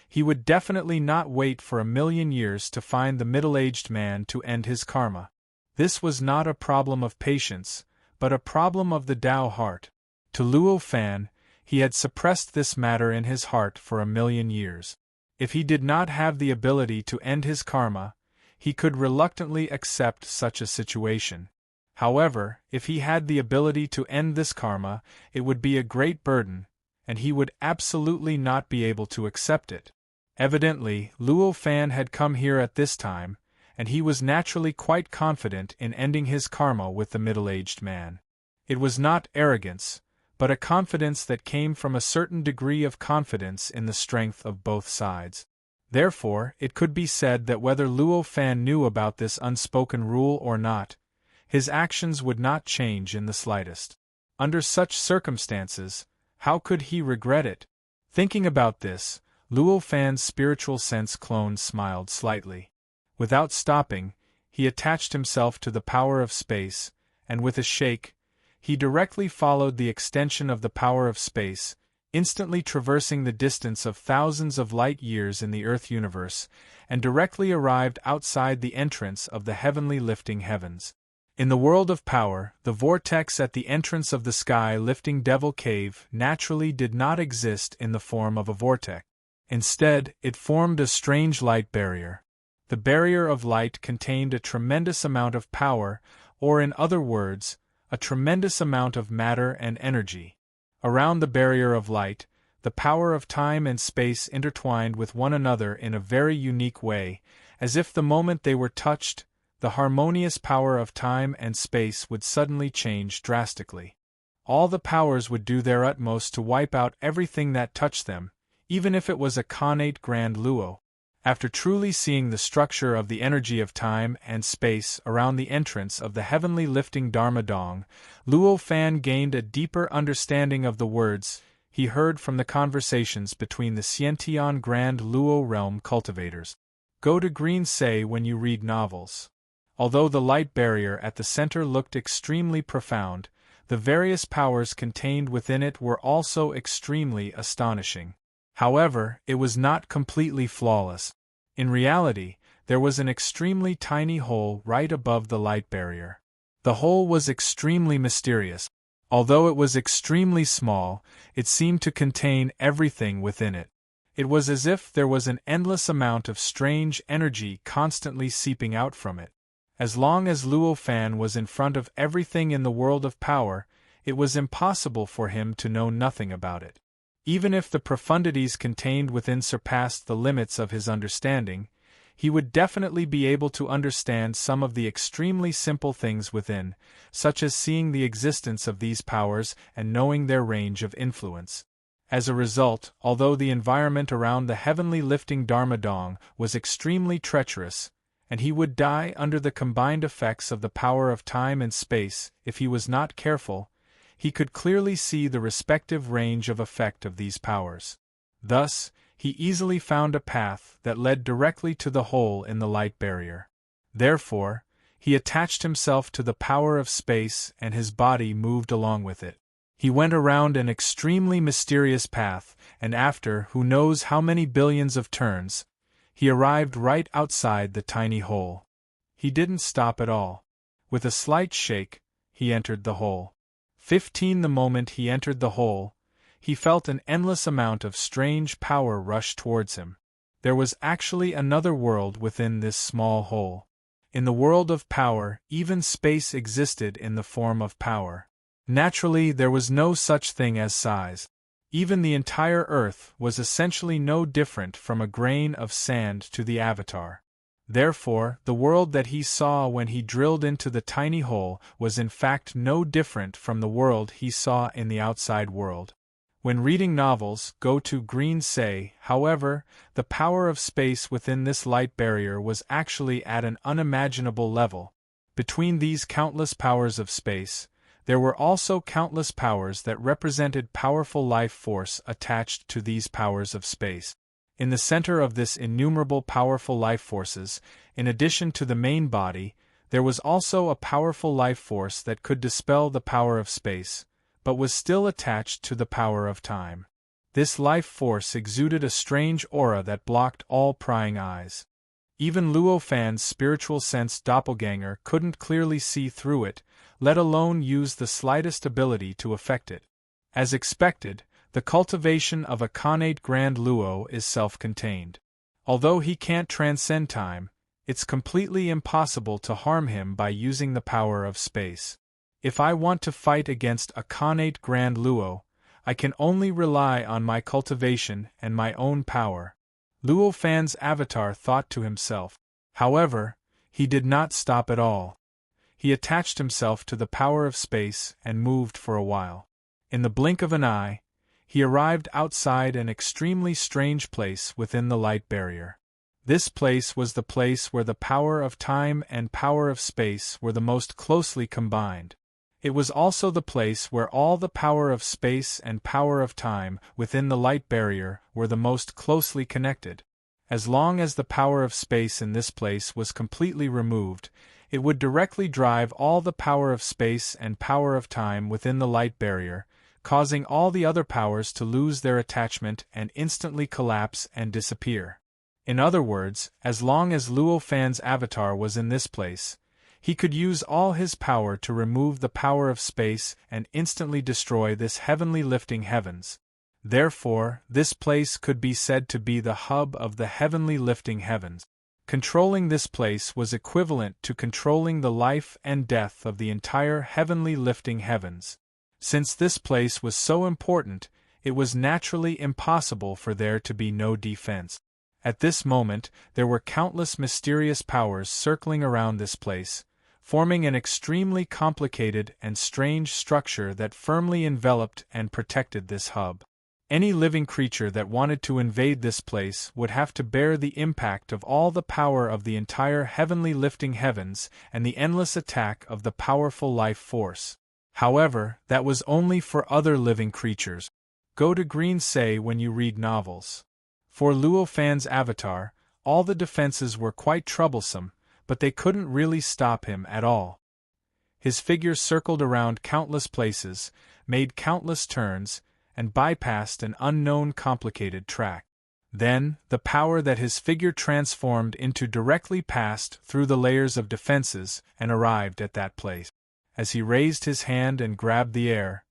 he would definitely not wait for 1,000,000 years to find the middle-aged man to end his karma. This was not a problem of patience, but a problem of the Tao heart. To Luo Fan, he had suppressed this matter in his heart for 1,000,000 years. If he did not have the ability to end his karma, he could reluctantly accept such a situation. However, if he had the ability to end this karma, it would be a great burden, and he would absolutely not be able to accept it. Evidently, Luo Fan had come here at this time, and he was naturally quite confident in ending his karma with the middle-aged man. It was not arrogance, but a confidence that came from a certain degree of confidence in the strength of both sides. Therefore, it could be said that whether Luo Fan knew about this unspoken rule or not, his actions would not change in the slightest. Under such circumstances, how could he regret it? Thinking about this, Luo Fan's spiritual sense clone smiled slightly. Without stopping, he attached himself to the power of space, and with a shake, he directly followed the extension of the power of space, instantly traversing the distance of thousands of light years in the Earth universe, and directly arrived outside the entrance of the heavenly lifting heavens. In the world of power, the vortex at the entrance of the sky-lifting Devil Cave naturally did not exist in the form of a vortex. Instead, it formed a strange light barrier. The barrier of light contained a tremendous amount of power, or in other words, a tremendous amount of matter and energy. Around the barrier of light, the power of time and space intertwined with one another in a very unique way, as if the moment they were touched, the harmonious power of time and space would suddenly change drastically. All the powers would do their utmost to wipe out everything that touched them, even if it was a connate grand luo. After truly seeing the structure of the energy of time and space around the entrance of the heavenly lifting Dharma Dong, Luo Fan gained a deeper understanding of the words he heard from the conversations between the Xiantian Grand Luo realm cultivators. Go to Green Say when you read novels. Although the light barrier at the center looked extremely profound, the various powers contained within it were also extremely astonishing. However, it was not completely flawless. In reality, there was an extremely tiny hole right above the light barrier. The hole was extremely mysterious. Although it was extremely small, it seemed to contain everything within it. It was as if there was an endless amount of strange energy constantly seeping out from it. As long as Luo Fan was in front of everything in the world of power, it was impossible for him to know nothing about it. Even if the profundities contained within surpassed the limits of his understanding, he would definitely be able to understand some of the extremely simple things within, such as seeing the existence of these powers and knowing their range of influence. As a result, although the environment around the heavenly lifting Dharma Dong was extremely treacherous, and he would die under the combined effects of the power of time and space if he was not careful, he could clearly see the respective range of effect of these powers. Thus, he easily found a path that led directly to the hole in the light barrier. Therefore, he attached himself to the power of space and his body moved along with it. He went around an extremely mysterious path, and after who knows how many billions of turns, he arrived right outside the tiny hole. He didn't stop at all. With a slight shake, he entered the hole. The moment he entered the hole, he felt an endless amount of strange power rush towards him. There was actually another world within this small hole. In the world of power, even space existed in the form of power. Naturally, there was no such thing as size. Even the entire Earth was essentially no different from a grain of sand to the Avatar. Therefore, the world that he saw when he drilled into the tiny hole was in fact no different from the world he saw in the outside world. When reading novels, go to Green Say, however, the power of space within this light barrier was actually at an unimaginable level. Between these countless powers of space, there were also countless powers that represented powerful life force attached to these powers of space. In the center of this innumerable powerful life forces, in addition to the main body, there was also a powerful life force that could dispel the power of space, but was still attached to the power of time. This life force exuded a strange aura that blocked all prying eyes. Even Luo Fan's spiritual sense doppelganger couldn't clearly see through it, let alone use the slightest ability to affect it. As expected, the cultivation of a connate Grand Luo is self-contained. Although he can't transcend time, it's completely impossible to harm him by using the power of space. If I want to fight against a connate Grand Luo, I can only rely on my cultivation and my own power. Luo Fan's avatar thought to himself. However, he did not stop at all. He attached himself to the power of space and moved for a while. In the blink of an eye, he arrived outside an extremely strange place within the light barrier. This place was the place where the power of time and power of space were the most closely combined. It was also the place where all the power of space and power of time within the light barrier were the most closely connected. As long as the power of space in this place was completely removed, it would directly drive all the power of space and power of time within the light barrier, causing all the other powers to lose their attachment and instantly collapse and disappear. In other words, as long as Luo Fan's avatar was in this place, he could use all his power to remove the power of space and instantly destroy this heavenly lifting heavens. Therefore, this place could be said to be the hub of the heavenly lifting heavens. Controlling this place was equivalent to controlling the life and death of the entire heavenly lifting heavens. Since this place was so important, it was naturally impossible for there to be no defense. At this moment, there were countless mysterious powers circling around this place, forming an extremely complicated and strange structure that firmly enveloped and protected this hub. Any living creature that wanted to invade this place would have to bear the impact of all the power of the entire heavenly lifting heavens and the endless attack of the powerful life force. However, that was only for other living creatures. Go to Green Say when you read novels. For Luo Fan's avatar, all the defenses were quite troublesome, but they couldn't really stop him at all. His figure circled around countless places, made countless turns, and bypassed an unknown complicated track. Then, the power that his figure transformed into directly passed through the layers of defenses and arrived at that place. As he raised his hand and grabbed the air,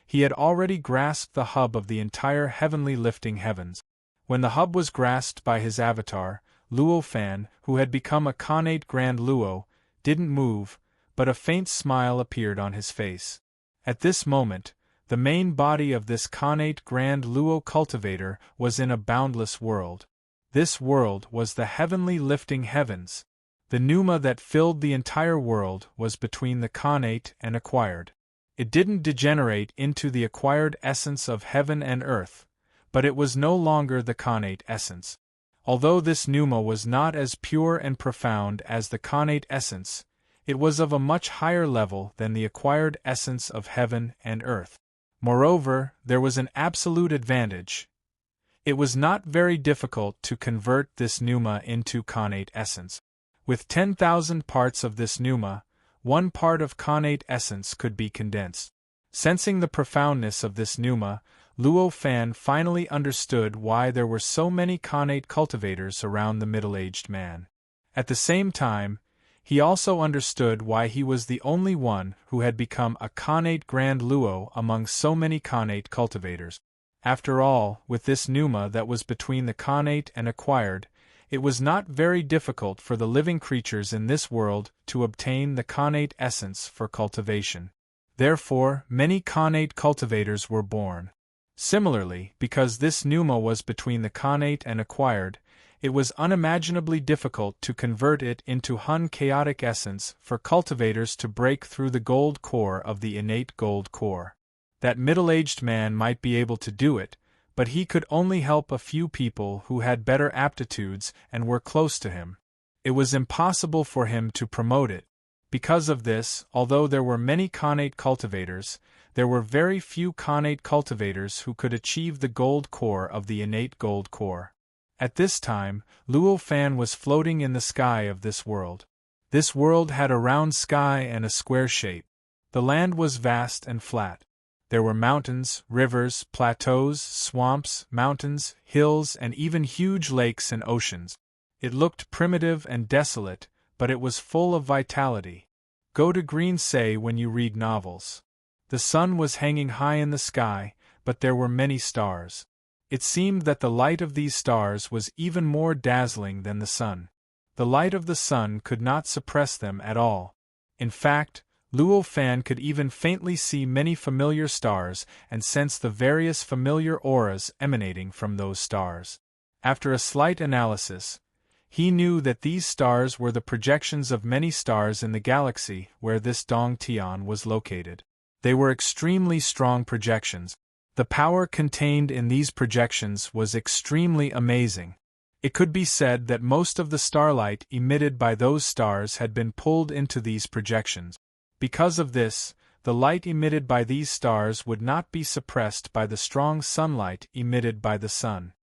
he had already grasped the hub of the entire heavenly lifting heavens. When the hub was grasped by his avatar, Luo Fan, who had become a Khanate Grand Luo, didn't move, but a faint smile appeared on his face. At this moment, the main body of this Khanate Grand Luo cultivator was in a boundless world. This world was the heavenly lifting heavens. The pneuma that filled the entire world was between the Khanate and acquired. It didn't degenerate into the acquired essence of heaven and earth, but it was no longer the Khanate essence. Although this pneuma was not as pure and profound as the Khanate essence, it was of a much higher level than the acquired essence of heaven and earth. Moreover, there was an absolute advantage. It was not very difficult to convert this pneuma into Khanate essence. With 10,000 parts of this pneuma, 1 part of Khanate essence could be condensed. Sensing the profoundness of this pneuma, Luo Fan finally understood why there were so many Khanate cultivators around the middle-aged man. At the same time, he also understood why he was the only one who had become a Khanate Grand Luo among so many Khanate cultivators. After all, with this pneuma that was between the Khanate and acquired, it was not very difficult for the living creatures in this world to obtain the Khanate essence for cultivation. Therefore, many Khanate cultivators were born. Similarly, because this pneuma was between the Khanate and acquired, it was unimaginably difficult to convert it into Hun chaotic essence for cultivators to break through the gold core of the innate gold core. That middle-aged man might be able to do it, but he could only help a few people who had better aptitudes and were close to him. It was impossible for him to promote it. Because of this, although there were many Khanate cultivators, there were very few Khanate cultivators who could achieve the gold core of the innate gold core. At this time, Luo Fan was floating in the sky of this world. This world had a round sky and a square shape. The land was vast and flat. There were mountains, rivers, plateaus, swamps, mountains, hills, and even huge lakes and oceans. It looked primitive and desolate, but it was full of vitality. Go to Green Say when you read novels. The sun was hanging high in the sky, but there were many stars. It seemed that the light of these stars was even more dazzling than the sun. The light of the sun could not suppress them at all. In fact, Luo Fan could even faintly see many familiar stars and sense the various familiar auras emanating from those stars. After a slight analysis, he knew that these stars were the projections of many stars in the galaxy where this Dong Tian was located. They were extremely strong projections. The power contained in these projections was extremely amazing. It could be said that most of the starlight emitted by those stars had been pulled into these projections. Because of this, the light emitted by these stars would not be suppressed by the strong sunlight emitted by the sun.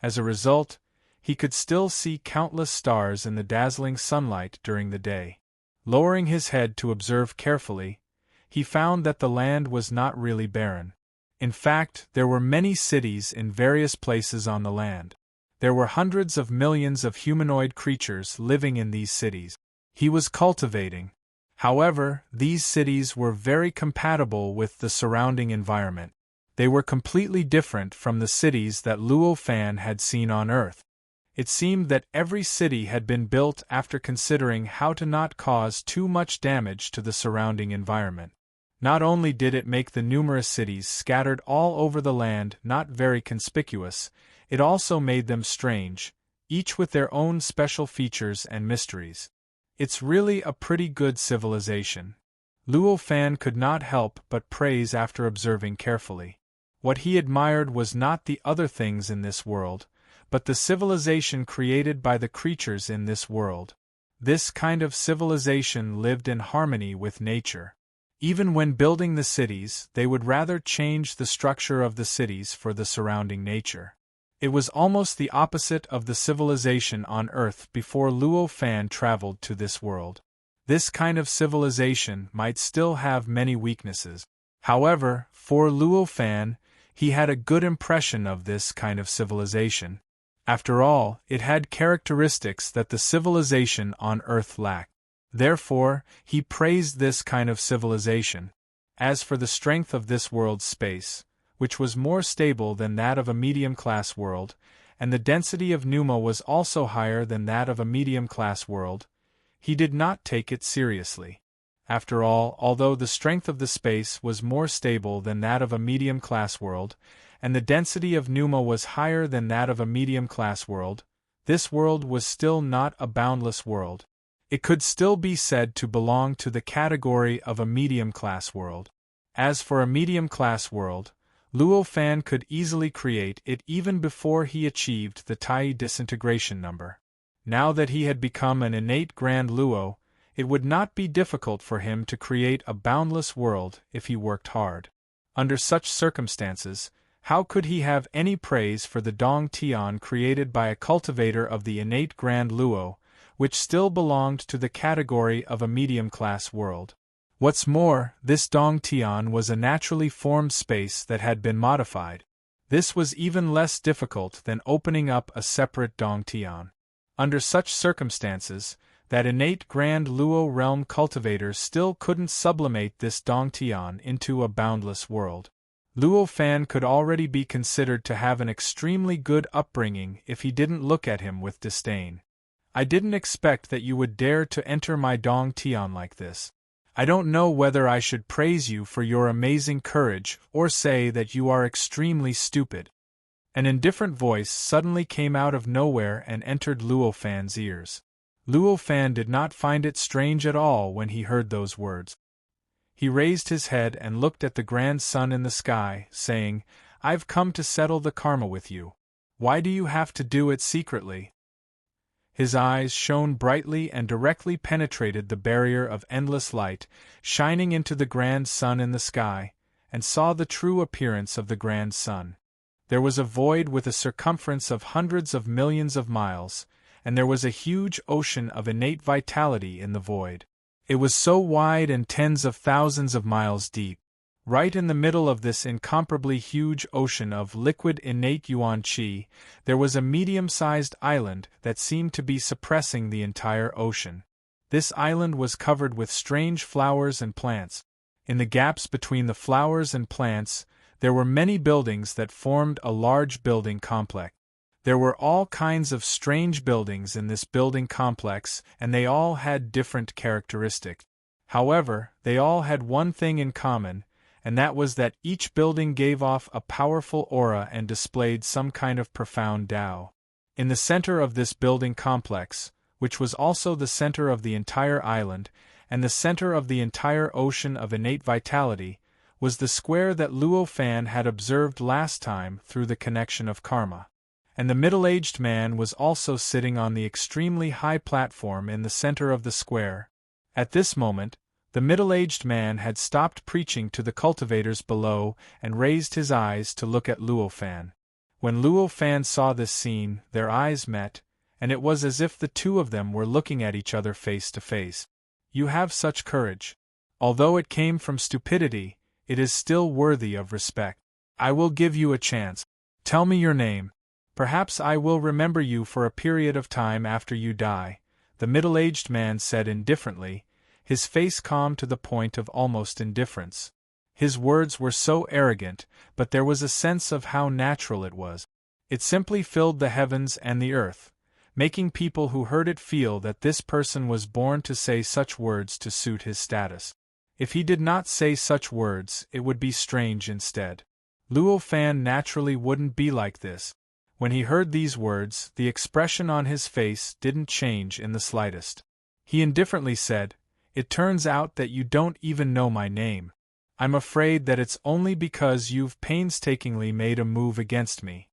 As a result, he could still see countless stars in the dazzling sunlight during the day. Lowering his head to observe carefully, he found that the land was not really barren. In fact, there were many cities in various places on the land. There were hundreds of millions of humanoid creatures living in these cities. He was cultivating. However, these cities were very compatible with the surrounding environment. They were completely different from the cities that Luo Fan had seen on Earth. It seemed that every city had been built after considering how to not cause too much damage to the surrounding environment. Not only did it make the numerous cities scattered all over the land not very conspicuous, it also made them strange, each with their own special features and mysteries. It's really a pretty good civilization. Luo Fan could not help but praise after observing carefully. What he admired was not the other things in this world, but the civilization created by the creatures in this world. This kind of civilization lived in harmony with nature. Even when building the cities, they would rather change the structure of the cities for the surrounding nature. It was almost the opposite of the civilization on Earth before Luo Fan traveled to this world. This kind of civilization might still have many weaknesses. However, for Luo Fan, he had a good impression of this kind of civilization. After all, it had characteristics that the civilization on Earth lacked. Therefore, he praised this kind of civilization. As for the strength of this world's space, which was more stable than that of a medium-class world, and the density of pneuma was also higher than that of a medium-class world, he did not take it seriously. After all, although the strength of the space was more stable than that of a medium-class world, and the density of pneuma was higher than that of a medium-class world, this world was still not a boundless world. It could still be said to belong to the category of a medium-class world. As for a medium-class world, Luo Fan could easily create it even before he achieved the Tai disintegration number. Now that he had become an innate Grand Luo, it would not be difficult for him to create a boundless world if he worked hard. Under such circumstances, how could he have any praise for the Dong Tian created by a cultivator of the innate Grand Luo, which still belonged to the category of a medium-class world? What's more, this Dong Tian was a naturally formed space that had been modified. This was even less difficult than opening up a separate Dong Tian. Under such circumstances, that innate Grand Luo realm cultivator still couldn't sublimate this Dong Tian into a boundless world. Luo Fan could already be considered to have an extremely good upbringing if he didn't look at him with disdain. I didn't expect that you would dare to enter my Dong Tian like this. I don't know whether I should praise you for your amazing courage or say that you are extremely stupid. An indifferent voice suddenly came out of nowhere and entered Luo Fan's ears. Luo Fan did not find it strange at all when he heard those words. He raised his head and looked at the grand sun in the sky, saying, "I've come to settle the karma with you. Why do you have to do it secretly?" His eyes shone brightly and directly penetrated the barrier of endless light, shining into the grand sun in the sky, and saw the true appearance of the grand sun. There was a void with a circumference of hundreds of millions of miles, and there was a huge ocean of innate vitality in the void. It was so wide and tens of thousands of miles deep. Right in the middle of this incomparably huge ocean of liquid innate yuan qi, there was a medium-sized island that seemed to be suppressing the entire ocean. This island was covered with strange flowers and plants. In the gaps between the flowers and plants, there were many buildings that formed a large building complex. There were all kinds of strange buildings in this building complex, and they all had different characteristics. However, they all had one thing in common, and that was that each building gave off a powerful aura and displayed some kind of profound Tao. In the center of this building complex, which was also the center of the entire island, and the center of the entire ocean of innate vitality, was the square that Luo Fan had observed last time through the connection of karma. And the middle-aged man was also sitting on the extremely high platform in the center of the square. At this moment, the middle-aged man had stopped preaching to the cultivators below and raised his eyes to look at Luo Fan. When Luo Fan saw this scene, their eyes met, and it was as if the two of them were looking at each other face to face. "You have such courage. Although it came from stupidity, it is still worthy of respect. I will give you a chance. Tell me your name. Perhaps I will remember you for a period of time after you die," the middle-aged man said indifferently, his face calm to the point of almost indifference. His words were so arrogant, but there was a sense of how natural it was. It simply filled the heavens and the earth, making people who heard it feel that this person was born to say such words to suit his status. If he did not say such words, it would be strange instead. Luo Fan naturally wouldn't be like this. When he heard these words, the expression on his face didn't change in the slightest. He indifferently said, "It turns out that you don't even know my name. I'm afraid that it's only because you've painstakingly made a move against me.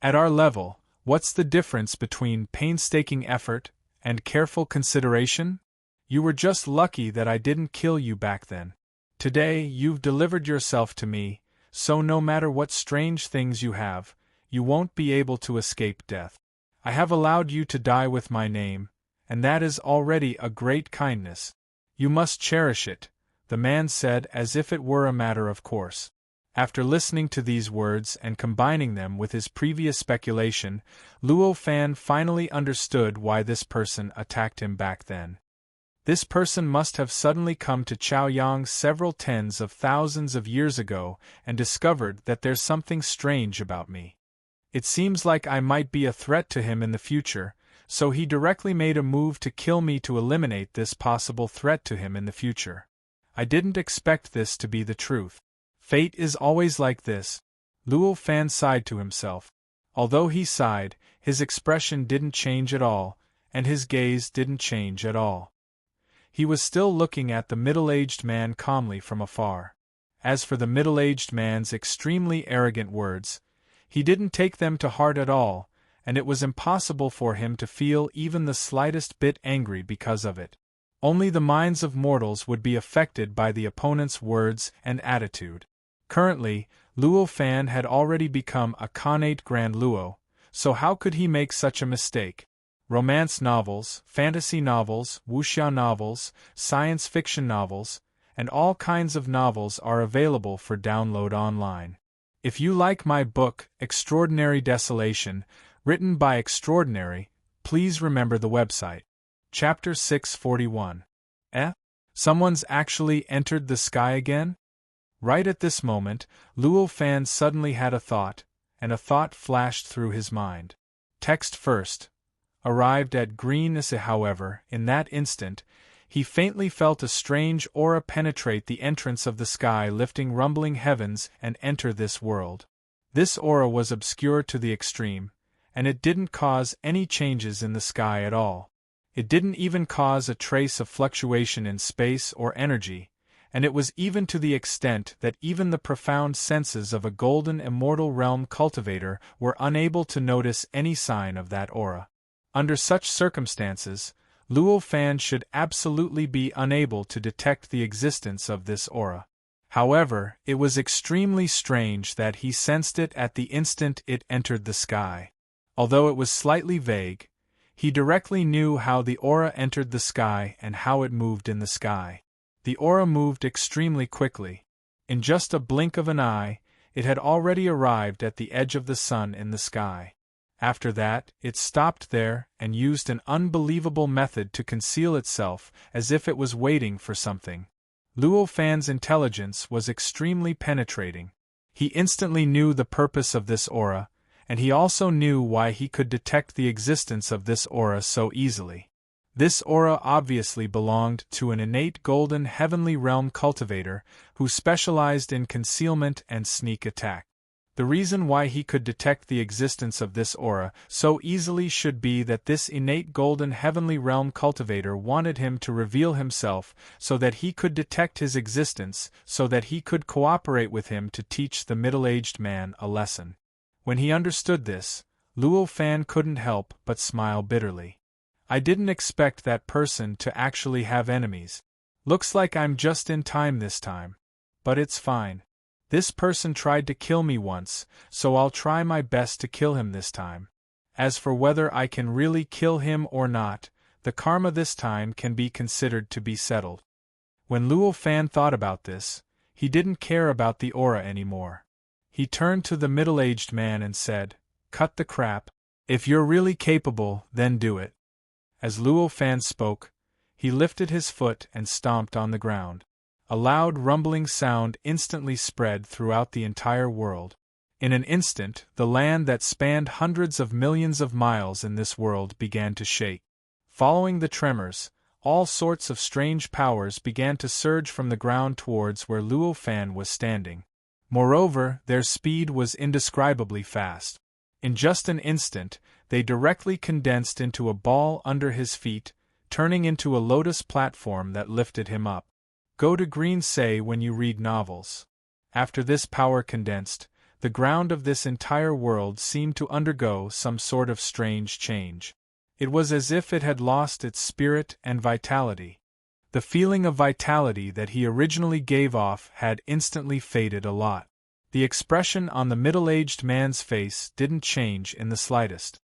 At our level, what's the difference between painstaking effort and careful consideration? You were just lucky that I didn't kill you back then. Today, you've delivered yourself to me, so no matter what strange things you have, you won't be able to escape death. I have allowed you to die with my name, and that is already a great kindness. You must cherish it," the man said as if it were a matter of course. After listening to these words and combining them with his previous speculation, Luo Fan finally understood why this person attacked him back then. This person must have suddenly come to Chaoyang several tens of thousands of years ago and discovered that there's something strange about me. It seems like I might be a threat to him in the future, so he directly made a move to kill me to eliminate this possible threat to him in the future. I didn't expect this to be the truth. Fate is always like this. Luo Fan sighed to himself. Although he sighed, his expression didn't change at all, and his gaze didn't change at all. He was still looking at the middle-aged man calmly from afar. As for the middle-aged man's extremely arrogant words, he didn't take them to heart at all, and it was impossible for him to feel even the slightest bit angry because of it. Only the minds of mortals would be affected by the opponent's words and attitude. Currently, Luo Fan had already become a Khanate Grand Luo, so how could he make such a mistake? Romance novels, fantasy novels, wuxia novels, science fiction novels, and all kinds of novels are available for download online. If you like my book, Extraordinary Desolation, written by Extraordinary, please remember the website. Chapter 641. Someone's actually entered the sky again? Right at this moment, Luo Fan suddenly had a thought, and a thought flashed through his mind. Text first. Arrived at greenness, however, in that instant, he faintly felt a strange aura penetrate the entrance of the sky, lifting rumbling heavens and enter this world. This aura was obscure to the extreme, and it didn't cause any changes in the sky at all. It didn't even cause a trace of fluctuation in space or energy, and it was even to the extent that even the profound senses of a golden immortal realm cultivator were unable to notice any sign of that aura. Under such circumstances, Luo Fan should absolutely be unable to detect the existence of this aura. However, it was extremely strange that he sensed it at the instant it entered the sky. Although it was slightly vague, he directly knew how the aura entered the sky and how it moved in the sky. The aura moved extremely quickly. In just a blink of an eye, it had already arrived at the edge of the sun in the sky. After that, it stopped there and used an unbelievable method to conceal itself, as if it was waiting for something. Luo Fan's intelligence was extremely penetrating. He instantly knew the purpose of this aura, and he also knew why he could detect the existence of this aura so easily. This aura obviously belonged to an innate golden heavenly realm cultivator who specialized in concealment and sneak attack. The reason why he could detect the existence of this aura so easily should be that this innate golden heavenly realm cultivator wanted him to reveal himself so that he could detect his existence, so that he could cooperate with him to teach the middle-aged man a lesson. When he understood this, Luo Fan couldn't help but smile bitterly. I didn't expect that person to actually have enemies. Looks like I'm just in time this time. But it's fine. This person tried to kill me once, so I'll try my best to kill him this time. As for whether I can really kill him or not, the karma this time can be considered to be settled. When Luo Fan thought about this, he didn't care about the aura anymore. He turned to the middle-aged man and said, "Cut the crap. If you're really capable, then do it." As Luo Fan spoke, he lifted his foot and stomped on the ground. A loud rumbling sound instantly spread throughout the entire world. In an instant, the land that spanned hundreds of millions of miles in this world began to shake. Following the tremors, all sorts of strange powers began to surge from the ground towards where Luo Fan was standing. Moreover, their speed was indescribably fast. In just an instant, they directly condensed into a ball under his feet, turning into a lotus platform that lifted him up. Go to green say when you read novels. After this power condensed, the ground of this entire world seemed to undergo some sort of strange change. It was as if it had lost its spirit and vitality. The feeling of vitality that he originally gave off had instantly faded a lot. The expression on the middle-aged man's face didn't change in the slightest.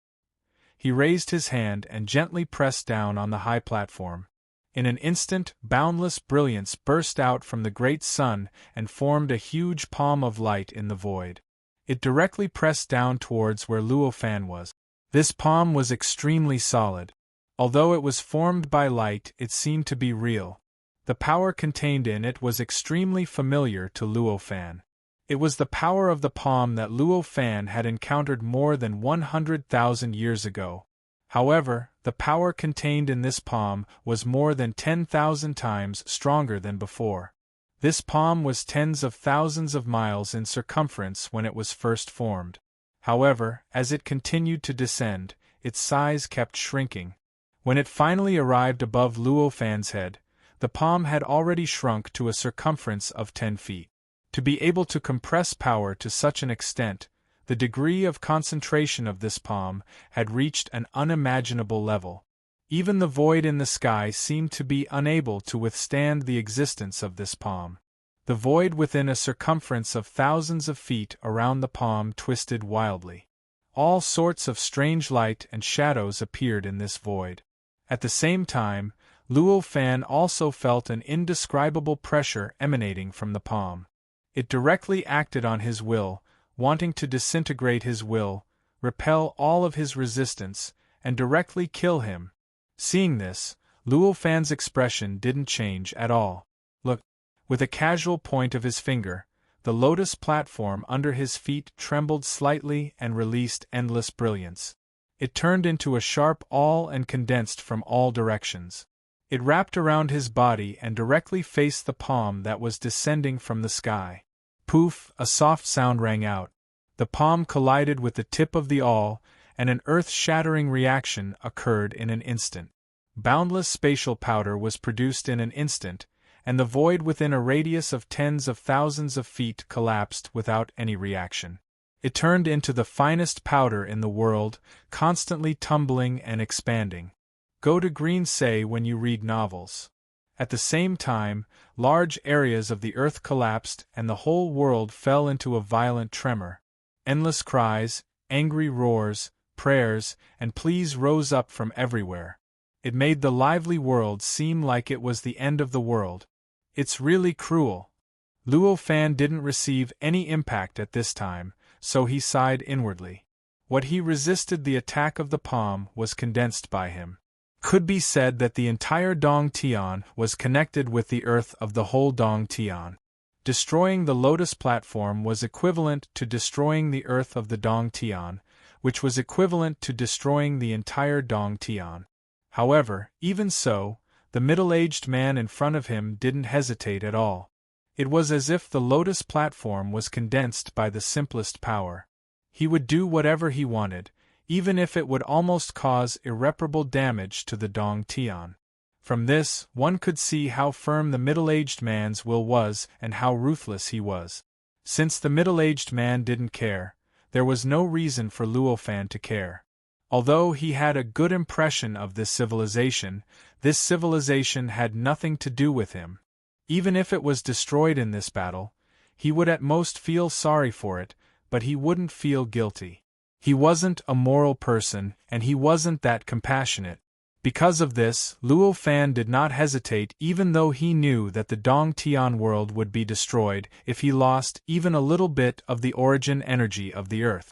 He raised his hand and gently pressed down on the high platform. In an instant, boundless brilliance burst out from the great sun and formed a huge palm of light in the void. It directly pressed down towards where Luo Fan was. This palm was extremely solid. Although it was formed by light, it seemed to be real. The power contained in it was extremely familiar to Luo Fan. It was the power of the palm that Luo Fan had encountered more than 100,000 years ago. However, the power contained in this palm was more than 10,000 times stronger than before. This palm was tens of thousands of miles in circumference when it was first formed. However, as it continued to descend, its size kept shrinking. When it finally arrived above Luo Fan's head, the palm had already shrunk to a circumference of 10 feet. To be able to compress power to such an extent, the degree of concentration of this palm had reached an unimaginable level. Even the void in the sky seemed to be unable to withstand the existence of this palm. The void within a circumference of thousands of feet around the palm twisted wildly. All sorts of strange light and shadows appeared in this void. At the same time, Luo Fan also felt an indescribable pressure emanating from the palm. It directly acted on his will, wanting to disintegrate his will, repel all of his resistance, and directly kill him. Seeing this, Luo Fan's expression didn't change at all. Look, with a casual point of his finger, the lotus platform under his feet trembled slightly and released endless brilliance. It turned into a sharp awl and condensed from all directions. It wrapped around his body and directly faced the palm that was descending from the sky. Poof! A soft sound rang out. The palm collided with the tip of the awl, and an earth-shattering reaction occurred in an instant. Boundless spatial powder was produced in an instant, and the void within a radius of tens of thousands of feet collapsed without any reaction. It turned into the finest powder in the world, constantly tumbling and expanding. Go to green say when you read novels. At the same time, large areas of the earth collapsed and the whole world fell into a violent tremor. Endless cries, angry roars, prayers, and pleas rose up from everywhere. It made the lively world seem like it was the end of the world. It's really cruel. Luo Fan didn't receive any impact at this time, so he sighed inwardly. What he resisted the attack of the palm was condensed by him. Could be said that the entire Dong Tian was connected with the earth of the whole Dong Tian. Destroying the lotus platform was equivalent to destroying the earth of the Dong Tian, which was equivalent to destroying the entire Dong Tian. However, even so, the middle-aged man in front of him didn't hesitate at all. It was as if the lotus platform was condensed by the simplest power. He would do whatever he wanted, even if it would almost cause irreparable damage to the Dong Tian. From this, one could see how firm the middle-aged man's will was and how ruthless he was. Since the middle-aged man didn't care, there was no reason for Luo Fan to care. Although he had a good impression of this civilization had nothing to do with him. Even if it was destroyed in this battle, he would at most feel sorry for it, but he wouldn't feel guilty. He wasn't a moral person, and he wasn't that compassionate. Because of this, Luo Fan did not hesitate even though he knew that the Dong Tian world would be destroyed if he lost even a little bit of the origin energy of the earth.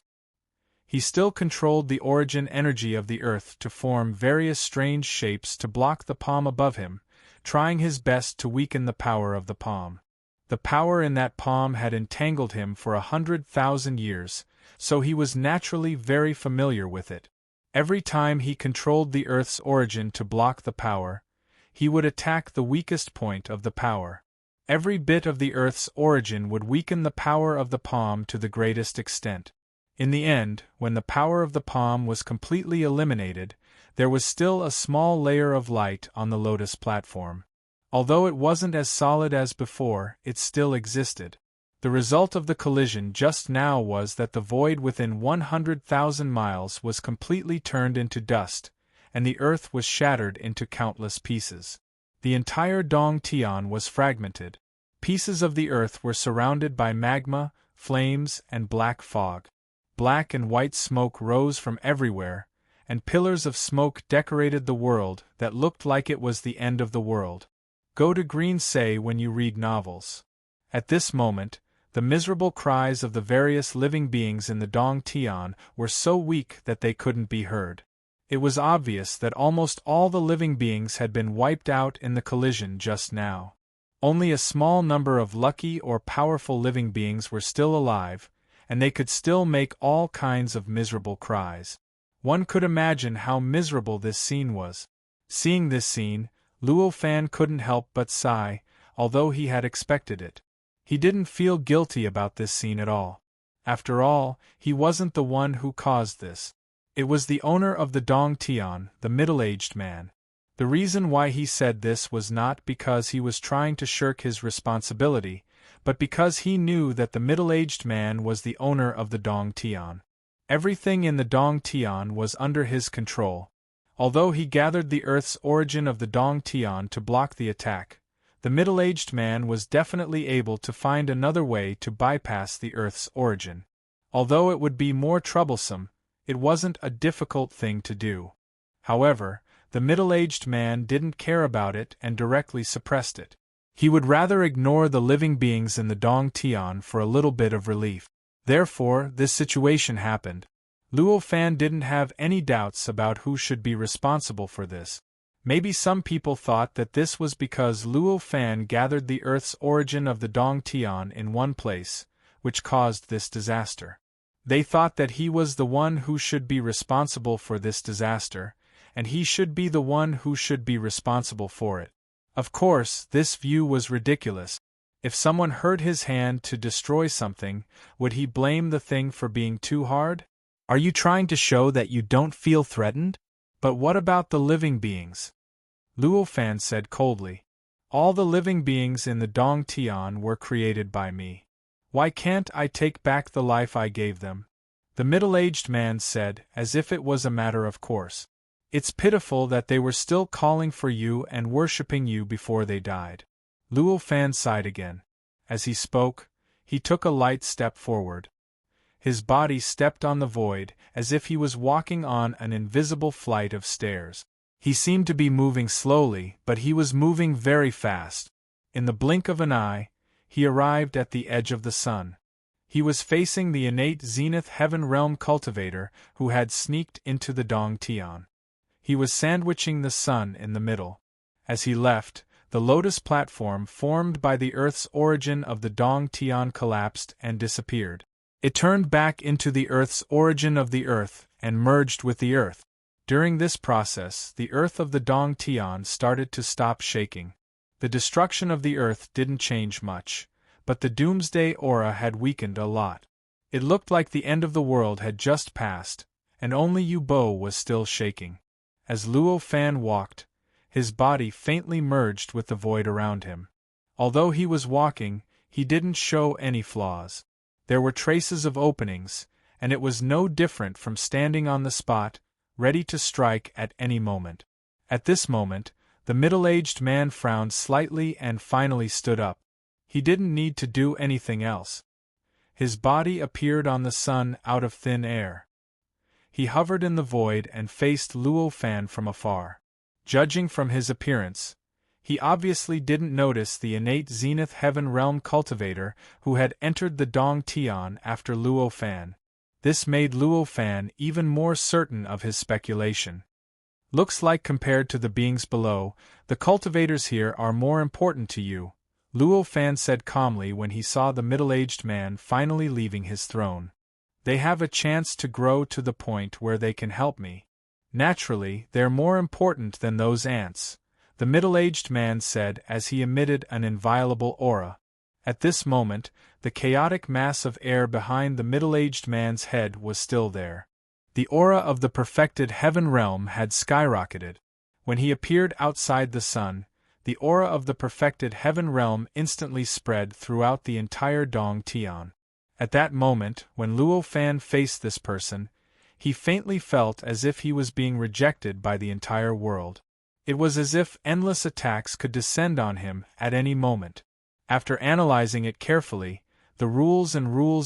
He still controlled the origin energy of the earth to form various strange shapes to block the palm above him, trying his best to weaken the power of the palm. The power in that palm had entangled him for 100,000 years, so he was naturally very familiar with it. Every time he controlled the Earth's origin to block the power, he would attack the weakest point of the power. Every bit of the Earth's origin would weaken the power of the palm to the greatest extent. In the end, when the power of the palm was completely eliminated, there was still a small layer of light on the lotus platform. Although it wasn't as solid as before, it still existed. The result of the collision just now was that the void within 100,000 miles was completely turned into dust, and the earth was shattered into countless pieces. The entire Dong Tian was fragmented. Pieces of the earth were surrounded by magma, flames, and black fog. Black and white smoke rose from everywhere, and pillars of smoke decorated the world that looked like it was the end of the world. Go to green say when you read novels. At this moment, the miserable cries of the various living beings in the Dong Tian were so weak that they couldn't be heard. It was obvious that almost all the living beings had been wiped out in the collision just now. Only a small number of lucky or powerful living beings were still alive, and they could still make all kinds of miserable cries. One could imagine how miserable this scene was. Seeing this scene, Luo Fan couldn't help but sigh, although he had expected it. He didn't feel guilty about this scene at all. After all, he wasn't the one who caused this. It was the owner of the Dong Tian, the middle-aged man. The reason why he said this was not because he was trying to shirk his responsibility, but because he knew that the middle-aged man was the owner of the Dong Tian. Everything in the Dong Tian was under his control. Although he gathered the Earth's origin of the Dong Tian to block the attack, the middle-aged man was definitely able to find another way to bypass the Earth's origin. Although it would be more troublesome, it wasn't a difficult thing to do. However, the middle-aged man didn't care about it and directly suppressed it. He would rather ignore the living beings in the Dong Tian for a little bit of relief. Therefore, this situation happened. Luo Fan didn't have any doubts about who should be responsible for this. Maybe some people thought that this was because Luo Fan gathered the Earth's origin of the Dong Tian in one place, which caused this disaster. They thought that he was the one who should be responsible for this disaster, and he should be the one who should be responsible for it. Of course, this view was ridiculous. If someone hurt his hand to destroy something, would he blame the thing for being too hard? Are you trying to show that you don't feel threatened? But what about the living beings? Luo Fan said coldly. All the living beings in the Dong Tian were created by me. Why can't I take back the life I gave them? The middle-aged man said, as if it was a matter of course. It's pitiful that they were still calling for you and worshipping you before they died. Luo Fan sighed again. As he spoke, he took a light step forward. His body stepped on the void, as if he was walking on an invisible flight of stairs. He seemed to be moving slowly, but he was moving very fast. In the blink of an eye, he arrived at the edge of the sun. He was facing the innate Zenith Heaven Realm cultivator who had sneaked into the Dong Tian. He was sandwiching the sun in the middle. As he left, the lotus platform formed by the Earth's origin of the Dong Tian collapsed and disappeared. It turned back into the Earth's origin of the Earth and merged with the Earth. During this process, the Earth of the Dong Tian started to stop shaking. The destruction of the Earth didn't change much, but the doomsday aura had weakened a lot. It looked like the end of the world had just passed, and only Yu Bo was still shaking. As Luo Fan walked, his body faintly merged with the void around him. Although he was walking, he didn't show any flaws. There were traces of openings, and it was no different from standing on the spot, ready to strike at any moment. At this moment, the middle-aged man frowned slightly and finally stood up. He didn't need to do anything else. His body appeared on the sun out of thin air. He hovered in the void and faced Luo Fan from afar. Judging from his appearance, he obviously didn't notice the innate Zenith Heaven Realm cultivator who had entered the Dong Tian after Luo Fan. This made Luo Fan even more certain of his speculation. Looks like compared to the beings below, the cultivators here are more important to you, Luo Fan said calmly when he saw the middle-aged man finally leaving his throne. They have a chance to grow to the point where they can help me. Naturally, they're more important than those ants, the middle-aged man said as he emitted an inviolable aura. At this moment, the chaotic mass of air behind the middle-aged man's head was still there. The aura of the perfected heaven realm had skyrocketed. When he appeared outside the sun, the aura of the perfected heaven realm instantly spread throughout the entire Dong Tian. At that moment, when Luo Fan faced this person, he faintly felt as if he was being rejected by the entire world. It was as if endless attacks could descend on him at any moment. After analyzing it carefully, the rules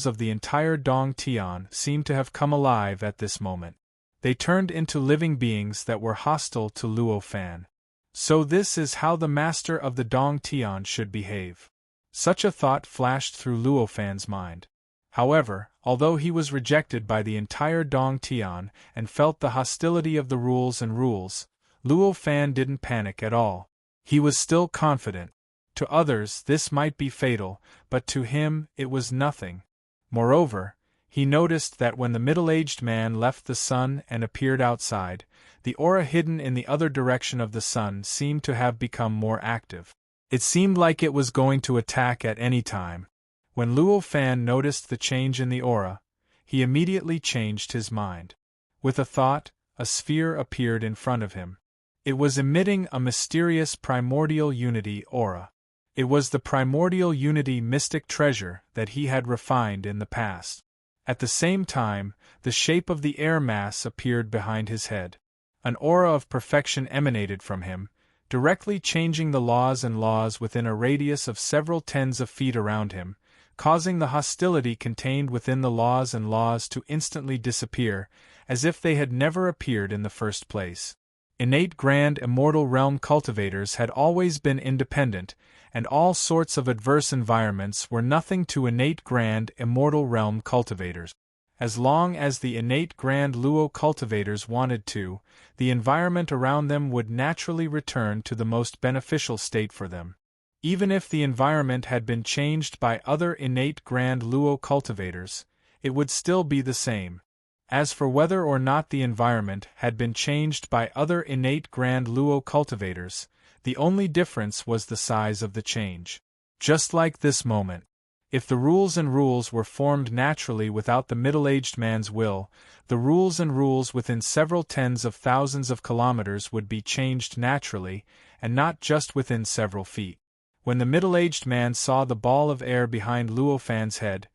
of the entire Dong Tian seemed to have come alive at this moment. They turned into living beings that were hostile to Luo Fan. So this is how the master of the Dong Tian should behave. Such a thought flashed through Luo Fan's mind. However, although he was rejected by the entire Dong Tian and felt the hostility of the rules, Luo Fan didn't panic at all. He was still confident. To others this might be fatal, but to him it was nothing. Moreover, he noticed that when the middle-aged man left the sun and appeared outside, the aura hidden in the other direction of the sun seemed to have become more active. It seemed like it was going to attack at any time. When Luo Fan noticed the change in the aura, he immediately changed his mind. With a thought, a sphere appeared in front of him. It was emitting a mysterious primordial unity aura. It was the primordial unity mystic treasure that he had refined in the past. At the same time, the shape of the air mass appeared behind his head. An aura of perfection emanated from him, directly changing the laws within a radius of several tens of feet around him, causing the hostility contained within the laws to instantly disappear, as if they had never appeared in the first place. Innate grand immortal realm cultivators had always been independent, and all sorts of adverse environments were nothing to innate grand immortal realm cultivators. As long as the innate grand Luo cultivators wanted to, the environment around them would naturally return to the most beneficial state for them. Even if the environment had been changed by other innate grand Luo cultivators, it would still be the same. As for whether or not the environment had been changed by other innate grand Luo cultivators, the only difference was the size of the change. Just like this moment. If the rules were formed naturally without the middle-aged man's will, the rules within several tens of thousands of kilometers would be changed naturally, and not just within several feet. When the middle-aged man saw the ball of air behind Luo Fan's head,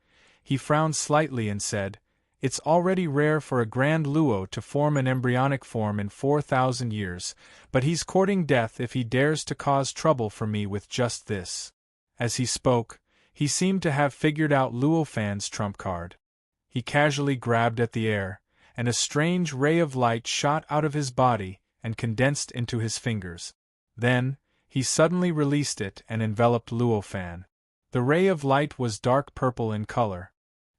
he frowned slightly and said, "It's already rare for a grand Luo to form an embryonic form in 4,000 years, but he's courting death if he dares to cause trouble for me with just this." As he spoke, he seemed to have figured out Luo Fan's trump card. He casually grabbed at the air, and a strange ray of light shot out of his body and condensed into his fingers. Then, he suddenly released it and enveloped Luo Fan. The ray of light was dark purple in color.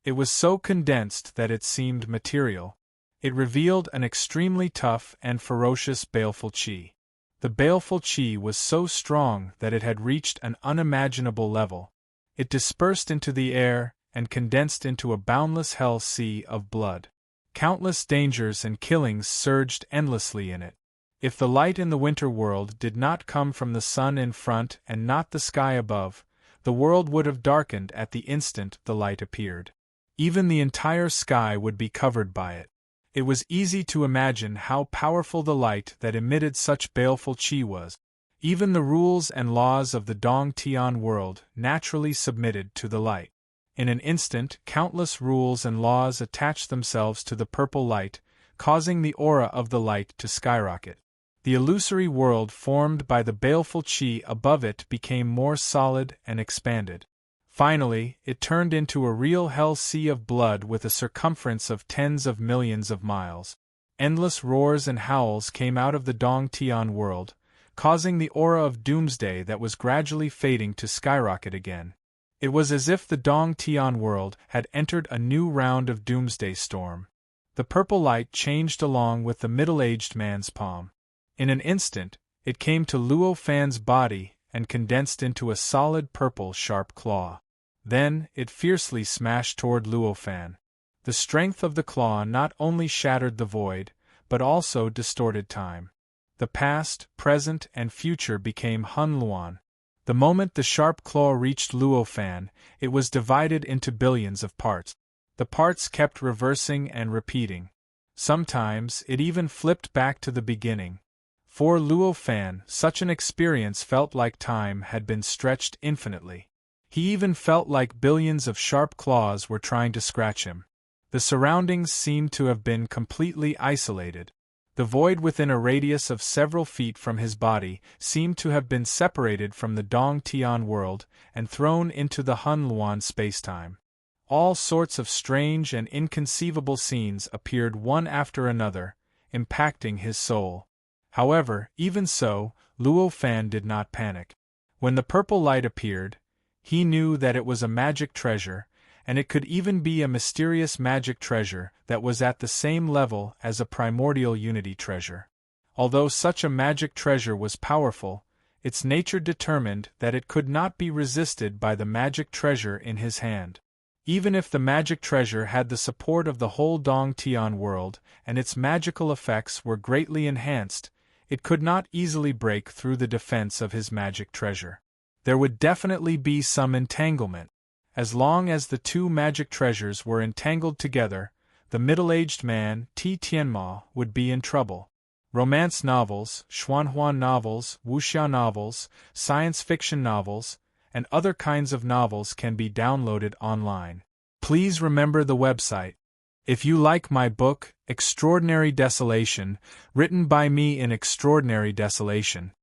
It was so condensed that it seemed material. It revealed an extremely tough and ferocious baleful chi. The baleful chi was so strong that it had reached an unimaginable level. It dispersed into the air and condensed into a boundless hell sea of blood. Countless dangers and killings surged endlessly in it. If the light in the winter world did not come from the sun in front and not the sky above, the world would have darkened at the instant the light appeared. Even the entire sky would be covered by it. It was easy to imagine how powerful the light that emitted such baleful chi was. Even the rules and laws of the Dong Tian world naturally submitted to the light. In an instant, countless rules and laws attached themselves to the purple light, causing the aura of the light to skyrocket. The illusory world formed by the baleful chi above it became more solid and expanded. Finally, it turned into a real hell sea of blood with a circumference of tens of millions of miles. Endless roars and howls came out of the Dong Tian world, causing the aura of doomsday that was gradually fading to skyrocket again. It was as if the Dong Tian world had entered a new round of doomsday storm. The purple light changed along with the middle-aged man's palm. In an instant, it came to Luo Fan's body and condensed into a solid purple sharp claw. Then, it fiercely smashed toward Luo Fan. The strength of the claw not only shattered the void, but also distorted time. The past, present, and future became Hun Luan. The moment the sharp claw reached Luo Fan, it was divided into billions of parts. The parts kept reversing and repeating. Sometimes, it even flipped back to the beginning. For Luo Fan, such an experience felt like time had been stretched infinitely. He even felt like billions of sharp claws were trying to scratch him. The surroundings seemed to have been completely isolated. The void within a radius of several feet from his body seemed to have been separated from the Dong Tian world and thrown into the Hun Luan spacetime. All sorts of strange and inconceivable scenes appeared one after another, impacting his soul. However, even so, Luo Fan did not panic. When the purple light appeared, he knew that it was a magic treasure, and it could even be a mysterious magic treasure that was at the same level as a primordial unity treasure. Although such a magic treasure was powerful, its nature determined that it could not be resisted by the magic treasure in his hand. Even if the magic treasure had the support of the whole Dong Tian world and its magical effects were greatly enhanced, it could not easily break through the defense of his magic treasure. There would definitely be some entanglement. As long as the two magic treasures were entangled together, the middle-aged man, Ti Tianma, would be in trouble. Romance novels, Xuanhua novels, wuxia novels, science fiction novels, and other kinds of novels can be downloaded online. Please remember the website. If you like my book, Extraordinary Desolation, written by me in Extraordinary Desolation.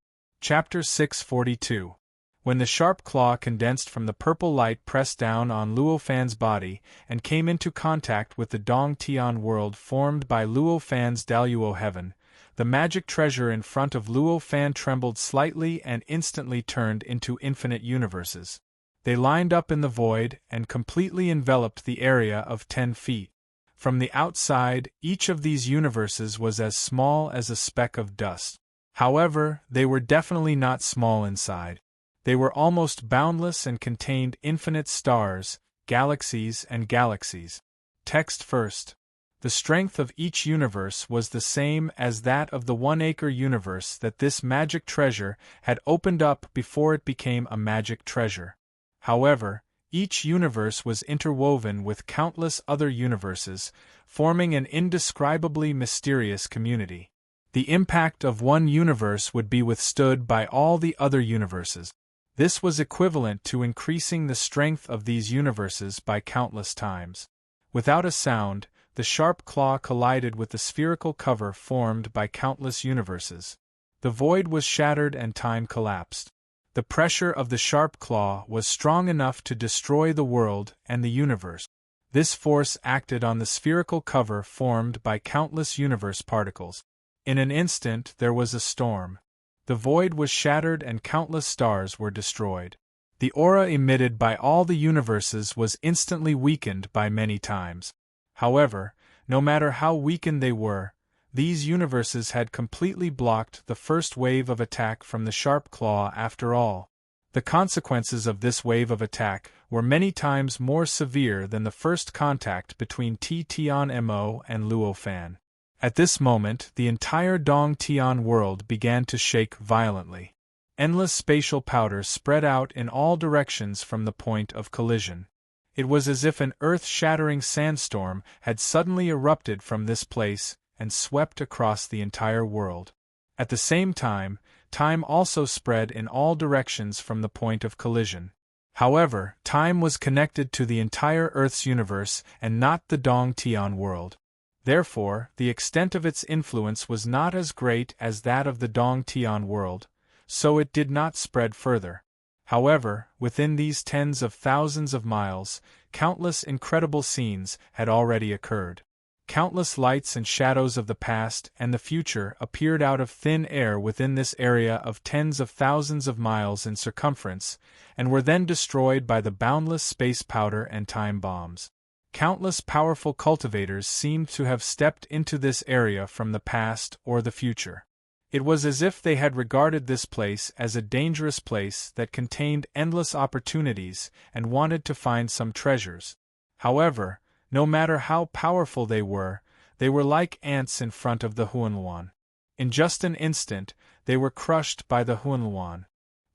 Chapter 642. When the sharp claw condensed from the purple light pressed down on Luo Fan's body and came into contact with the Dong Tian world formed by Luo Fan's Daluo heaven, the magic treasure in front of Luo Fan trembled slightly and instantly turned into infinite universes. They lined up in the void and completely enveloped the area of 10 feet. From the outside, each of these universes was as small as a speck of dust. However, they were definitely not small inside. They were almost boundless and contained infinite stars, galaxies and galaxies. Text first. The strength of each universe was the same as that of the 1-acre universe that this magic treasure had opened up before it became a magic treasure. However, each universe was interwoven with countless other universes, forming an indescribably mysterious community. The impact of one universe would be withstood by all the other universes. This was equivalent to increasing the strength of these universes by countless times. Without a sound, the sharp claw collided with the spherical cover formed by countless universes. The void was shattered and time collapsed. The pressure of the sharp claw was strong enough to destroy the world and the universe. This force acted on the spherical cover formed by countless universe particles. In an instant there was a storm. The void was shattered and countless stars were destroyed. The aura emitted by all the universes was instantly weakened by many times. However, no matter how weakened they were, these universes had completely blocked the first wave of attack from the sharp claw after all. The consequences of this wave of attack were many times more severe than the first contact between Ti Tian Mo and Luo Fan. At this moment, the entire Dong Tian world began to shake violently. Endless spatial powder spread out in all directions from the point of collision. It was as if an earth-shattering sandstorm had suddenly erupted from this place and swept across the entire world. At the same time, time also spread in all directions from the point of collision. However, time was connected to the entire Earth's universe and not the Dong Tian world. Therefore, the extent of its influence was not as great as that of the Dong Tian world, so it did not spread further. However, within these tens of thousands of miles, countless incredible scenes had already occurred. Countless lights and shadows of the past and the future appeared out of thin air within this area of tens of thousands of miles in circumference, and were then destroyed by the boundless space powder and time bombs. Countless powerful cultivators seemed to have stepped into this area from the past or the future. It was as if they had regarded this place as a dangerous place that contained endless opportunities and wanted to find some treasures. However, no matter how powerful they were like ants in front of the Huanluan. In just an instant, they were crushed by the Huanluan.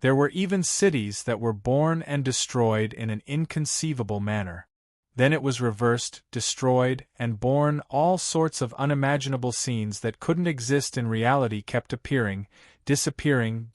There were even cities that were born and destroyed in an inconceivable manner. Then it was reversed, destroyed, and born. All sorts of unimaginable scenes that couldn't exist in reality kept appearing, disappearing,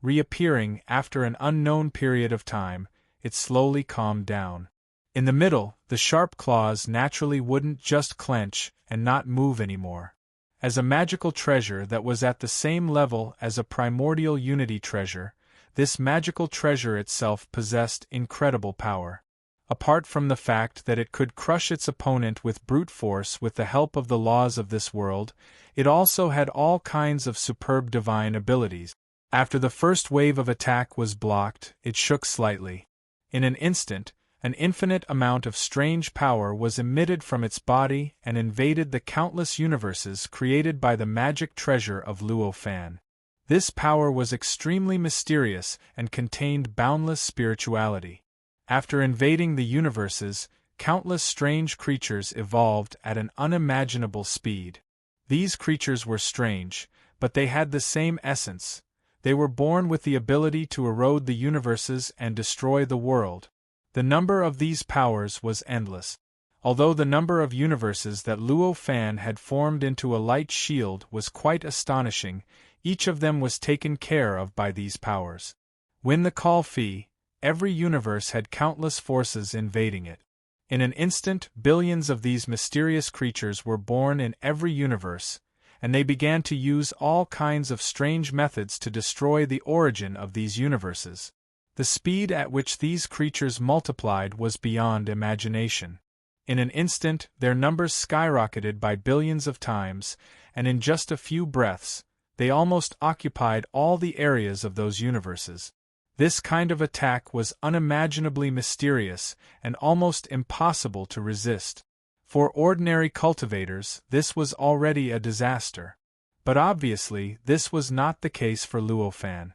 reappearing. After an unknown period of time, it slowly calmed down. In the middle, the sharp claws naturally wouldn't just clench and not move anymore. As a magical treasure that was at the same level as a primordial unity treasure, this magical treasure itself possessed incredible power. Apart from the fact that it could crush its opponent with brute force with the help of the laws of this world, it also had all kinds of superb divine abilities. After the first wave of attack was blocked, it shook slightly. In an instant, an infinite amount of strange power was emitted from its body and invaded the countless universes created by the magic treasure of Luo Fan. This power was extremely mysterious and contained boundless spirituality. After invading the universes, countless strange creatures evolved at an unimaginable speed. These creatures were strange, but they had the same essence. They were born with the ability to erode the universes and destroy the world. The number of these powers was endless. Although the number of universes that Luo Fan had formed into a light shield was quite astonishing, each of them was taken care of by these powers. When the call fee, every universe had countless forces invading it. In an instant, billions of these mysterious creatures were born in every universe, and they began to use all kinds of strange methods to destroy the origin of these universes. The speed at which these creatures multiplied was beyond imagination. In an instant, their numbers skyrocketed by billions of times, and in just a few breaths, they almost occupied all the areas of those universes. This kind of attack was unimaginably mysterious and almost impossible to resist. For ordinary cultivators, this was already a disaster. But obviously, this was not the case for Luo Fan.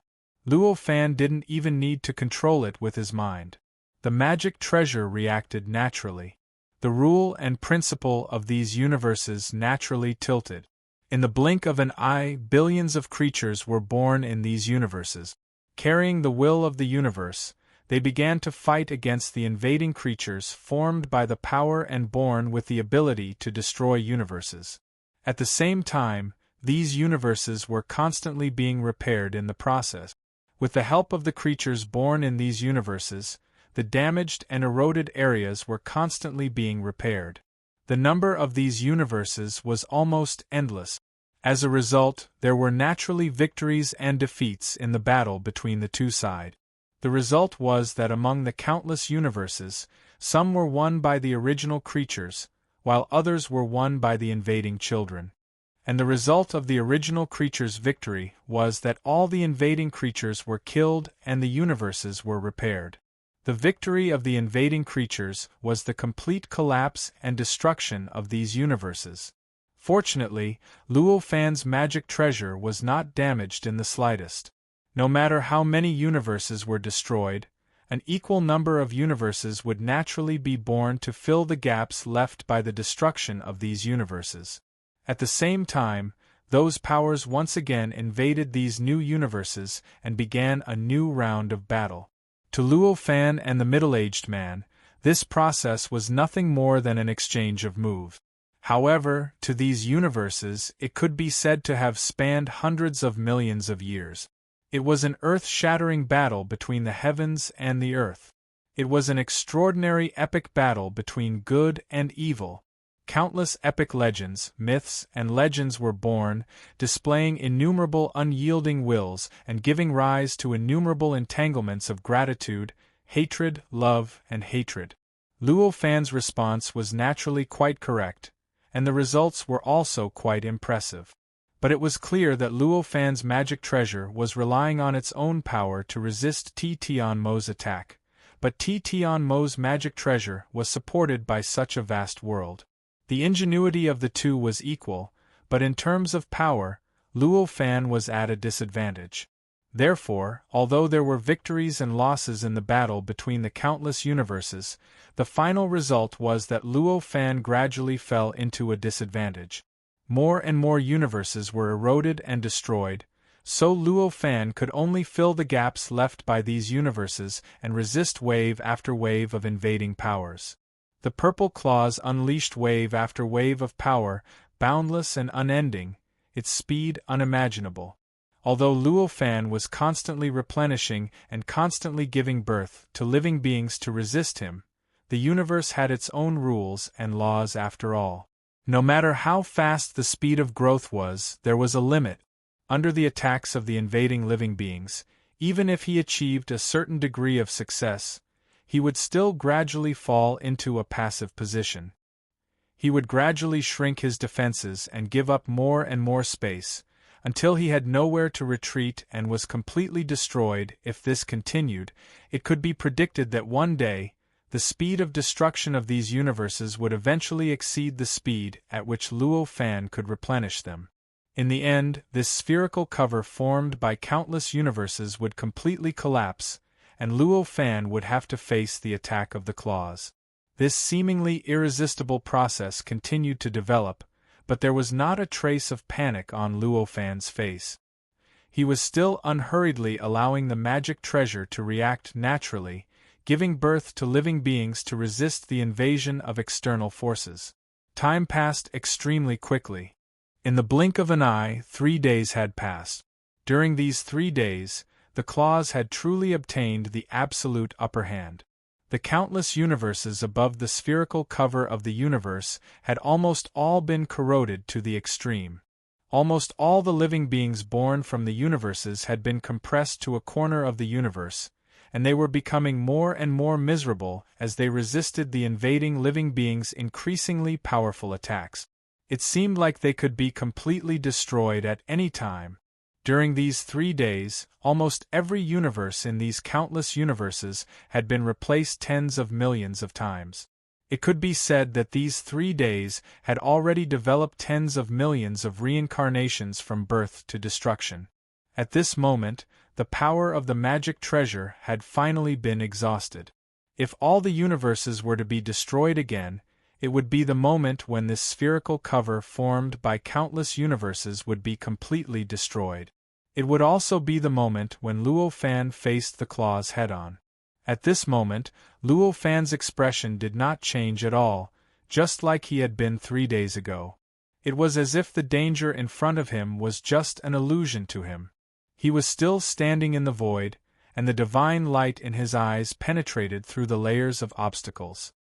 Luo Fan didn't even need to control it with his mind. The magic treasure reacted naturally. The rule and principle of these universes naturally tilted. In the blink of an eye, billions of creatures were born in these universes. Carrying the will of the universe, they began to fight against the invading creatures formed by the power and born with the ability to destroy universes. At the same time, these universes were constantly being repaired in the process. With the help of the creatures born in these universes, the damaged and eroded areas were constantly being repaired. The number of these universes was almost endless. As a result, there were naturally victories and defeats in the battle between the two sides. The result was that among the countless universes, some were won by the original creatures, while others were won by the invading children. And the result of the original creatures' victory was that all the invading creatures were killed and the universes were repaired. The victory of the invading creatures was the complete collapse and destruction of these universes. Fortunately, Luo Fan's magic treasure was not damaged in the slightest. No matter how many universes were destroyed, an equal number of universes would naturally be born to fill the gaps left by the destruction of these universes. At the same time, those powers once again invaded these new universes and began a new round of battle. To Luo Fan and the middle-aged man, this process was nothing more than an exchange of moves. However, to these universes, it could be said to have spanned hundreds of millions of years. It was an earth-shattering battle between the heavens and the earth. It was an extraordinary epic battle between good and evil. Countless epic legends, myths, and legends were born, displaying innumerable unyielding wills and giving rise to innumerable entanglements of gratitude, hatred, love, and hatred. Luo Fan's response was naturally quite correct, and the results were also quite impressive. But it was clear that Luo Fan's magic treasure was relying on its own power to resist Tian Mo's attack, but Tian Mo's magic treasure was supported by such a vast world. The ingenuity of the two was equal, but in terms of power, Luo Fan was at a disadvantage. Therefore, although there were victories and losses in the battle between the countless universes, the final result was that Luo Fan gradually fell into a disadvantage. More and more universes were eroded and destroyed, so Luo Fan could only fill the gaps left by these universes and resist wave after wave of invading powers. The purple claws unleashed wave after wave of power, boundless and unending, its speed unimaginable. Although Luo Fan was constantly replenishing and constantly giving birth to living beings to resist him, the universe had its own rules and laws after all. No matter how fast the speed of growth was, there was a limit. Under the attacks of the invading living beings, even if he achieved a certain degree of success, he would still gradually fall into a passive position. He would gradually shrink his defenses and give up more and more space, until he had nowhere to retreat and was completely destroyed. If this continued, it could be predicted that one day, the speed of destruction of these universes would eventually exceed the speed at which Luo Fan could replenish them. In the end, this spherical cover formed by countless universes would completely collapse, and Luo Fan would have to face the attack of the claws. This seemingly irresistible process continued to develop, but there was not a trace of panic on Luo Fan's face. He was still unhurriedly allowing the magic treasure to react naturally, giving birth to living beings to resist the invasion of external forces. Time passed extremely quickly. In the blink of an eye, 3 days had passed. During these 3 days, the claws had truly obtained the absolute upper hand. The countless universes above the spherical cover of the universe had almost all been corroded to the extreme. Almost all the living beings born from the universes had been compressed to a corner of the universe, and they were becoming more and more miserable as they resisted the invading living beings' increasingly powerful attacks. It seemed like they could be completely destroyed at any time. During these 3 days, almost every universe in these countless universes had been replaced tens of millions of times. It could be said that these 3 days had already developed tens of millions of reincarnations from birth to destruction. At this moment, the power of the magic treasure had finally been exhausted. If all the universes were to be destroyed again, it would be the moment when this spherical cover formed by countless universes would be completely destroyed. It would also be the moment when Luo Fan faced the claws head-on. At this moment, Luo Fan's expression did not change at all, just like he had been 3 days ago. It was as if the danger in front of him was just an illusion to him. He was still standing in the void, and the divine light in his eyes penetrated through the layers of obstacles.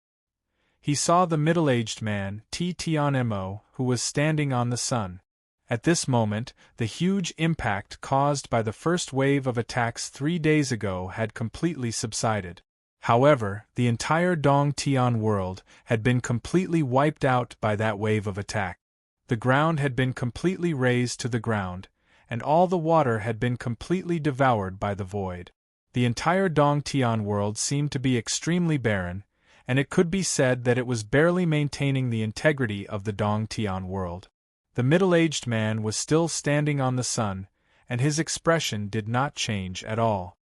He saw the middle-aged man, Tianmo, who was standing on the sun. At this moment, the huge impact caused by the first wave of attacks 3 days ago had completely subsided. However, the entire Dongtian world had been completely wiped out by that wave of attack. The ground had been completely razed to the ground, and all the water had been completely devoured by the void. The entire Dongtian world seemed to be extremely barren, and it could be said that it was barely maintaining the integrity of the Dongtian world. The middle-aged man was still standing on the sun, and his expression did not change at all.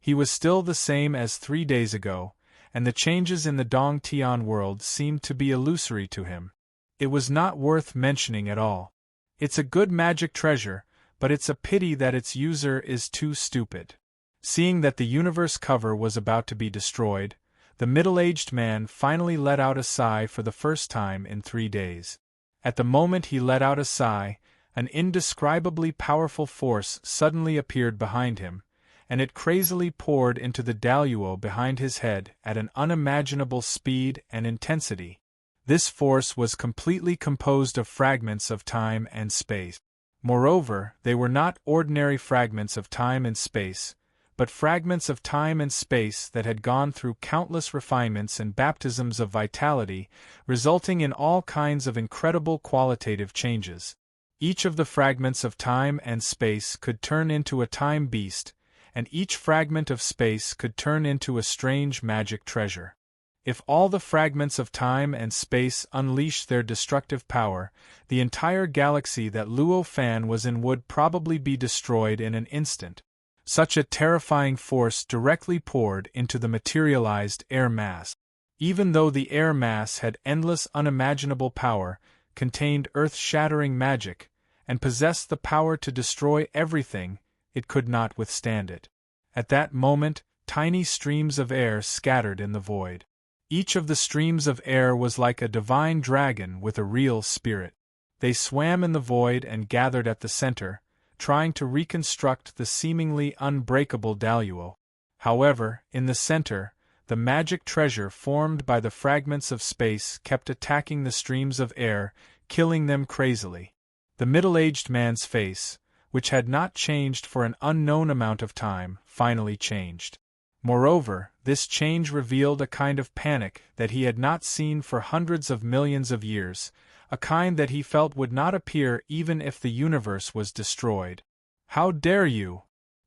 He was still the same as 3 days ago, and the changes in the Dongtian world seemed to be illusory to him. It was not worth mentioning at all. It's a good magic treasure, but it's a pity that its user is too stupid. Seeing that the universe cover was about to be destroyed, the middle-aged man finally let out a sigh for the first time in 3 days. At the moment he let out a sigh, an indescribably powerful force suddenly appeared behind him, and it crazily poured into the Daluo behind his head at an unimaginable speed and intensity. This force was completely composed of fragments of time and space. Moreover, they were not ordinary fragments of time and space, but fragments of time and space that had gone through countless refinements and baptisms of vitality, resulting in all kinds of incredible qualitative changes. Each of the fragments of time and space could turn into a time beast, and each fragment of space could turn into a strange magic treasure. If all the fragments of time and space unleashed their destructive power, the entire galaxy that Luo Fan was in would probably be destroyed in an instant. Such a terrifying force directly poured into the materialized air mass. Even though the air mass had endless unimaginable power, contained earth-shattering magic, and possessed the power to destroy everything, it could not withstand it. At that moment, tiny streams of air scattered in the void. Each of the streams of air was like a divine dragon with a real spirit. They swam in the void and gathered at the center, trying to reconstruct the seemingly unbreakable Daluo. However, in the center, the magic treasure formed by the fragments of space kept attacking the streams of air, killing them crazily. The middle-aged man's face, which had not changed for an unknown amount of time, finally changed. Moreover, this change revealed a kind of panic that he had not seen for hundreds of millions of years, a kind that he felt would not appear even if the universe was destroyed. "How dare you!"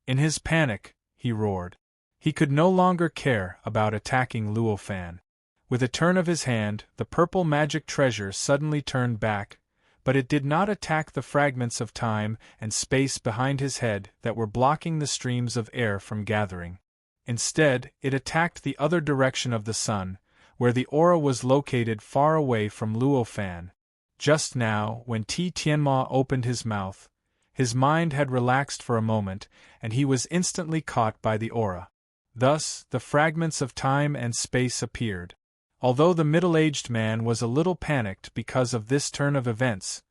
In his panic, he roared. He could no longer care about attacking Luo Fan. With a turn of his hand, the purple magic treasure suddenly turned back, but it did not attack the fragments of time and space behind his head that were blocking the streams of air from gathering. Instead, it attacked the other direction of the sun, where the aura was located far away from Luo Fan. Just now, when Tianma opened his mouth, his mind had relaxed for a moment, and he was instantly caught by the aura. Thus, the fragments of time and space appeared. Although the middle-aged man was a little panicked because of this turn of events,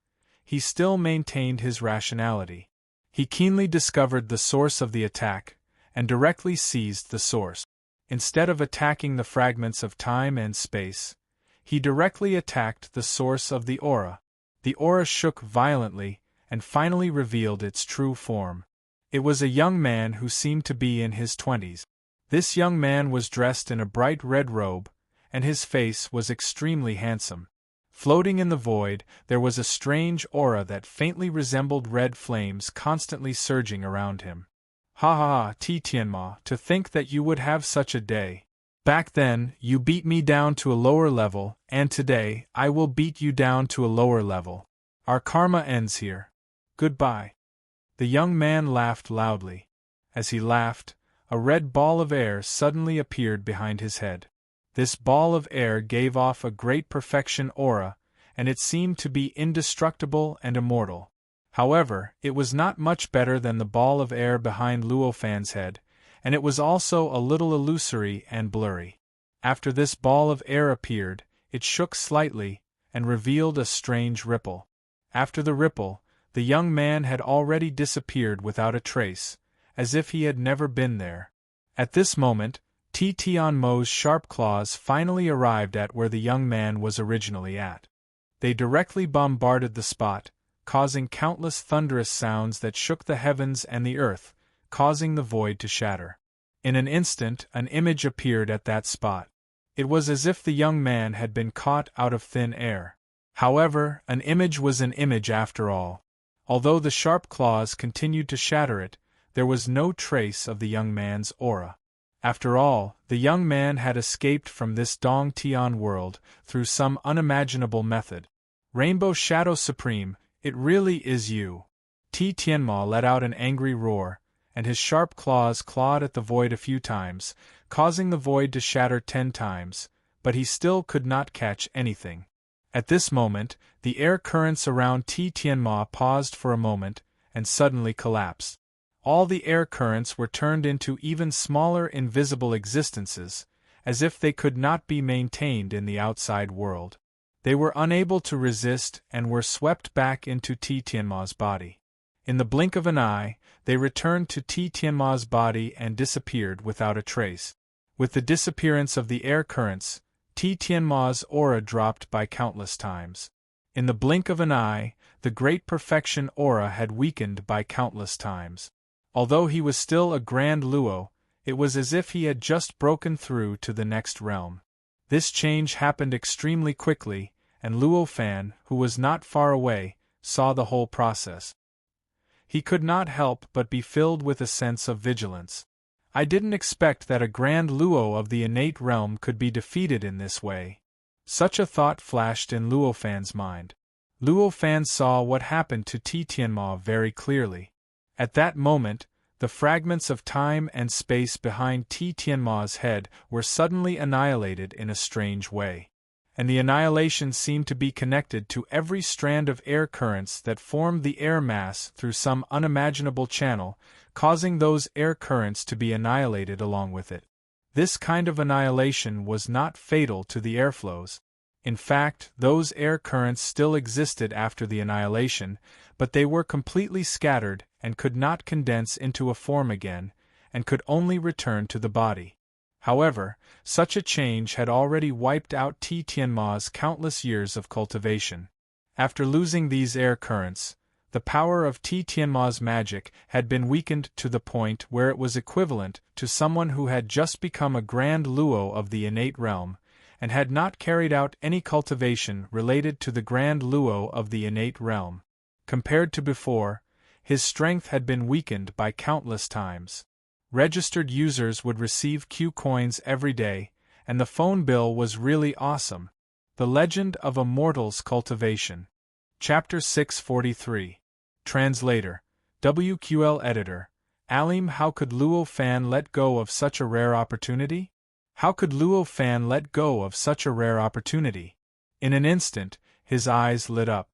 he still maintained his rationality. He keenly discovered the source of the attack, and directly seized the source. Instead of attacking the fragments of time and space, he directly attacked the source of the aura. The aura shook violently, and finally revealed its true form. It was a young man who seemed to be in his 20s. This young man was dressed in a bright red robe, and his face was extremely handsome. Floating in the void, there was a strange aura that faintly resembled red flames constantly surging around him. "Ha ha ha, Tianma, to think that you would have such a day. Back then, you beat me down to a lower level, and today, I will beat you down to a lower level. Our karma ends here. Goodbye." The young man laughed loudly. As he laughed, a red ball of air suddenly appeared behind his head. This ball of air gave off a great perfection aura, and it seemed to be indestructible and immortal. However, it was not much better than the ball of air behind Luo Fan's head, and it was also a little illusory and blurry. After this ball of air appeared, it shook slightly, and revealed a strange ripple. After the ripple, the young man had already disappeared without a trace, as if he had never been there. At this moment, Tianmo's sharp claws finally arrived at where the young man was originally at. They directly bombarded the spot, causing countless thunderous sounds that shook the heavens and the earth, causing the void to shatter. In an instant, an image appeared at that spot. It was as if the young man had been caught out of thin air. However, an image was an image after all. Although the sharp claws continued to shatter it, there was no trace of the young man's aura. After all, the young man had escaped from this Dong Tian world through some unimaginable method. Rainbow Shadow Supreme, it really is you. Tianma let out an angry roar, and his sharp claws clawed at the void a few times, causing the void to shatter 10 times, but he still could not catch anything. At this moment, the air currents around Tianma paused for a moment, and suddenly collapsed. All the air currents were turned into even smaller invisible existences, as if they could not be maintained in the outside world. They were unable to resist and were swept back into Tianma's body. In the blink of an eye, they returned to Tianma's body and disappeared without a trace. With the disappearance of the air currents, Tianma's aura dropped by countless times. In the blink of an eye, the great perfection aura had weakened by countless times. Although he was still a Grand Luo, it was as if he had just broken through to the next realm. This change happened extremely quickly, and Luo Fan, who was not far away, saw the whole process. He could not help but be filled with a sense of vigilance. I didn't expect that a Grand Luo of the innate realm could be defeated in this way. Such a thought flashed in Luo Fan's mind. Luo Fan saw what happened to Tianma very clearly. At that moment, the fragments of time and space behind Tianma's head were suddenly annihilated in a strange way. and the annihilation seemed to be connected to every strand of air currents that formed the air mass through some unimaginable channel, causing those air currents to be annihilated along with it. This kind of annihilation was not fatal to the airflows. In fact, those air currents still existed after the annihilation, but they were completely scattered and could not condense into a form again, and could only return to the body. However, such a change had already wiped out Tianma's countless years of cultivation. After losing these air currents, the power of Tianma's magic had been weakened to the point where it was equivalent to someone who had just become a grand luo of the innate realm, and had not carried out any cultivation related to the grand luo of the innate realm. Compared to before, his strength had been weakened by countless times. Registered users would receive Q coins every day, and the phone bill was really awesome. The Legend of a Mortal's Cultivation. Chapter 643. Translator. WQL Editor. Alim, how could Luo Fan let go of such a rare opportunity? How could Luo Fan let go of such a rare opportunity? In an instant, his eyes lit up.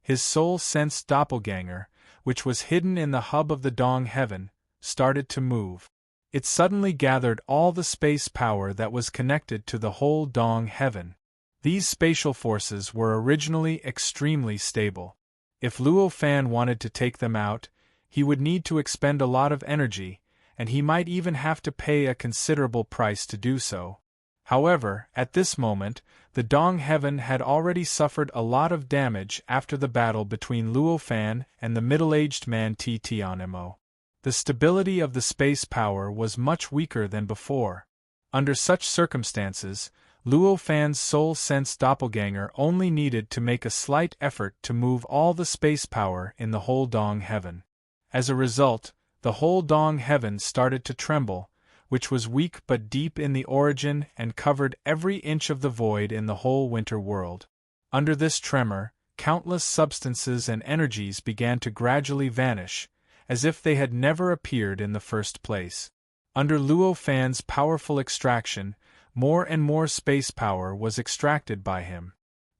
His soul-sensed doppelganger, which was hidden in the hub of the Dong Heaven, started to move. It suddenly gathered all the space power that was connected to the whole Dong Heaven. These spatial forces were originally extremely stable. If Luo Fan wanted to take them out, he would need to expend a lot of energy, and he might even have to pay a considerable price to do so. However, at this moment, the Dong Heaven had already suffered a lot of damage after the battle between Luo Fan and the middle-aged man Tianmo. The stability of the space power was much weaker than before. Under such circumstances, Luo Fan's soul-sensed doppelganger only needed to make a slight effort to move all the space power in the whole Dong Heaven. As a result, the whole Dong Heaven started to tremble, which was weak but deep in the origin and covered every inch of the void in the whole winter world. Under this tremor, countless substances and energies began to gradually vanish, as if they had never appeared in the first place. Under Luo Fan's powerful extraction, more and more space power was extracted by him.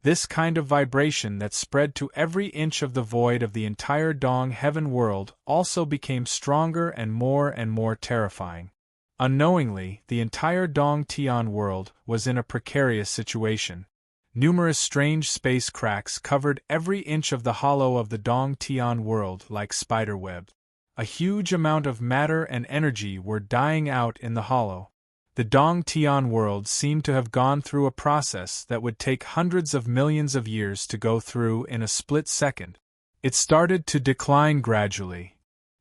This kind of vibration that spread to every inch of the void of the entire Dong Heaven world also became stronger and more terrifying. Unknowingly, the entire Dong Tian world was in a precarious situation. Numerous strange space cracks covered every inch of the hollow of the Dong Tian world like spiderwebs. A huge amount of matter and energy were dying out in the hollow. The Dong Tian world seemed to have gone through a process that would take hundreds of millions of years to go through in a split second. It started to decline gradually.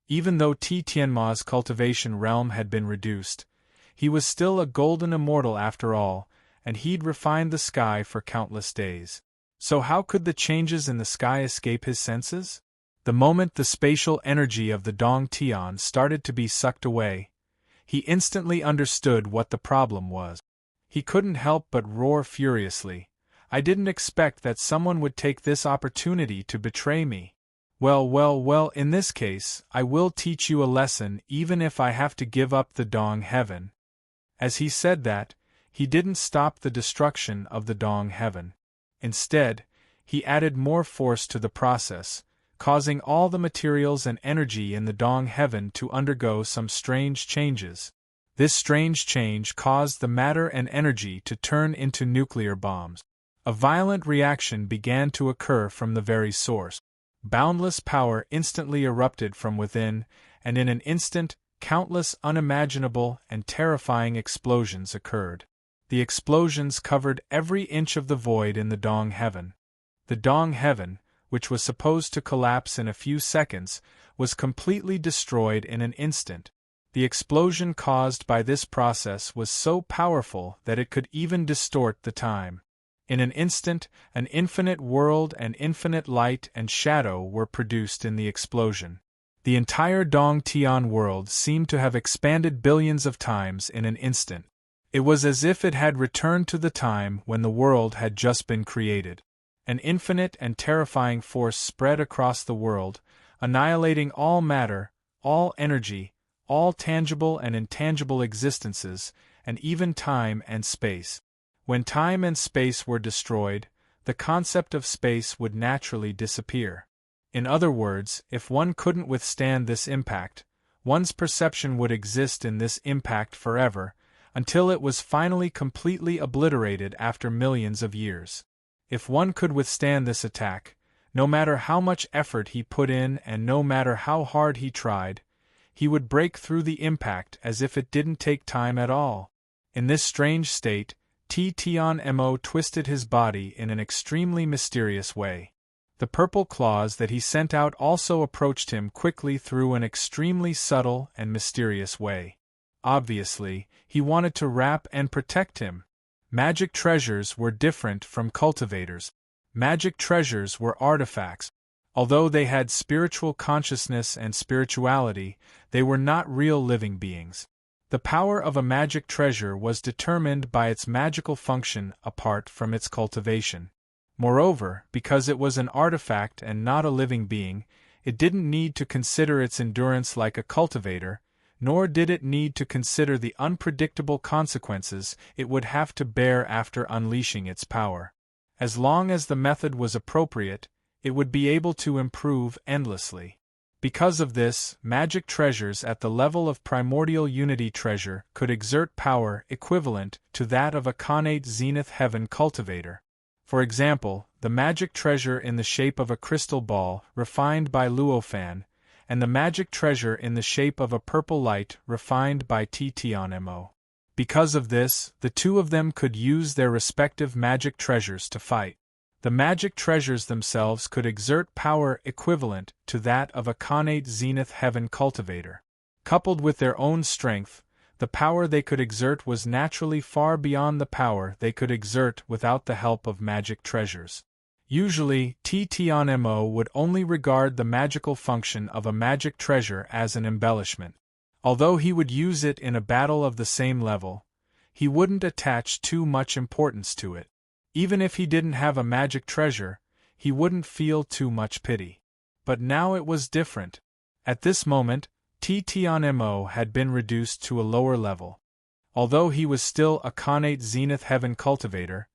Even though Tianma's cultivation realm had been reduced, he was still a golden immortal after all, and he'd refined the sky for countless days. So how could the changes in the sky escape his senses? The moment the spatial energy of the Dong Tian started to be sucked away, he instantly understood what the problem was. He couldn't help but roar furiously. I didn't expect that someone would take this opportunity to betray me. Well, in this case, I will teach you a lesson even if I have to give up the Dong Heaven. As he said that, he didn't stop the destruction of the Dong Heaven. Instead, he added more force to the process, causing all the materials and energy in the Dong Heaven to undergo some strange changes. This strange change caused the matter and energy to turn into nuclear bombs. A violent reaction began to occur from the very source. Boundless power instantly erupted from within, and in an instant, countless unimaginable and terrifying explosions occurred. The explosions covered every inch of the void in the Dong Heaven. The Dong Heaven, which was supposed to collapse in a few seconds, was completely destroyed in an instant. The explosion caused by this process was so powerful that it could even distort the time. In an instant, an infinite world and infinite light and shadow were produced in the explosion. The entire Dong Tian world seemed to have expanded billions of times in an instant. It was as if it had returned to the time when the world had just been created. An infinite and terrifying force spread across the world, annihilating all matter, all energy, all tangible and intangible existences, and even time and space. When time and space were destroyed, the concept of space would naturally disappear. In other words, if one couldn't withstand this impact, one's perception would exist in this impact forever, until it was finally completely obliterated after millions of years. If one could withstand this attack, no matter how much effort he put in and no matter how hard he tried, he would break through the impact as if it didn't take time at all. In this strange state, Tion-Mo twisted his body in an extremely mysterious way. The purple claws that he sent out also approached him quickly through an extremely subtle and mysterious way. Obviously, he wanted to wrap and protect him. Magic treasures were different from cultivators. Magic treasures were artifacts. Although they had spiritual consciousness and spirituality, they were not real living beings. The power of a magic treasure was determined by its magical function apart from its cultivation. Moreover, because it was an artifact and not a living being, it didn't need to consider its endurance like a cultivator, nor did it need to consider the unpredictable consequences it would have to bear after unleashing its power. As long as the method was appropriate, it would be able to improve endlessly. Because of this, magic treasures at the level of primordial unity treasure could exert power equivalent to that of a connate zenith heaven cultivator. For example, the magic treasure in the shape of a crystal ball, refined by Luofan, and the magic treasure in the shape of a purple light, refined by Tion-Mo. Because of this, the two of them could use their respective magic treasures to fight. The magic treasures themselves could exert power equivalent to that of a connate zenith heaven cultivator. Coupled with their own strength, the power they could exert was naturally far beyond the power they could exert without the help of magic treasures. Usually, Tion-Mo would only regard the magical function of a magic treasure as an embellishment. Although he would use it in a battle of the same level, he wouldn't attach too much importance to it. Even if he didn't have a magic treasure, he wouldn't feel too much pity. But now it was different. At this moment, Tion-Mo had been reduced to a lower level. Although he was still a connate zenith heaven cultivator,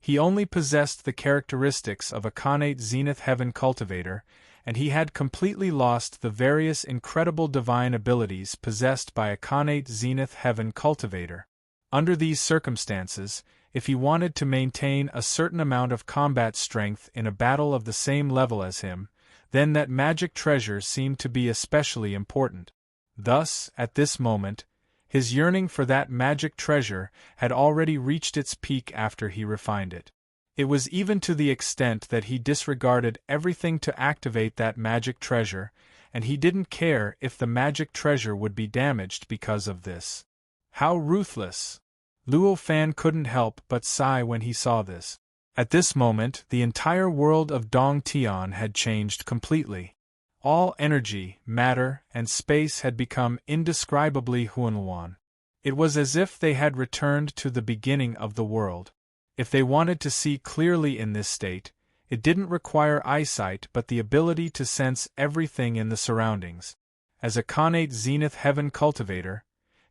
he only possessed the characteristics of a connate zenith heaven cultivator, and he had completely lost the various incredible divine abilities possessed by a connate zenith heaven cultivator. Under these circumstances, if he wanted to maintain a certain amount of combat strength in a battle of the same level as him, then that magic treasure seemed to be especially important. Thus, at this moment, his yearning for that magic treasure had already reached its peak after he refined it. It was even to the extent that he disregarded everything to activate that magic treasure, and he didn't care if the magic treasure would be damaged because of this. How ruthless! Luofan couldn't help but sigh when he saw this. At this moment, the entire world of Dong Tian had changed completely. All energy, matter, and space had become indescribably Huanluan. It was as if they had returned to the beginning of the world. If they wanted to see clearly in this state, it didn't require eyesight but the ability to sense everything in the surroundings. As a connate zenith heaven cultivator,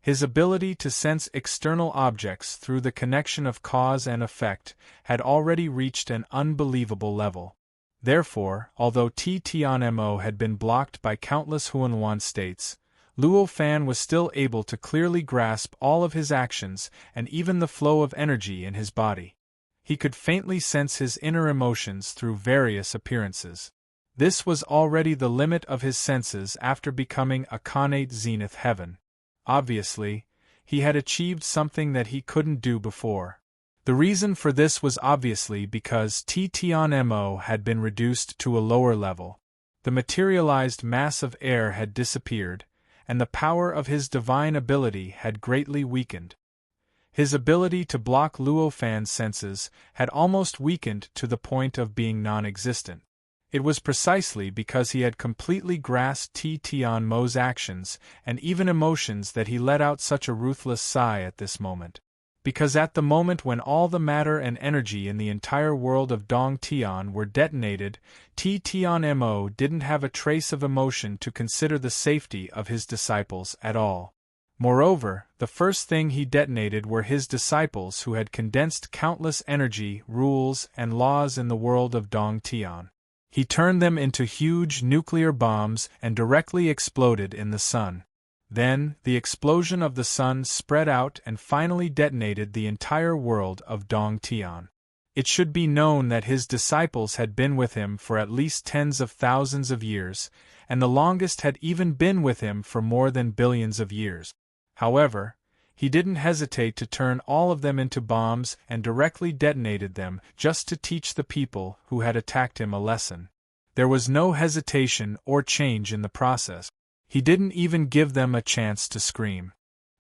his ability to sense external objects through the connection of cause and effect had already reached an unbelievable level. Therefore, although Tion-Mo had been blocked by countless Huanluan states, Luofan was still able to clearly grasp all of his actions and even the flow of energy in his body. He could faintly sense his inner emotions through various appearances. This was already the limit of his senses after becoming a connate zenith heaven. Obviously, he had achieved something that he couldn't do before. The reason for this was obviously because Tion-Mo had been reduced to a lower level. The materialized mass of air had disappeared, and the power of his divine ability had greatly weakened. His ability to block Luofan's senses had almost weakened to the point of being non-existent. It was precisely because he had completely grasped Tion-Mo's actions and even emotions that he let out such a ruthless sigh at this moment. Because at the moment when all the matter and energy in the entire world of Dong Tian were detonated, Tion-Mo didn't have a trace of emotion to consider the safety of his disciples at all. Moreover, the first thing he detonated were his disciples who had condensed countless energy, rules, and laws in the world of Dong Tian. He turned them into huge nuclear bombs and directly exploded in the sun. Then, the explosion of the sun spread out and finally detonated the entire world of Dong Tian. It should be known that his disciples had been with him for at least tens of thousands of years, and the longest had even been with him for more than billions of years. However, he didn't hesitate to turn all of them into bombs and directly detonated them just to teach the people who had attacked him a lesson. There was no hesitation or change in the process. He didn't even give them a chance to scream.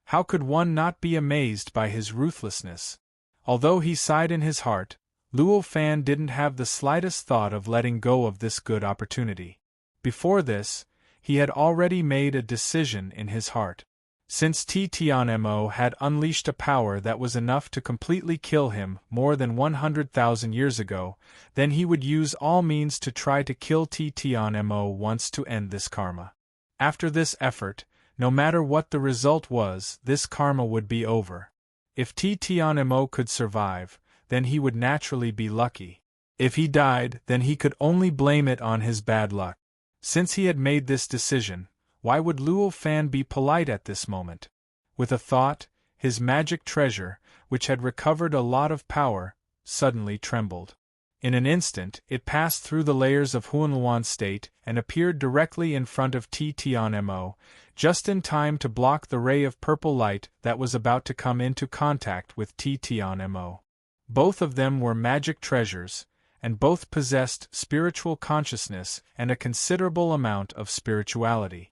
How could one not be amazed by his ruthlessness? Although he sighed in his heart, Luo Fan didn't have the slightest thought of letting go of this good opportunity. Before this, he had already made a decision in his heart. Since Tianmo had unleashed a power that was enough to completely kill him more than 100,000 years ago, then he would use all means to try to kill Tianmo once to end this karma. After this effort, no matter what the result was, this karma would be over. If Tianmo could survive, then he would naturally be lucky. If he died, then he could only blame it on his bad luck. Since he had made this decision, why would Luo Fan be polite at this moment? With a thought, his magic treasure, which had recovered a lot of power, suddenly trembled. In an instant, it passed through the layers of Huanluan state and appeared directly in front of Tianmo, just in time to block the ray of purple light that was about to come into contact with Tianmo. Both of them were magic treasures, and both possessed spiritual consciousness and a considerable amount of spirituality.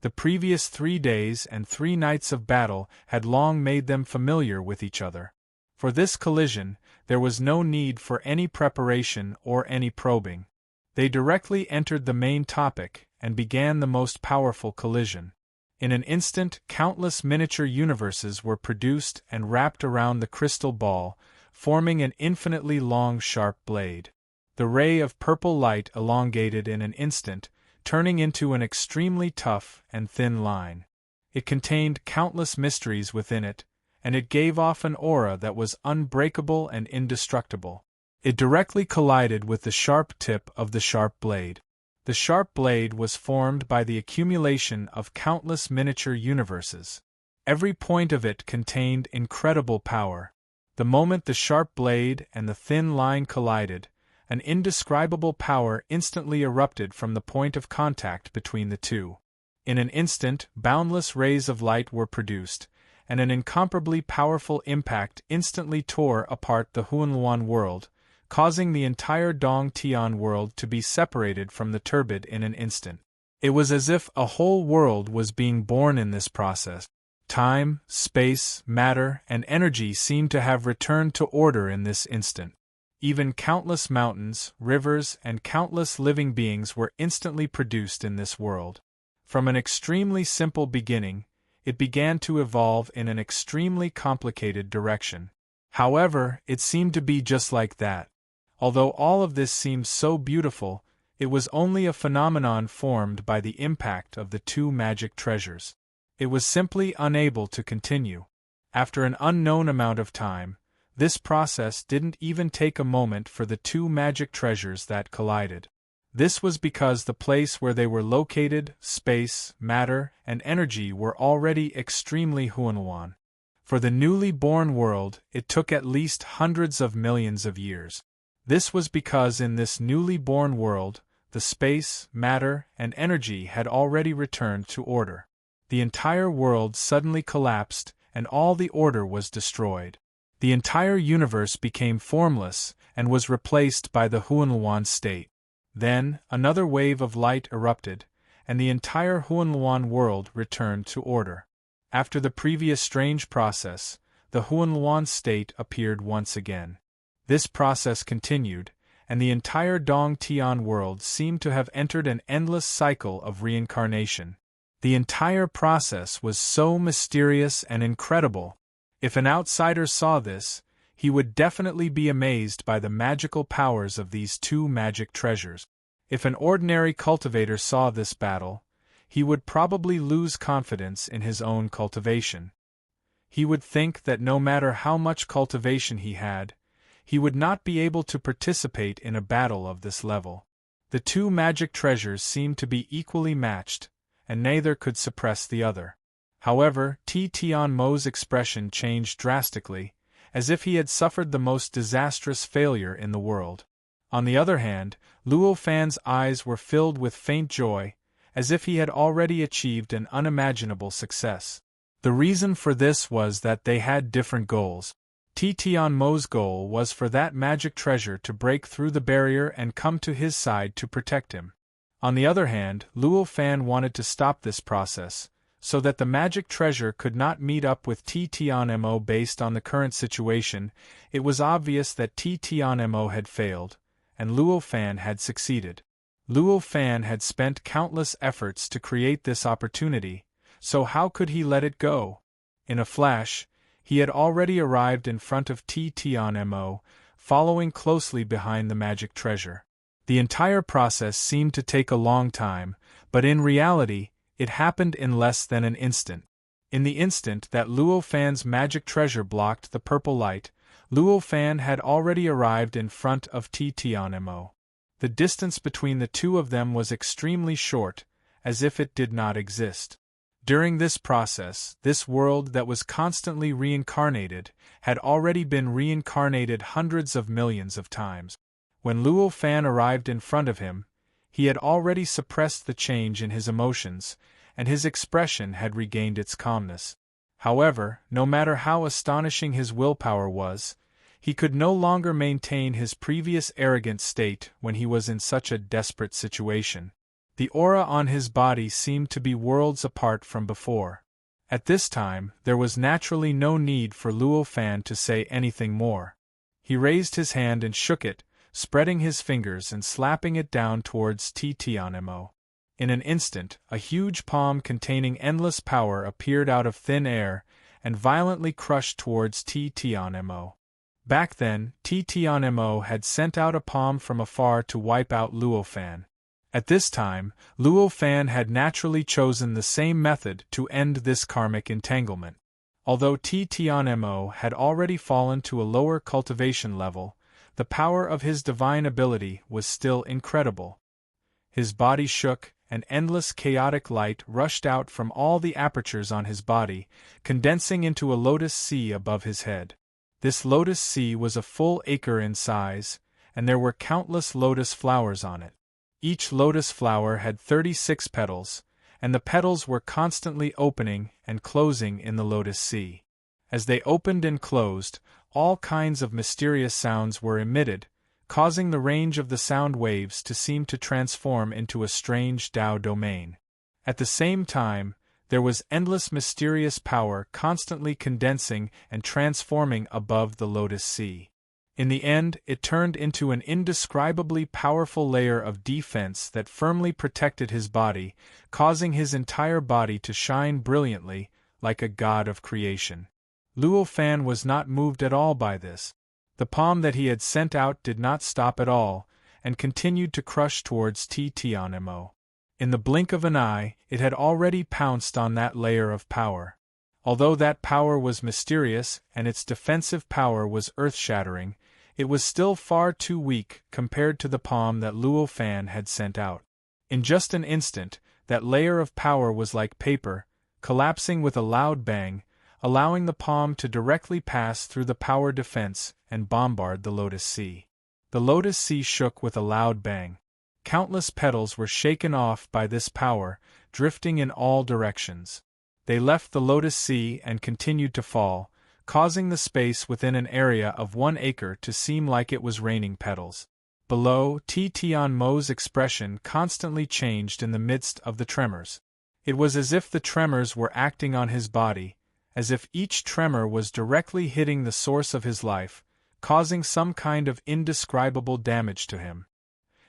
The previous 3 days and 3 nights of battle had long made them familiar with each other. For this collision, there was no need for any preparation or any probing. They directly entered the main topic and began the most powerful collision. In an instant, countless miniature universes were produced and wrapped around the crystal ball, forming an infinitely long sharp blade. The ray of purple light elongated in an instant, turning into an extremely tough and thin line. It contained countless mysteries within it, and it gave off an aura that was unbreakable and indestructible. It directly collided with the sharp tip of the sharp blade. The sharp blade was formed by the accumulation of countless miniature universes. Every point of it contained incredible power. The moment the sharp blade and the thin line collided, an indescribable power instantly erupted from the point of contact between the two. In an instant, boundless rays of light were produced, and an incomparably powerful impact instantly tore apart the Huanluan world, causing the entire Dong Tian world to be separated from the turbid in an instant. It was as if a whole world was being born in this process. Time, space, matter, and energy seemed to have returned to order in this instant. Even countless mountains, rivers, and countless living beings were instantly produced in this world. From an extremely simple beginning, it began to evolve in an extremely complicated direction. However, it seemed to be just like that. Although all of this seemed so beautiful, it was only a phenomenon formed by the impact of the 2 magic treasures. It was simply unable to continue. After an unknown amount of time, this process didn't even take a moment for the 2 magic treasures that collided. This was because the place where they were located, space, matter, and energy were already extremely Huanluan. For the newly born world, it took at least hundreds of millions of years. This was because in this newly born world, the space, matter, and energy had already returned to order. The entire world suddenly collapsed, and all the order was destroyed. The entire universe became formless and was replaced by the Huanluan state. Then, another wave of light erupted, and the entire Huanluan world returned to order. After the previous strange process, the Huanluan state appeared once again. This process continued, and the entire Dong Tian world seemed to have entered an endless cycle of reincarnation. The entire process was so mysterious and incredible. If an outsider saw this, he would definitely be amazed by the magical powers of these 2 magic treasures. If an ordinary cultivator saw this battle, he would probably lose confidence in his own cultivation. He would think that no matter how much cultivation he had, he would not be able to participate in a battle of this level. The two magic treasures seemed to be equally matched, and neither could suppress the other. However, Tian Mo's expression changed drastically, as if he had suffered the most disastrous failure in the world. On the other hand, Luo Fan's eyes were filled with faint joy, as if he had already achieved an unimaginable success. The reason for this was that they had different goals. Tian Mo's goal was for that magic treasure to break through the barrier and come to his side to protect him. On the other hand, Luo Fan wanted to stop this process, so that the magic treasure could not meet up with Tian Mo. Based on the current situation, it was obvious that Tian Mo had failed, and Luo Fan had succeeded. Luo Fan had spent countless efforts to create this opportunity, so how could he let it go? In a flash, he had already arrived in front of Tian Mo, following closely behind the magic treasure. The entire process seemed to take a long time, but in reality, it happened in less than an instant. In the instant that Luo Fan's magic treasure blocked the purple light, Luo Fan had already arrived in front of Tian Mo. The distance between the two of them was extremely short, as if it did not exist. During this process, this world that was constantly reincarnated had already been reincarnated hundreds of millions of times. When Luo Fan arrived in front of him, he had already suppressed the change in his emotions, and his expression had regained its calmness. However, no matter how astonishing his willpower was, he could no longer maintain his previous arrogant state when he was in such a desperate situation. The aura on his body seemed to be worlds apart from before. At this time, there was naturally no need for Luo Fan to say anything more. He raised his hand and shook it, spreading his fingers and slapping it down towards Tian Mo. In an instant, a huge palm containing endless power appeared out of thin air and violently crushed towards Tian Mo. Back then, Tian Mo had sent out a palm from afar to wipe out Luo Fan. At this time, Luo Fan had naturally chosen the same method to end this karmic entanglement. Although Tian Mo had already fallen to a lower cultivation level, the power of his divine ability was still incredible. His body shook, and endless chaotic light rushed out from all the apertures on his body, condensing into a lotus sea above his head. This lotus sea was a full acre in size, and there were countless lotus flowers on it. Each lotus flower had 36 petals, and the petals were constantly opening and closing in the lotus sea. As they opened and closed, all kinds of mysterious sounds were emitted, causing the range of the sound waves to seem to transform into a strange Tao domain. At the same time, there was endless mysterious power constantly condensing and transforming above the lotus sea. In the end, it turned into an indescribably powerful layer of defense that firmly protected his body, causing his entire body to shine brilliantly, like a god of creation. Luo Fan was not moved at all by this. The palm that he had sent out did not stop at all, and continued to crush towards Tian Mo. In the blink of an eye, it had already pounced on that layer of power. Although that power was mysterious and its defensive power was earth-shattering, it was still far too weak compared to the palm that Luo Fan had sent out. In just an instant, that layer of power was like paper, collapsing with a loud bang, allowing the palm to directly pass through the power defense and bombard the lotus sea. The lotus sea shook with a loud bang. Countless petals were shaken off by this power, drifting in all directions. They left the lotus sea and continued to fall, causing the space within an area of 1 acre to seem like it was raining petals. Below, Tian Mo's expression constantly changed in the midst of the tremors. It was as if the tremors were acting on his body, as if each tremor was directly hitting the source of his life, causing some kind of indescribable damage to him.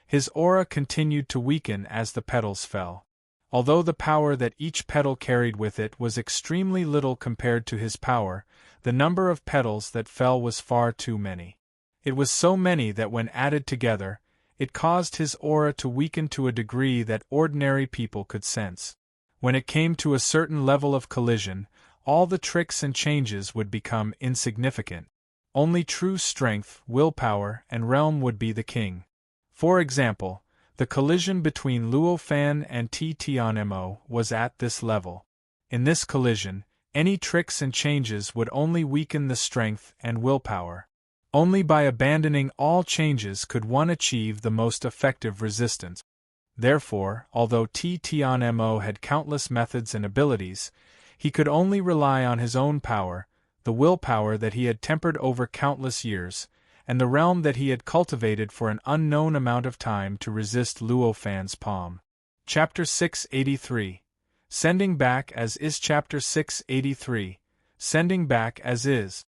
His aura continued to weaken as the petals fell. Although the power that each petal carried with it was extremely little compared to his power, the number of petals that fell was far too many. It was so many that when added together, it caused his aura to weaken to a degree that ordinary people could sense. When it came to a certain level of collision, all the tricks and changes would become insignificant. Only true strength, willpower, and realm would be the king. For example, the collision between Luo Fan and Tianmo was at this level. In this collision, any tricks and changes would only weaken the strength and willpower. Only by abandoning all changes could one achieve the most effective resistance. Therefore, although Tianmo had countless methods and abilities, he could only rely on his own power, the willpower that he had tempered over countless years, and the realm that he had cultivated for an unknown amount of time to resist Luo Fan's palm. Chapter 683. Sending Back as Is. Chapter 683. Sending Back as Is.